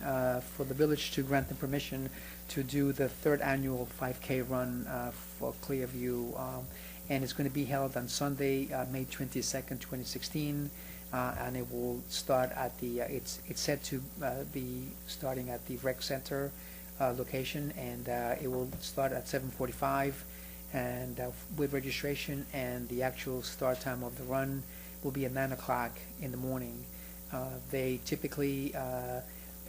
for the village to grant them permission to do the third annual 5K run for Clearview. And it's going to be held on Sunday, May 22nd, 2016. And it will start at the, it's set to be starting at the rec center location, and it will start at 7:45 and with registration, and the actual start time of the run will be at 9 o'clock in the morning. They typically,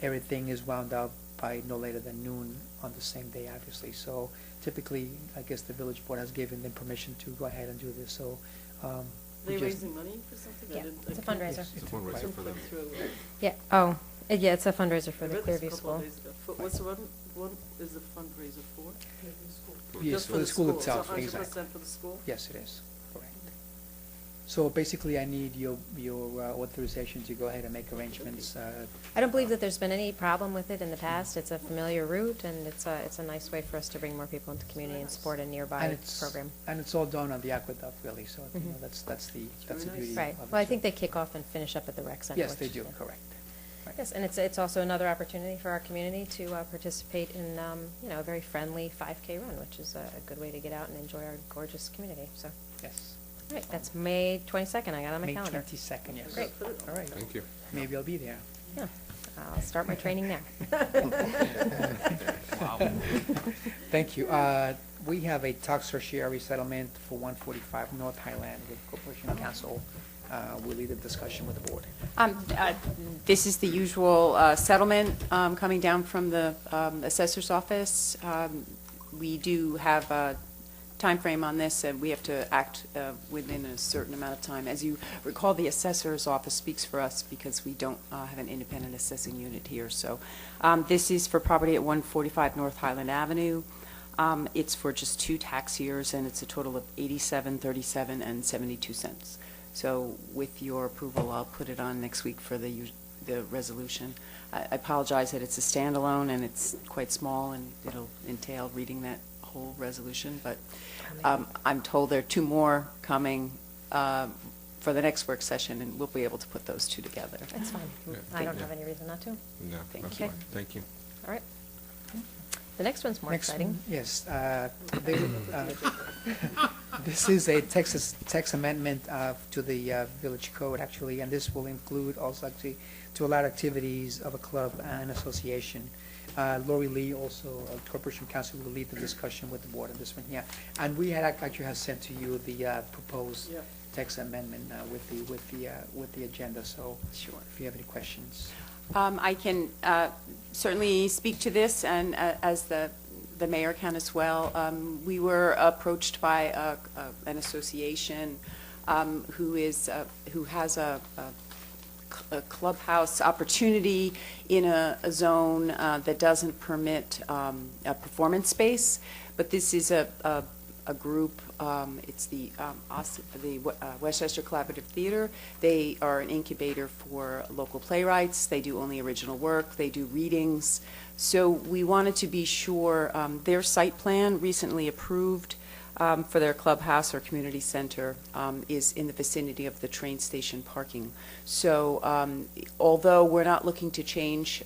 everything is wound up by no later than noon on the same day, obviously. So typically, I guess the village board has given them permission to go ahead and do this, so. They raising money for something? Yeah, it's a fundraiser. Yes, It's a fundraiser for them. Yeah, oh, yeah, it's a fundraiser for I the read this a Clearview couple School. of days ago. What's the one is the fundraiser for? Yes, Just for the school itself, So exactly. 100% for the school? Yes, it is, correct. So basically, I need your authorization to go ahead and make arrangements. I don't believe that there's been any problem with it in the past. It's a familiar route, and it's a nice way for us to bring more people into the community and support a And nearby it's- program. And it's all done on the aqueduct, really, so you know, Mhm. that's the very beauty nice. Right, of it. well, I think they kick off and finish up at the rec center. Yes, they which- do, correct. Right. Yes, and it's also another opportunity for our community to participate in, a very friendly 5K run, which is a good way to get out and enjoy our gorgeous community, so. Yes. All right, that's May 22nd, I got it on my calendar. May 22nd, yes. Great. All right. Thank you. Maybe I'll be there. Yeah, I'll start my training now. Thank you. We have a tax tertiary settlement for 145 North Highland with Corporation Council. We'll lead the discussion with the board. This is the usual settlement coming down from the assessor's office. We do have a time frame on this, and we have to act within a certain amount of time. As you recall, the assessor's office speaks for us because we don't have an independent assessing unit here. So this is for property at 145 North Highland Avenue. It's for just 2 tax years, and it's a total of $87.37 and 72 cents. So with your approval, I'll put it on next week for the resolution. I apologize that it's a standalone and it's quite small, and it'll entail reading that whole resolution, but I'm told there are 2 more coming for the next work session, and we'll be able to put those 2 together. That's fine. Yeah, I don't yeah. have any reason not to. No, Thank that's you. fine, thank you. All right. The next one's more Next exciting. one, yes. This is a text amendment to the village code, actually, and this will include also actually to allow activities of a club and association. Lori Lee, also Corporation Council, will lead the discussion with the board on this one, yeah. And we had actually have sent to you the proposed Yeah. text amendment with the agenda, so Sure. if you have any questions. I can certainly speak to this, and as the mayor can as well. We were approached by an association who has a clubhouse opportunity in a zone that doesn't permit a performance space, but this is a group. It's the Westchester Collaborative Theater. They are an incubator for local playwrights. They do only original work. They do readings. So we wanted to be sure their site plan, recently approved for their clubhouse or community center, is in the vicinity of the train station parking. So although we're not looking to change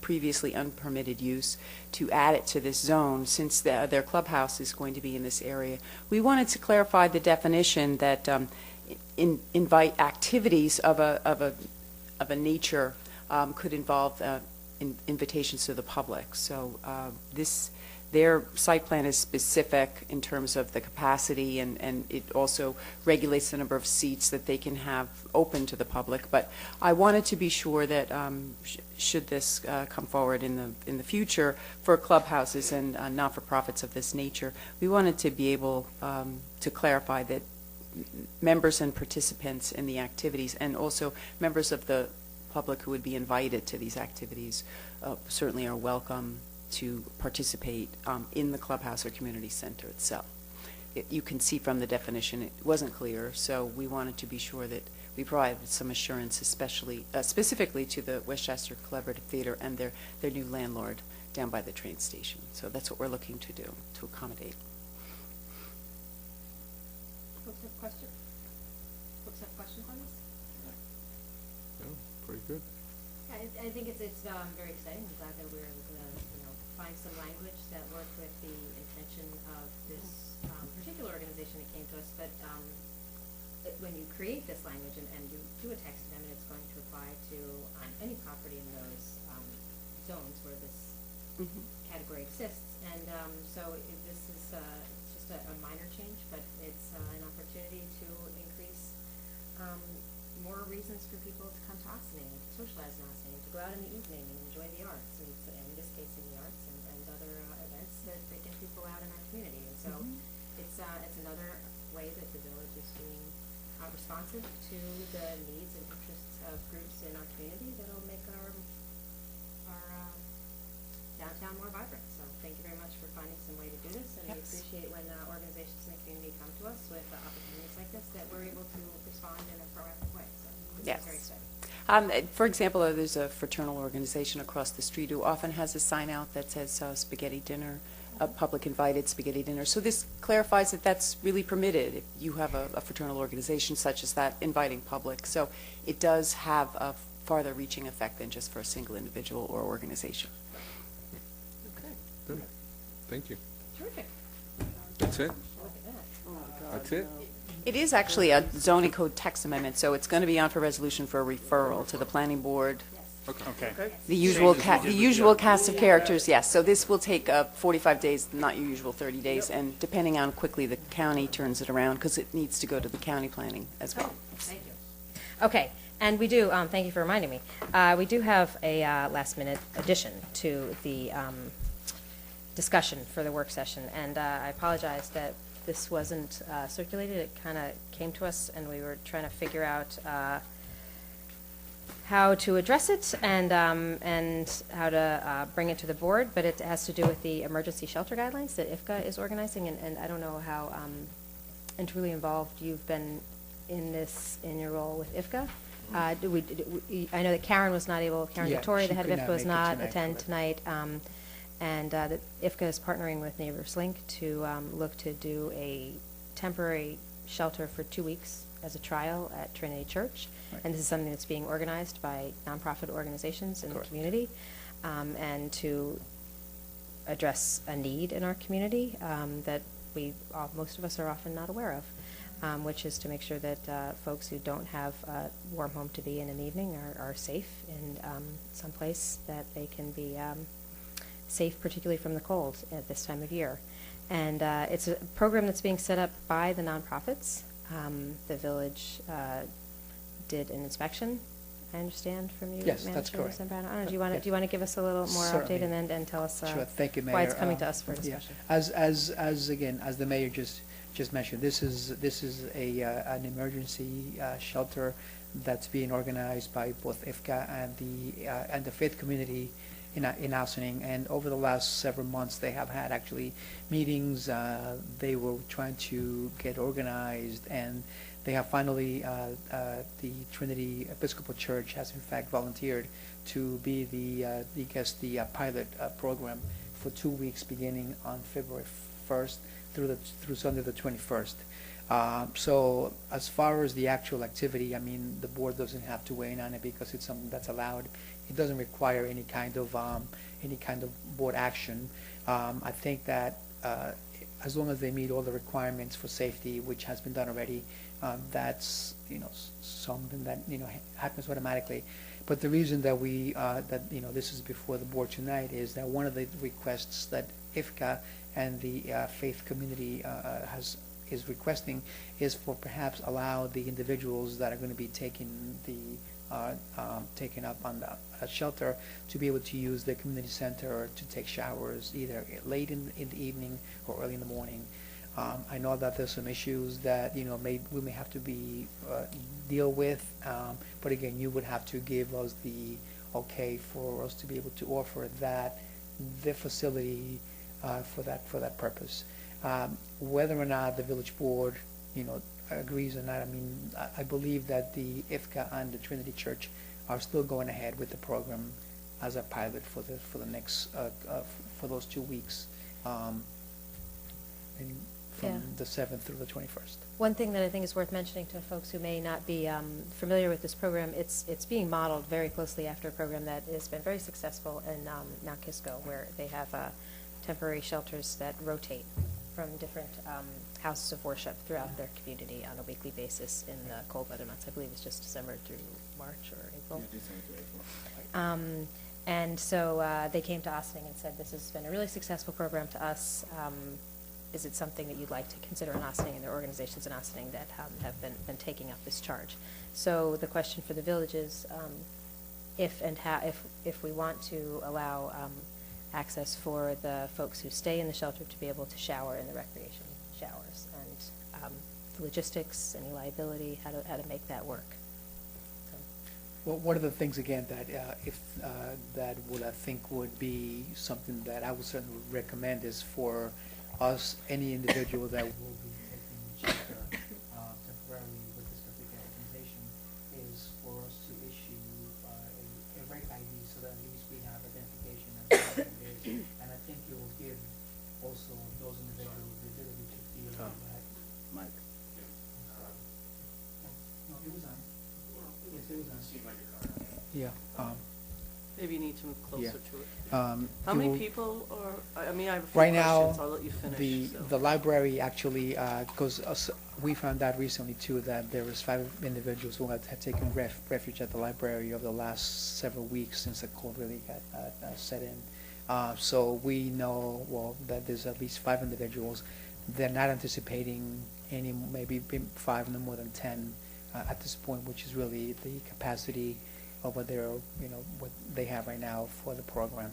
previously unpermitted use to add it to this zone, since their clubhouse is going to be in this area, we wanted to clarify the definition that invite activities of a nature could involve invitations to the public. So their site plan is specific in terms of the capacity, and it also regulates the number of seats that they can have open to the public. But I wanted to be sure that should this come forward in the future for clubhouses and not-for-profits of this nature, we wanted to be able to clarify that members and participants in the activities, and also members of the public who would be invited to these activities certainly are welcome to participate in the clubhouse or community center itself. You can see from the definition it wasn't clear, so we wanted to be sure that we provided some assurance, especially specifically to the Westchester Collaborative Theater and their new landlord down by the train station. So that's what we're looking to do, to accommodate. Folks have questions? Folks have questions on this? Yeah, pretty good. I think it's very exciting. I'm glad that we're able to, find some language that worked with the intention of this particular organization that came to us. But when you create this language and you do a text amendment, it's going to apply to any property in those zones where this category exists. And so this is it's just a minor change, but it's an opportunity to increase more reasons for people to come to Ossining and to socialize in Ossining, and to go out in the evening and enjoy the arts, and in this case in the arts and other events that get people out in our community. And so it's another way that the village is being responsive to the needs and interests of groups in our community that will make our downtown more vibrant. So thank you very much for finding some way to do this, and we appreciate when organizations in the community come to us with opportunities like this, that we're able to respond in a proactive way. So this is very exciting. For example, there's a fraternal organization across the street who often has a sign out that says spaghetti dinner, a public invited spaghetti dinner. So this clarifies that that's really permitted if you have a fraternal organization such as that inviting public. So it does have a farther reaching effect than just for a single individual or organization. Okay. Good. Thank you. Terrific. That's it? Look at that. Oh, my God. That's it? It is actually a zoning code text amendment, so it's going to be on for resolution for a referral to the planning board. Okay. The usual cast of characters, yes. So this will take 45 days, not your usual 30 days, and depending on quickly the county turns it around, because it needs to go to the county planning as well. Thank you. Okay, and we do, thank you for reminding me, we do have a last-minute addition to the discussion for the work session, and I apologize that this wasn't circulated. It kind of came to us, and we were trying to figure out how to address it and how to bring it to the board, but it has to do with the emergency shelter guidelines that IFCA is organizing, and I don't know how truly involved you've been in this, in your role with IFCA. I know that Karen was not able, Karen Vittori, the head of IFCA, was not attend tonight, and that IFCA is partnering with Neighbors Link to look to do a temporary shelter for 2 weeks as a trial at Trinity Church. Right. And this is something that's being organized by nonprofit organizations in the community, and to address a need in our community that most of us are often not aware of, which is to make sure that folks who don't have a warm home to be in the evening are safe in some place that they can be safe, particularly from the cold at this time of year. And it's a program that's being set up by the nonprofits. The village did an inspection, I understand from you. Yes, that's correct. I don't know, do you want to give us a little more Certainly. update and then tell us Sure. Thank you, Mayor. why it's coming to us for discussion? Yeah. As again, as the mayor just mentioned, this is an emergency shelter that's being organized by both IFCA and the faith community in Ossining. And over the last several months, they have had actually meetings. They were trying to get organized, and they have finally, the Trinity Episcopal Church has in fact volunteered to be the pilot program for 2 weeks beginning on February 1st through Sunday the 21st. So as far as the actual activity, I mean, the board doesn't have to weigh in on it because it's something that's allowed. It doesn't require any kind of board action. I think that as long as they meet all the requirements for safety, which has been done already, that's something that happens automatically. But the reason that this is before the board tonight is that one of the requests that IFCA and the faith community is requesting is for perhaps allow the individuals that are going to be taken up on the shelter to be able to use the community center to take showers either late in the evening or early in the morning. I know that there's some issues that, we may have to deal with, but again, you would have to give us the okay for us to be able to offer the facility for that purpose. Whether or not the village board, agrees or not, I believe that the IFCA and the Trinity Church are still going ahead with the program as a pilot for the next, for those 2 weeks, Yeah. from the 7th through the 21st. One thing that I think is worth mentioning to folks who may not be familiar with this program, it's being modeled very closely after a program that has been very successful in now Kisco, where they have temporary shelters that rotate from different houses of worship throughout their community on a weekly basis in the cold weather months. I believe it's just December through March or April. Yeah, December to April. And so they came to Ossining and said, this has been a really successful program to us. Is it something that you'd like to consider in Ossining? And there are organizations in Ossining that have been taking up this charge. So the question for the village is, if we want to allow access for the folks who stay in the shelter to be able to shower in the recreation showers, and the logistics, any liability, how to make that work. Well, one of the things, again, that that would, I think, would be something that I would certainly recommend is for us, any individual that will be taking shelter temporarily with this particular organization, is for us to issue a rec ID so that at least we have identification as to what it is. And I think it will give also those individuals the ability to feel that. Mike. No, it was on. Yes, it was on. Yeah. Maybe you need to move closer Yeah. to it. it How many will- people are, I mean, I have a few Right now, questions, I'll let you finish. so. the library actually, because we found out recently too that there was 5 individuals who had taken refuge at the library over the last several weeks since the cold really got set in. So we know, well, that there's at least 5 individuals. They're not anticipating any, maybe 5, no more than 10 at this point, which is really the capacity of what what they have right now for the program.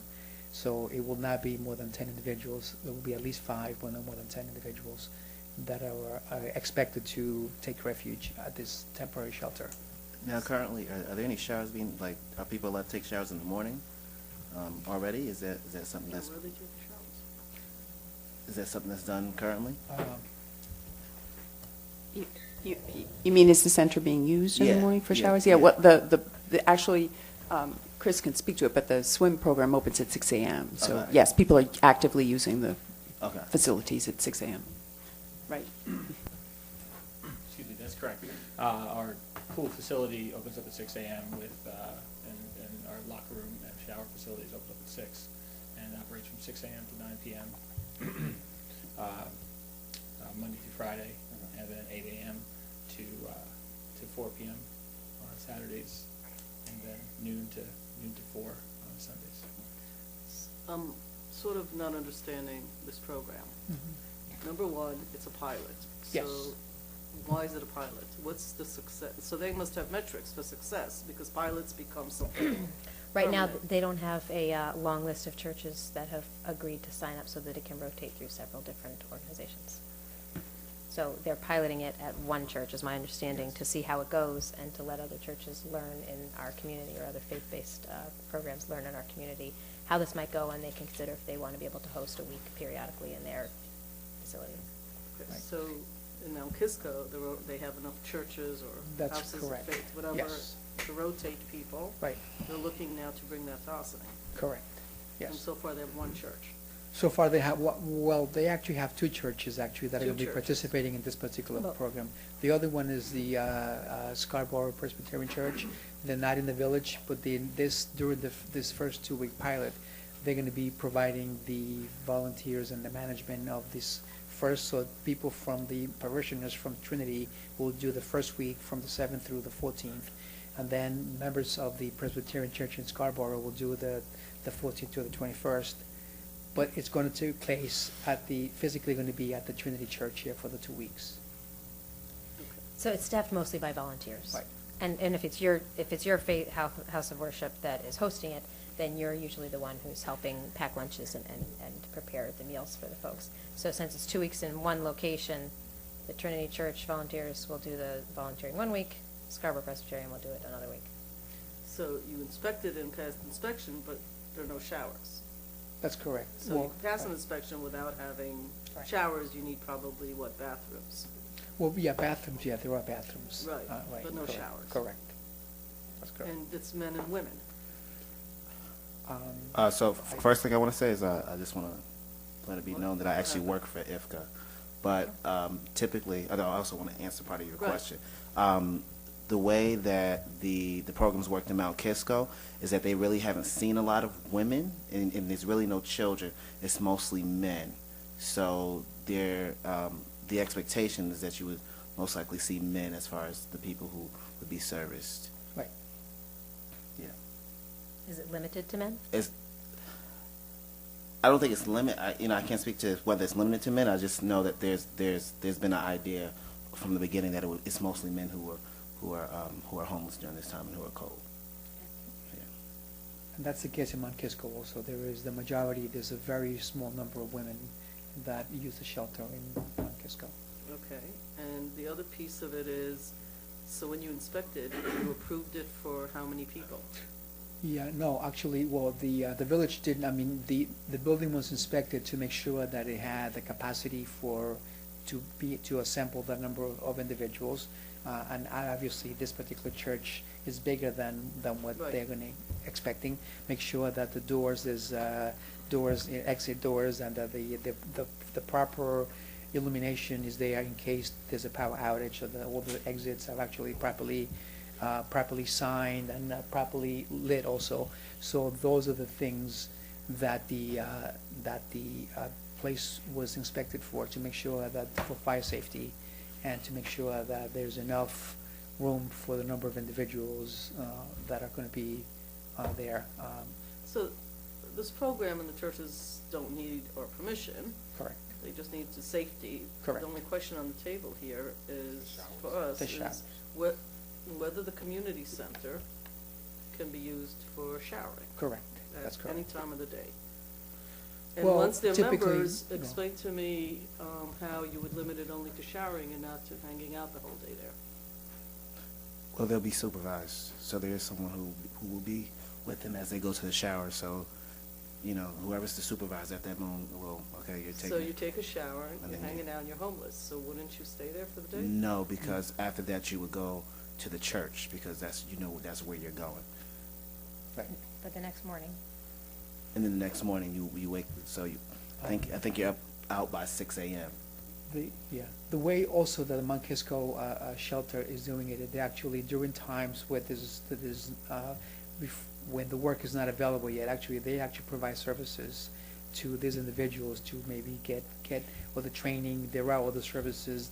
So it will not be more than 10 individuals. There will be at least 5, but no more than 10 individuals that are expected to take refuge at this temporary shelter. Now, currently, are there any showers are people allowed to take showers in the morning already? Is that something Yeah, that's, where they take the showers? is that something that's done currently? You mean, is the center being used in the Yeah, morning for yeah, showers? Yeah, yeah. what, actually, Chris can speak to it, but the swim program opens at 6 a.m. So, Okay. yes, people are actively using the Okay. facilities at 6 a.m. Right. Excuse me, that's correct. Our pool facility opens up at 6 a.m. with, and our locker room and shower facilities open up at 6 and operates from 6 a.m. to 9 p.m. Monday through Friday, and then 8 a.m. to 4 p.m. on Saturdays, and then noon to 4 on Sundays. I'm sort of not understanding this program. Number one, it's a pilot. Yes. So why is it a pilot? What's the success? So they must have metrics for success, because pilots become something. Right now, permanent. they don't have a long list of churches that have agreed to sign up so that it can rotate through several different organizations. So they're piloting it at one church, is my understanding, to see how it goes and to let other churches learn in our community, or other faith-based programs learn in our community how this might go, and they can consider if they want to be able to host a week periodically in their facility. Okay, Right. so in now Kisco, they have enough churches or That's houses correct. of faith, whatever, Yes. to rotate people. Right, They're looking now to bring that to Ossining. correct, And yes. so far, they have one church. So far, they have, well, they actually have 2 churches, actually, that are Two going to be churches. participating in this particular Well- program. The other one is the Scarborough Presbyterian Church. They're not in the village, but during this first 2-week pilot, they're going to be providing the volunteers and the management of this first, so people from the parishioners from Trinity will do the first week from the 7th through the 14th. And then members of the Presbyterian Church in Scarborough will do the 14th to the 21st. But it's going to take place physically going to be at the Trinity Church here for the 2 weeks. So it's staffed mostly by volunteers. Right. And if it's your faith house of worship that is hosting it, then you're usually the one who's helping pack lunches and prepare the meals for the folks. So since it's 2 weeks in one location, the Trinity Church volunteers will do the volunteering 1 week, Scarborough Presbyterian will do it another week. So you inspected and passed inspection, but there are no showers. That's correct. So you Well, can pass an inspection without having Right. showers, you need probably, what, bathrooms? Well, yeah, bathrooms, yeah, there are bathrooms. Right, but no correct, showers. Correct. That's correct. And it's men and women. So first thing I want to say is I just want to let it be known that I actually work for IFCA. But typically, I also want to answer part of your Right. question. The way that the programs worked in Mount Kisco is that they really haven't seen a lot of women, and there's really no children. It's mostly men. So the expectation is that you would most likely see men as far as the people who would be serviced. Right. Yeah. Is it limited to men? I don't think it's I can't speak to whether it's limited to men. I just know that there's been an idea from the beginning that it's mostly men who are homeless during this time and who are cold. Yeah. And that's the case in Mount Kisco also. There's a very small number of women that use the shelter in Mount Kisco. Okay, and the other piece of it is, so when you inspected, you approved it for how many people? Yeah, no, actually, well, the village didn't, I mean, the building was inspected to make sure that it had the capacity to assemble the number of individuals. And obviously, this particular church is bigger than what Right. they're expecting. Make sure that the doors is exit doors, and that the proper illumination is there in case there's a power outage, so that all the exits are actually properly signed and properly lit also. So those are the things that the place was inspected for, to make sure that for fire safety, and to make sure that there's enough room for the number of individuals that are going to be there. So this program and the churches don't need our permission. Correct. They just need the safety. Correct. The only question on the table here is, for us, The is showers. whether the community center can be used for showering. Correct. That's At correct. any time of the day. And Well, once they're typically, members, no. explain to me how you would limit it only to showering and not to hanging out the whole day there. Well, they'll be supervised. So there is someone who will be with them as they go to the shower. So, whoever's the supervisor at that moment will, okay, you're taking. So you take a shower, and you're then hanging out, and you're homeless, so wouldn't you stay there for the day? No, because after that you would go to the church, because that's where you're going. Right. But the next morning? And then the next morning you wake. So I think you're out by 6 a.m. The way also that the Mount Kisco shelter is doing it, they actually, during times where when the work is not available yet, they actually provide services to these individuals to maybe get all the training. There are other services.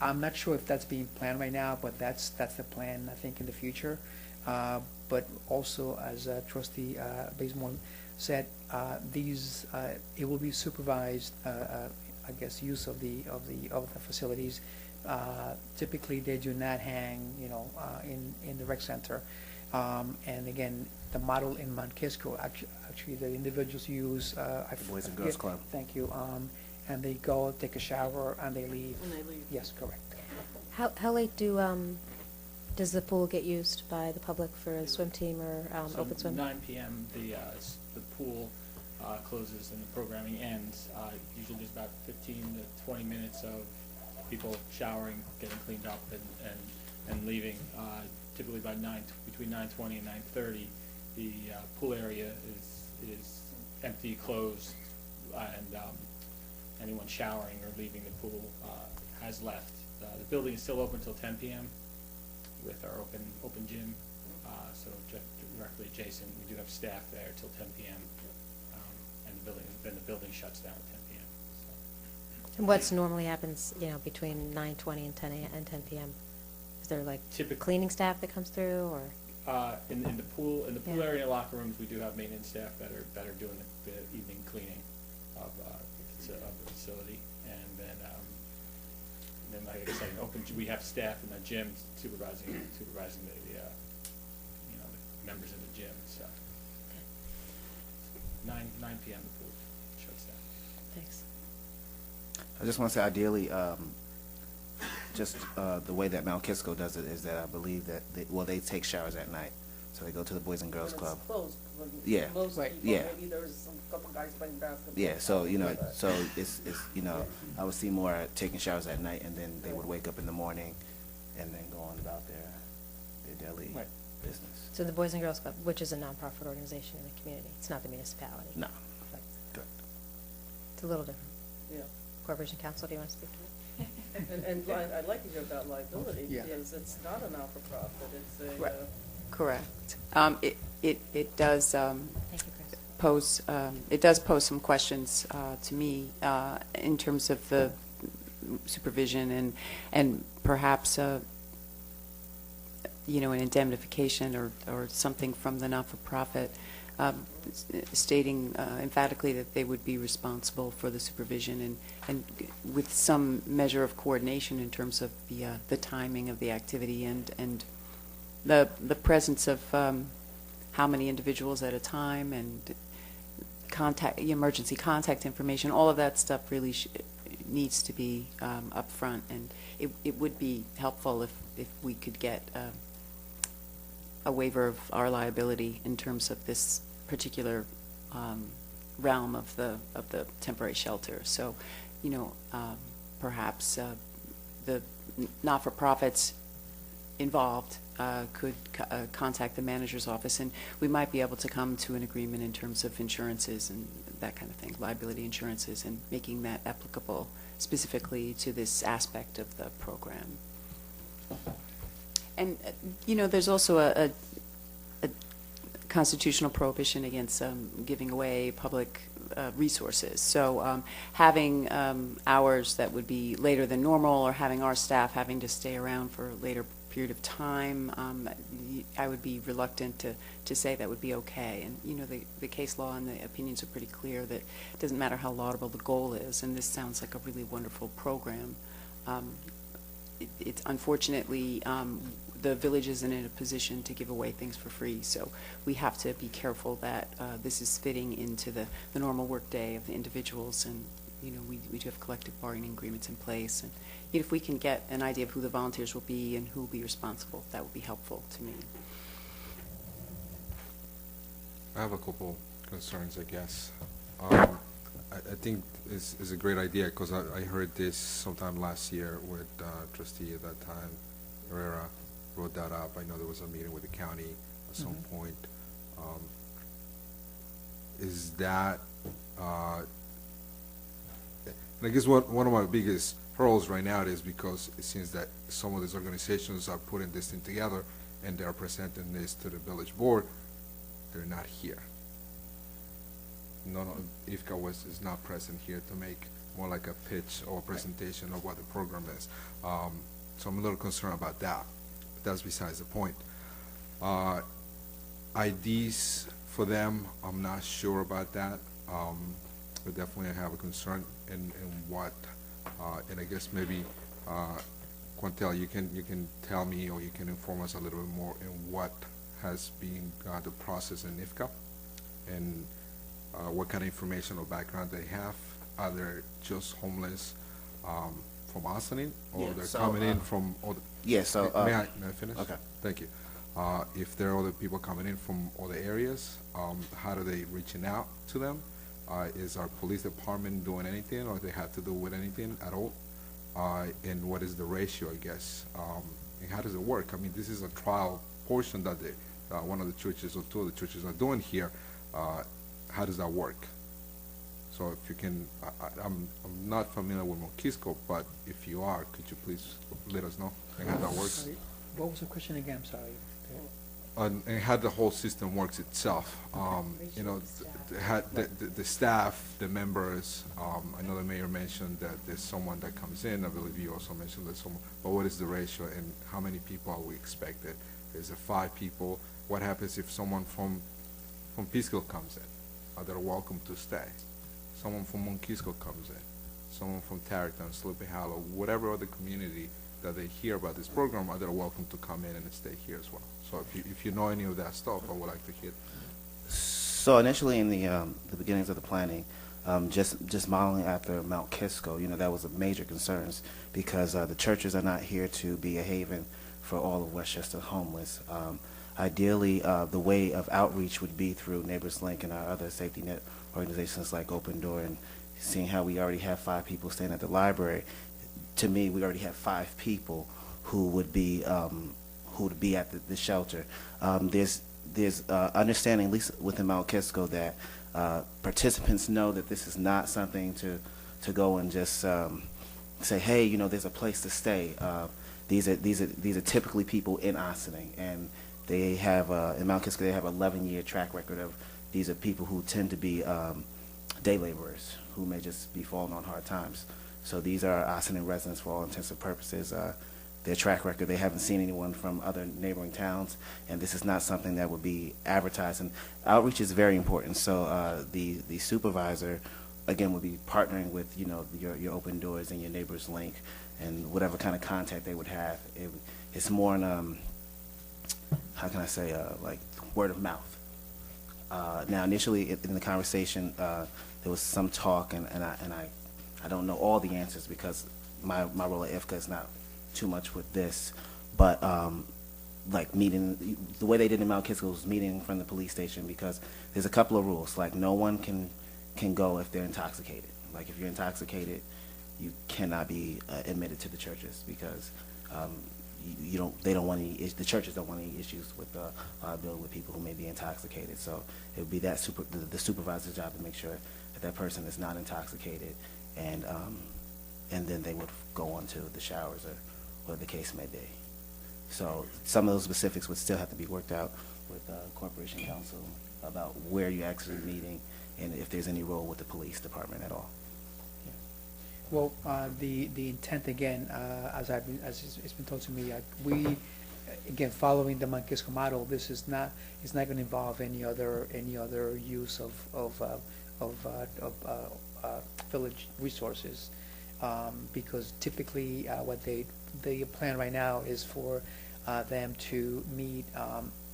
I'm not sure if that's being planned right now, but that's the plan, I think, in the future. But also, as Trustee Bazemore said, it will be supervised, use of the facilities. Typically, they do not hang, in the rec center. And again, the model in Mount Kisco, actually, the individuals use. Boys and Girls Club. Thank you. And they go take a shower and they leave. And they leave. Yes, correct. How late does the pool get used by the public for a swim team or So open swim? 9 p.m. The pool closes and the programming ends. Usually there's about 15 to 20 minutes of people showering, getting cleaned up, and leaving. Typically by between 9:20 and 9:30, the pool area is empty, closed, and anyone showering or leaving the pool has left. The building is still open until 10 p.m. with our open gym. So directly adjacent, we do have staff there till 10 p.m. And the building shuts down at 10 p.m. So. And what's normally happens, between 9:20 and 10 p.m.? Is there cleaning staff that comes through, or? In the pool Yeah. area and locker rooms, we do have maintenance staff that are doing the evening cleaning of the facility, and then like I said, we have staff in the gym supervising the members in the gym. So. 9 p.m. the pool shuts down. Thanks. I just want to say, ideally, just the way that Mount Kisco does it is that I believe that they take showers at night, so they go to the Boys and Girls Club. Yeah. Right. Yeah. Maybe there's some couple guys playing basketball. Yeah, so so it's I would see more taking showers at night, and then they would wake up in the morning, and then go on about their daily business. So the Boys and Girls Club, which is a nonprofit organization in the community, it's not the municipality. No. Right. Correct. It's a little different. Yeah. Corporation Counsel, do you want to speak to it? And I'd like to hear about liability, Yeah. because it's not a not-for-profit, it's a, Right. Correct. It does Thank you, Chris. pose some questions to me in terms of the supervision and perhaps an indemnification or something from the not-for-profit stating emphatically that they would be responsible for the supervision and with some measure of coordination in terms of the timing of the activity and the presence of how many individuals at a time and emergency contact information. All of that stuff really needs to be up front, and it would be helpful if we could get a waiver of our liability in terms of this particular realm of the temporary shelter. So, perhaps the not-for-profits involved could contact the manager's office, and we might be able to come to an agreement in terms of insurances and that kind of thing, liability insurances, and making that applicable specifically to this aspect of the program. And, there's also a constitutional prohibition against giving away public resources. So having hours that would be later than normal, or having our staff having to stay around for a later period of time, I would be reluctant to say that would be okay. And the case law and the opinions are pretty clear that it doesn't matter how laudable the goal is, and this sounds like a really wonderful program. It's unfortunately the village isn't in a position to give away things for free, so we have to be careful that this is fitting into the normal workday of the individuals, and we do have collective bargaining agreements in place, and if we can get an idea of who the volunteers will be and who will be responsible, that would be helpful to me. I have a couple concerns, I guess. I think it's a great idea, because I heard this sometime last year with trustee at that time, Herrera, brought that up. I know there was a meeting with the county at some point. Is that, and I guess one of my biggest hurdles right now is because it seems that some of these organizations are putting this thing together and they're presenting this to the village board. They're not here. IFCA is not present here to make more like a pitch or a presentation of what the program is. So I'm a little concerned about that. But that's besides the point. IDs for them, I'm not sure about that. But definitely I have a concern in what, and I guess maybe Quantel, you can tell me, or you can inform us a little bit more in what has been the process in IFCA, and what kind of information or background they have. Are they just homeless from Austin, or Yeah, they're so, coming in from other? Yeah, so, may I finish? Okay. Thank you. If there are other people coming in from other areas, how do they reaching out to them? Is our police department doing anything, or they have to do with anything at all? And what is the ratio, I guess? And how does it work? I mean, this is a trial portion that one of the churches or two of the churches are doing here. How does that work? So if you can, I'm not familiar with Kisco, but if you are, could you please let us know and how that works? Sorry, what was the question again? I'm sorry. And how the whole system works itself. The staff, the members. I know the mayor mentioned that there's someone that comes in. I believe you also mentioned there's someone. But what is the ratio, and how many people are we expected? Is it 5 people? What happens if someone from Pisco comes in? Are they welcome to stay? Someone from Kisco comes in. Someone from Tarrytown, Sleepy Hollow, whatever other community that they hear about this program, are they welcome to come in and stay here as well? So if you know any of that stuff, I would like to hear. So initially in the beginnings of the planning, just modeling after Mount Kisco, that was a major concerns because the churches are not here to be a haven for all of Westchester homeless. Ideally, the way of outreach would be through Neighbors Link and our other safety net organizations like Open Door, and seeing how we already have 5 people staying at the library. To me, we already have 5 people who would be at the shelter. There's understanding, at least within Mount Kisco, that participants know that this is not something to go and just say, hey, there's a place to stay. These are typically people in Ossining, and they have in Mount Kisco they have an 11-year track record of these are people who tend to be day laborers who may just be falling on hard times. So these are Ossining residents for all intents and purposes. Their track record, they haven't seen anyone from other neighboring towns, and this is not something that would be advertised. And outreach is very important. So the supervisor, again, would be partnering with your Open Doors and your Neighbors Link, and whatever kind of contact they would have. It's more in how can I say like word of mouth. Now, initially in the conversation, there was some talk, and I don't know all the answers because my role at IFCA is not too much with this, but like meeting, the way they did in Mount Kisco was meeting in front of the police station, because there's a couple of rules. Like, no one can go if they're intoxicated. Like, if you're intoxicated, you cannot be admitted to the churches, because the churches don't want any issues with liability with people who may be intoxicated. So it would be the supervisor's job to make sure that person is not intoxicated, and then they would go on to the showers or whatever the case may be. So some of those specifics would still have to be worked out with Corporation Counsel about where you're actually meeting and if there's any role with the police department at all. Well, the intent again, as it's been told to me, we again following the Mount Kisco model. This is not going to involve any other use of village resources, because typically what the plan right now is for them to meet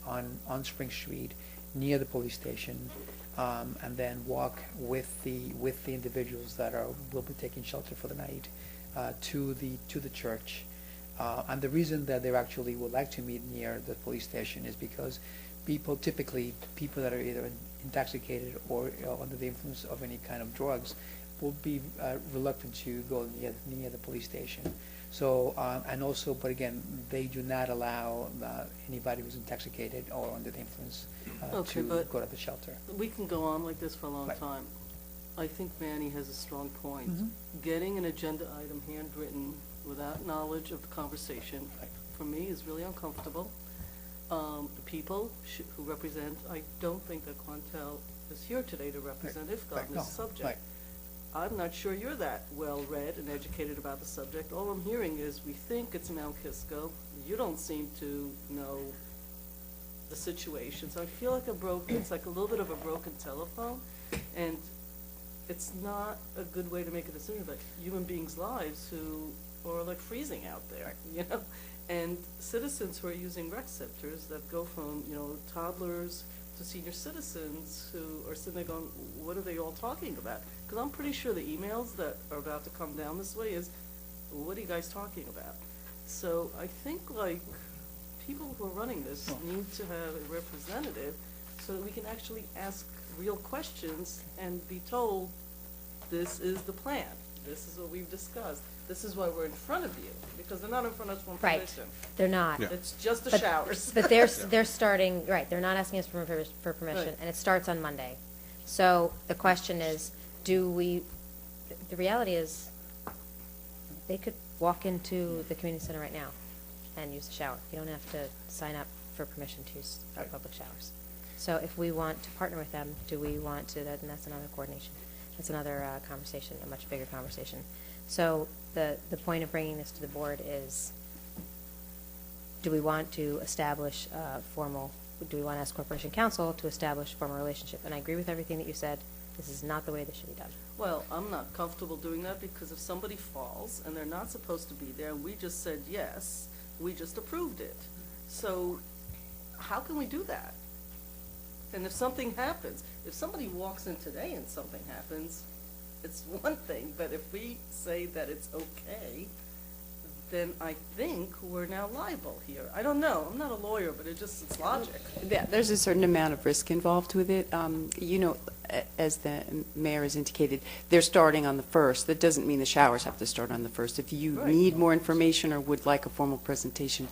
on Spring Street near the police station, and then walk with the individuals that will be taking shelter for the night to the church. And the reason that they actually would like to meet near the police station is because people that are either intoxicated or under the influence of any kind of drugs will be reluctant to go near the police station. So, and also, but again, they do not allow anybody who's intoxicated or under the influence Okay, to but go to the shelter. we can go on like this for a long Right. time. I think Manny has a strong point. Mhm. Getting an agenda item handwritten without knowledge of the conversation, Right. for me, is really uncomfortable. The people who represent, I don't think that Quantel is here today to represent IFCA Right. on No, this subject. right. I'm not sure you're that well-read and educated about the subject. All I'm hearing is, we think it's Mount Kisco. You don't seem to know the situation. So I feel like it's like a little bit of a broken telephone, and it's not a good way to make a decision about human beings' lives who are like freezing out there, And citizens who are using rec centers that go from, toddlers to senior citizens who are sitting there going, what are they all talking about? Because I'm pretty sure the emails that are about to come down this way is, what are you guys talking about? So I think people who are running this need to have a representative so that we can actually ask real questions and be told, this is the plan, this is what we've discussed, this is why we're in front of you, because they're not in front of us for Right. permission. They're not. Yeah. It's just the But- showers. But they're starting, right, they're not asking us for permission, Right. and it starts on Monday. So the question is, the reality is, they could walk into the community center right now and use the shower. You don't have to sign up for permission to use our public showers. So if we want to partner with them, do we want to, then that's another coordination. That's another conversation, a much bigger conversation. So the point of bringing this to the board is, do we want to establish do we want to ask Corporation Counsel to establish a formal relationship? And I agree with everything that you said. This is not the way this should be done. Well, I'm not comfortable doing that, because if somebody falls and they're not supposed to be there, and we just said yes, we just approved it. So how can we do that? And if something happens, if somebody walks in today and something happens, it's one thing, but if we say that it's okay, then I think we're now liable here. I don't know, I'm not a lawyer, but it's logic. Yeah, there's a certain amount of risk involved with it. You know, as the mayor has indicated, they're starting on the 1st. That doesn't mean the showers have to start on the 1st. If you Right. need more information or would like a formal presentation,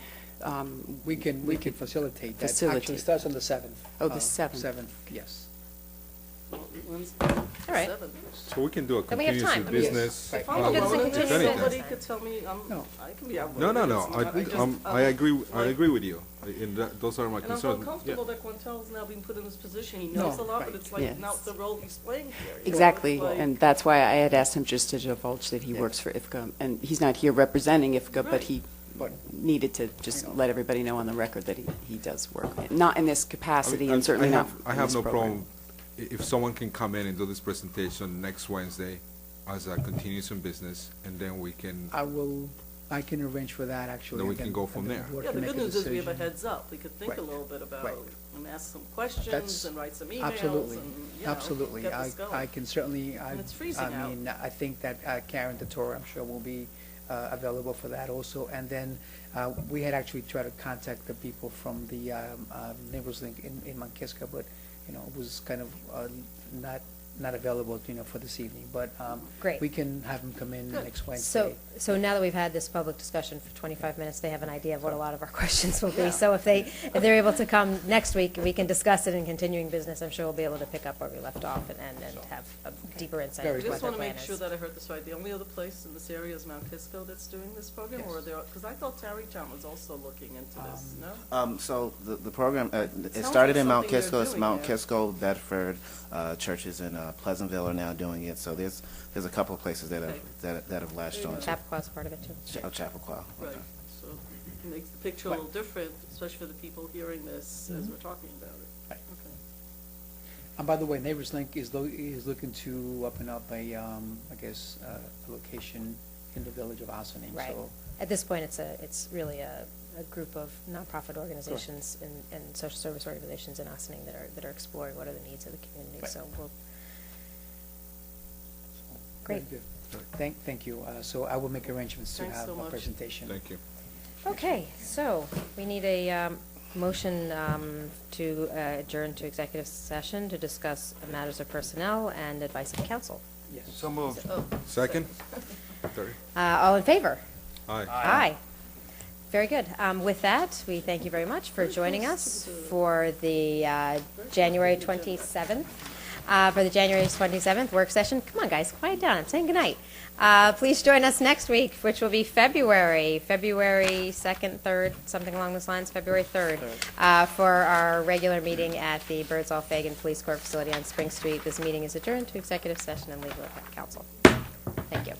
We can facilitate that. Facilitate. Actually, it starts on the 7th. Oh, the 7th. 7th, yes. Wednesday, All right. 7th. So we can do a Then we have continuous time. of business. If Right. I'm Well, It's a alone, if continuous anything. somebody business. could tell me, No. I can be outvoted. No, no, no, It's not- I agree, I agree with you. Those are my And I'm concerns. uncomfortable that Quintel's now being put in this position. He No, knows a lot, but right. it's like Yes. not the role he's playing here. you know? exactly, It's like- and that's why I had asked him just to divulge that he works for IFCA, and he's not here representing IFCA, but Right. he But needed to just let everybody know on the record that he does work, not in this capacity, I mean, and certainly not I in have this no program. problem if someone can come in and do this presentation next Wednesday as a continuous in business, and then we can, I can arrange for that, actually. Then we and can go from and the there. board Yeah, can the make good a news is we have a decision. heads up. We could think a Right. little bit about Right. and ask some questions That's- and write some emails Absolutely, and, you know, absolutely. get this going. I can certainly, And it's freezing I out. mean, I think that Karen DeTore, I'm sure, will be available for that also. And then we had actually tried to contact the people from the Neighbors Link in Mount Kisco, but, you know, it was kind of not available, you know, for this evening. But Great. we can have them come in Good. next Wednesday. So now that we've had this public discussion for 25 minutes, they have an idea of what a lot of our questions will be. Yeah. So if they're able to come next week, we can discuss it in continuing business. I'm sure we'll be able to pick up where we left off and have a deeper insight Very into I what just their want to plan make sure is. that I heard this right. The only other place in this area is Mount Kisco that's doing this program? Yes. Or are there, because I thought Tarrytown was also looking into this, no? So the program, it sounds started like in Mount something they're Kisco. It's doing Mount there. Kisco, Bedford, churches in Pleasantville are now doing it. So there's a couple of places that have latched on to. Chappaqua is part of it, too. Chappaqua. Right, so it makes the picture a little different, especially for the people hearing this as we're talking about it. Right. Okay. And by the way, Neighbors Link is looking to open up a, I guess, a location in the village of Ossining. Right. So At this point, it's really a group of nonprofit organizations and social service organizations in Ossining that are exploring what are the needs of the community. Right. So we'll, great. very good. Thank you. So I will make arrangements to Thanks have so a much. presentation. Thank you. Okay, so we need a motion to adjourn to executive session to discuss matters of personnel and advice of counsel. Yes. So moved. Oh, Second? Third? All in favor? Aye. Aye. Very good. With that, we thank you very much for joining us for the January 27th. For the January 27th work session. Come on, guys, quiet down. I'm saying goodnight. Please join us next week, which will be February 2nd, 3rd, something along those lines, February 3rd, for our regular meeting at the Birdsall Fagan Police Court Facility on Spring Street. This meeting is adjourned to executive session and legal counsel. Thank you.